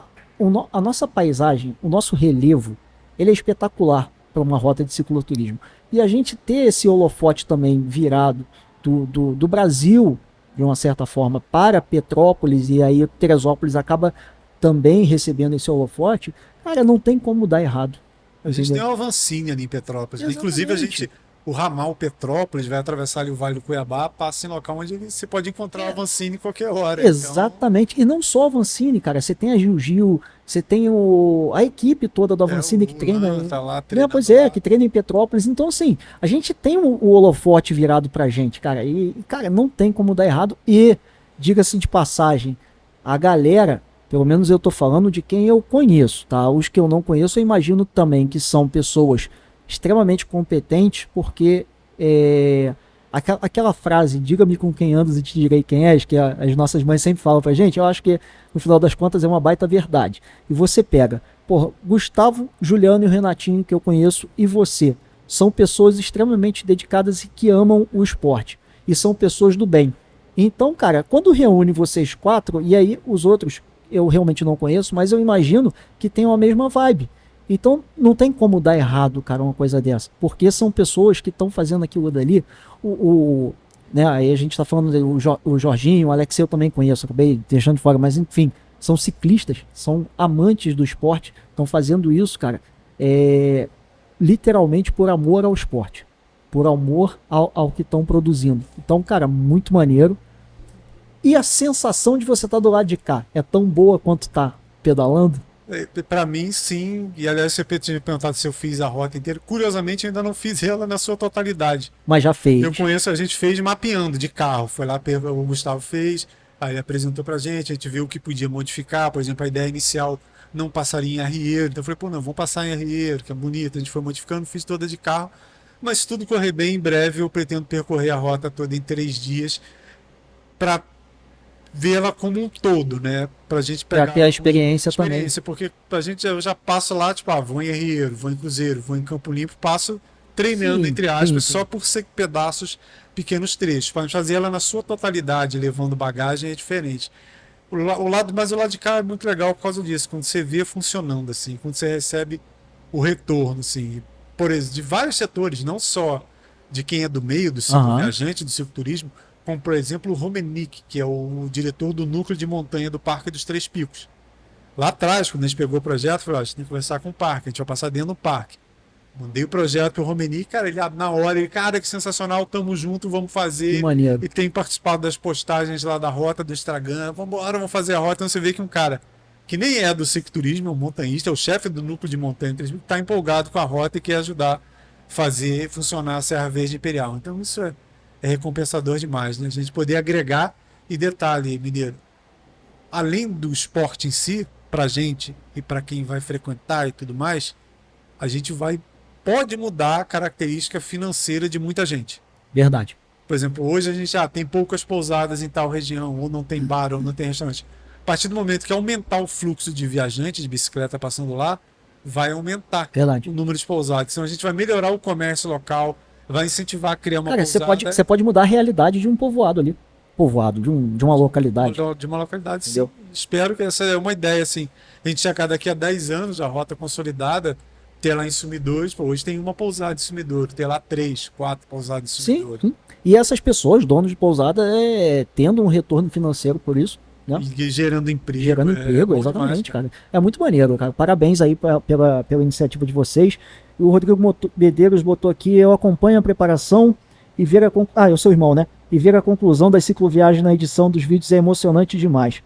a nossa paisagem, o nosso relevo, ele é espetacular para uma rota de cicloturismo. E a gente ter esse holofote também virado do Brasil, de uma certa forma, para Petrópolis, e aí Teresópolis acaba também recebendo esse holofote, cara, não tem como dar errado. A gente tem uma Avancini ali em Petrópolis. Exatamente. Inclusive, o ramal Petrópolis vai atravessar ali o Vale do Cuiabá, passa em local onde você pode encontrar a Avancini em qualquer hora. Exatamente. Então... E não só a Avancini, cara. Você tem a Gil, você tem a equipe toda da Avancini que treina. Tá lá, pois é, que treina em Petrópolis. Então, assim, a gente tem o holofote virado pra gente, cara. E, cara, não tem como dar errado. E, diga-se de passagem, a galera... Pelo menos eu tô falando de quem eu conheço, tá? Os que eu não conheço, eu imagino também que são pessoas extremamente competentes, porque aquela frase, diga-me com quem andas e te direi quem és, que as nossas mães sempre falam pra gente, eu acho que no final das contas é uma baita verdade. E você pega, porra, Gustavo, Juliano e o Renatinho, que eu conheço, e você, são pessoas extremamente dedicadas e que amam o esporte. E são pessoas do bem. Então, cara, quando reúne vocês quatro, e aí os outros... eu realmente não conheço, mas eu imagino que tenham a mesma vibe. Então não tem como dar errado, cara, uma coisa dessa. Porque são pessoas que estão fazendo aquilo dali. Né, aí a gente está falando o Jorginho, o Alex eu também conheço, acabei deixando de fora, mas enfim, são ciclistas, são amantes do esporte, estão fazendo isso, cara, literalmente por amor ao esporte, por amor ao que estão produzindo. Então, cara, muito maneiro. E a sensação de você estar do lado de cá é tão boa quanto tá pedalando? Para mim, sim. E aliás, você tinha perguntado se eu fiz a rota inteira. Curiosamente, eu ainda não fiz ela na sua totalidade. Mas já fez. Eu conheço, a gente fez mapeando de carro. Foi lá, o Gustavo fez, aí ele apresentou pra gente, a gente viu o que podia modificar. Por exemplo, a ideia inicial não passaria em Arrieiro. Então eu falei, pô, não, vamos passar em Arrieiro, que é bonito. A gente foi modificando, fiz toda de carro. Mas se tudo correr bem, em breve eu pretendo percorrer a rota toda em 3 dias para vê-la como um todo, né? Pra gente pegar... Pra ter a experiência também. Porque pra gente, eu já passo lá, tipo, vou em Arrieiro, vou em Cruzeiro, vou em Campo Limpo, passo treinando, entre aspas, só por ser pedaços, pequenos trechos. Pra fazer ela na sua totalidade, levando bagagem, é diferente. Mas o lado de cá é muito legal por causa disso, quando você vê funcionando, assim, quando você recebe o retorno, assim, por exemplo, de vários setores, não só de quem é do meio do ciclo viajante, do cicloturismo, como, por exemplo, o Romenick, que é o diretor do núcleo de montanha do Parque dos Três Picos. Lá atrás, quando a gente pegou o projeto, falou, a gente tem que conversar com o parque, a gente vai passar dentro do parque. Mandei o projeto pro Romenick, cara, ele na hora, ele, cara, que sensacional, tamo junto, vamos fazer. Que maneiro. E tem participado das postagens lá da rota do Instagram, vambora, vamos fazer a rota. Então você vê que um cara que nem é do cicloturismo, é um montanhista, é o chefe do núcleo de montanha, está empolgado com a rota e quer ajudar a fazer funcionar a Serra Verde Imperial. Então isso é recompensador demais, né? A gente poder agregar. E detalhe, Mineiro, além do esporte em si, pra gente e para quem vai frequentar e tudo mais, a gente pode mudar a característica financeira de muita gente. Verdade. Por exemplo, hoje a gente tem poucas pousadas em tal região, ou não tem bar, ou não tem restaurante. A partir do momento que aumentar o fluxo de viajantes de bicicleta passando lá, vai aumentar o número de pousadas. Então a gente vai melhorar o comércio local, vai incentivar a criar uma pousada. Você pode mudar a realidade de um povoado ali. Povoado, de uma localidade. De uma localidade, sim. Espero que essa é uma ideia, assim. A gente chegar daqui a 10 anos, a rota consolidada, ter lá em Sumidouros, hoje tem uma pousada de Sumidouros, ter lá 3, 4 pousadas de Sumidouros. Sim. E essas pessoas, donos de pousada, tendo um retorno financeiro por isso. Né? E gerando emprego. Gerando emprego, exatamente, cara. É muito maneiro, cara. Parabéns aí pela iniciativa de vocês. E o Rodrigo Medeiros botou aqui: eu acompanho a preparação e ver a... eu sou irmão, né? E ver a conclusão das cicloviagens na edição dos vídeos é emocionante demais.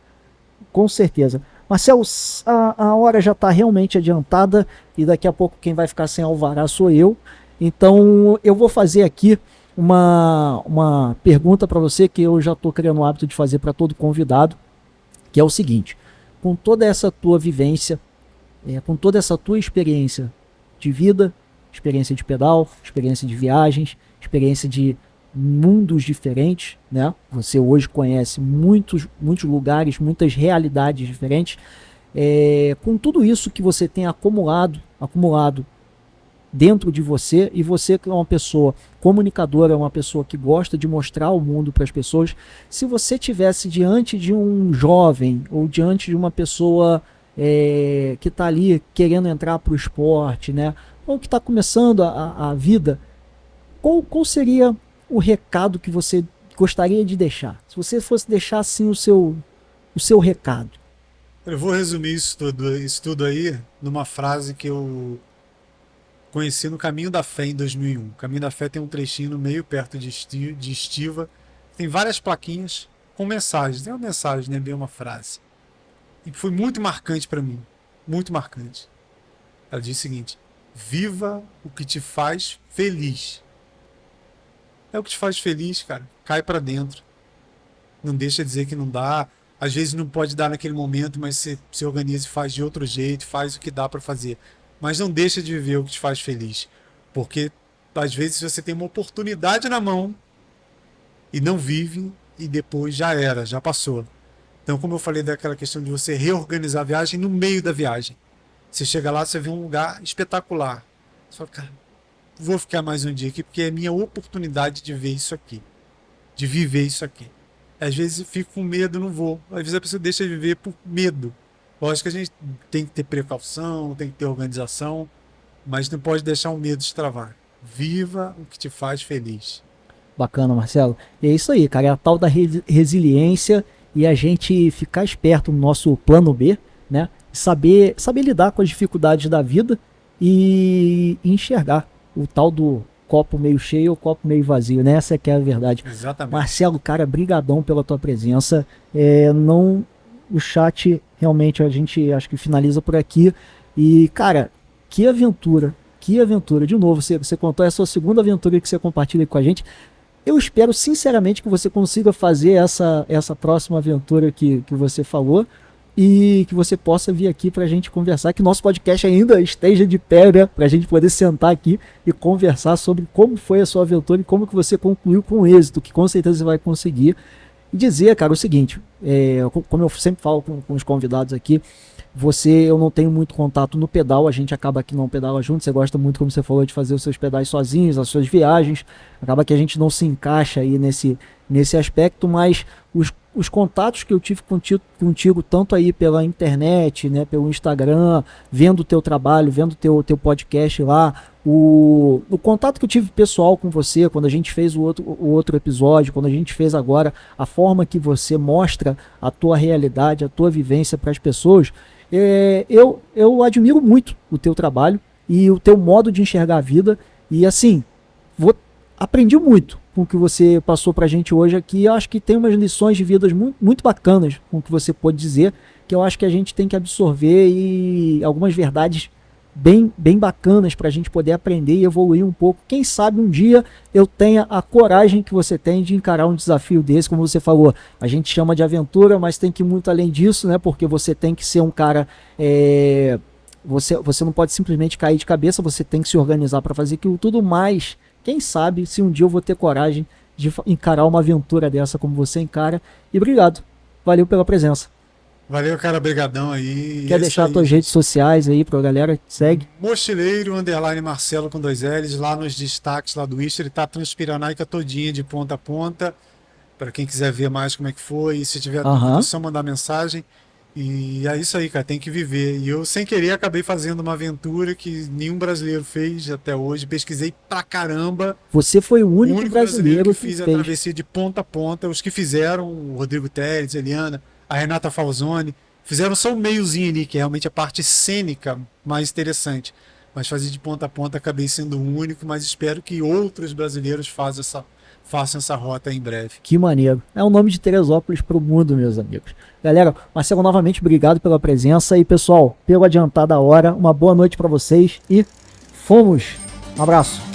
Com certeza. Marcelo, a hora já está realmente adiantada e daqui a pouco quem vai ficar sem alvará sou eu. Então eu vou fazer aqui uma pergunta para você que eu já estou criando o hábito de fazer para todo convidado, que é o seguinte: com toda essa tua vivência, com toda essa tua experiência de vida, experiência de pedal, experiência de viagens, experiência de mundos diferentes, né? Você hoje conhece muitos lugares, muitas realidades diferentes. Com tudo isso que você tem acumulado dentro de você, e você que é uma pessoa comunicadora, uma pessoa que gosta de mostrar o mundo para as pessoas, se você tivesse diante de um jovem ou diante de uma pessoa que está ali querendo entrar para o esporte, né? Ou que está começando a vida, qual seria o recado que você gostaria de deixar? Se você fosse deixar assim o seu recado. Eu vou resumir isso tudo aí numa frase que eu conheci no Caminho da Fé em 2001. O Caminho da Fé tem um trechinho no meio, perto de Estiva. Tem várias plaquinhas com mensagens. Tem uma mensagem, né? Bem uma frase. E foi muito marcante para mim. Muito marcante. Ela diz o seguinte: viva o que te faz feliz. É o que te faz feliz, cara. Cai pra dentro. Não deixa dizer que não dá. Às vezes não pode dar naquele momento, mas você se organiza e faz de outro jeito, faz o que dá pra fazer. Mas não deixa de viver o que te faz feliz. Porque às vezes você tem uma oportunidade na mão e não vive, e depois já era, já passou. Então, como eu falei daquela questão de você reorganizar a viagem no meio da viagem. Você chega lá, você vê um lugar espetacular. Você fala, cara, vou ficar mais um dia aqui porque é minha oportunidade de ver isso aqui, de viver isso aqui. Às vezes eu fico com medo, não vou. Às vezes a pessoa deixa de viver por medo. Lógico que a gente tem que ter precaução, tem que ter organização, mas não pode deixar o medo extravar. Viva o que te faz feliz. Bacana, Marcelo. E é isso aí, cara. É a tal da resiliência e a gente ficar esperto no nosso plano B, né? Saber lidar com as dificuldades da vida e enxergar o tal do copo meio cheio ou copo meio vazio, né? Essa que é a verdade. Exatamente. Marcelo, cara, brigadão pela tua presença. O chat realmente a gente acho que finaliza por aqui. E, cara, que aventura. De novo, você contou essa segunda aventura que você compartilha com a gente. Eu espero sinceramente que você consiga fazer essa próxima aventura que você falou. E que você possa vir aqui pra gente conversar, que nosso podcast ainda esteja de pé, né? Pra gente poder sentar aqui e conversar sobre como foi a sua aventura e como que você concluiu com êxito, que com certeza você vai conseguir. E dizer, cara, o seguinte, como eu sempre falo com os convidados aqui, eu não tenho muito contato no pedal, a gente acaba que não pedala junto, você gosta muito, como você falou, de fazer os seus pedais sozinhos, as suas viagens, acaba que a gente não se encaixa aí nesse aspecto, mas os contatos que eu tive contigo, tanto aí pela internet, né, pelo Instagram, vendo o teu trabalho, vendo o teu podcast lá, o contato que eu tive pessoal com você, quando a gente fez o outro episódio, quando a gente fez agora, a forma que você mostra a tua realidade, a tua vivência para as pessoas, eu admiro muito o teu trabalho e o teu modo de enxergar a vida, e assim, aprendi muito com o que você passou pra gente hoje aqui. Eu acho que tem umas lições de vida muito, muito bacanas com o que você pôde dizer, que eu acho que a gente tem que absorver, e algumas verdades bem bacanas pra gente poder aprender e evoluir um pouco. Quem sabe um dia eu tenha a coragem que você tem de encarar um desafio desse, como você falou, a gente chama de aventura, mas tem que ir muito além disso, né? Porque você tem que ser um cara... Você não pode simplesmente cair de cabeça, você tem que se organizar para fazer aquilo tudo mais. Quem sabe se um dia eu vou ter coragem de encarar uma aventura dessa como você encara. E obrigado. Valeu pela presença. Valeu, cara, brigadão aí. Quer deixar as tuas redes sociais aí pra galera que segue? Mochileiro, _Marcelo com 2 L's, lá nos destaques lá do Insta, ele tá Transpiranaica todinha de ponta a ponta, para quem quiser ver mais como é que foi, e se tiver dúvida, é só mandar mensagem. E é isso aí, cara, tem que viver. E eu, sem querer, acabei fazendo uma aventura que nenhum brasileiro fez até hoje, pesquisei pra caramba. Você foi o único brasileiro que fez a travessia de ponta a ponta. Os que fizeram, o Rodrigo Teres, Eliana, a Renata Falzoni, fizeram só um meiozinho ali, que é realmente a parte cênica mais interessante. Mas fazer de ponta a ponta acabei sendo o único, mas espero que outros brasileiros façam essa rota em breve. Que maneiro. É o nome de Teresópolis pro mundo, meus amigos. Galera, Marcelo, novamente, obrigado pela presença. E, pessoal, pelo adiantar da hora, uma boa noite para vocês e fomos! Um abraço!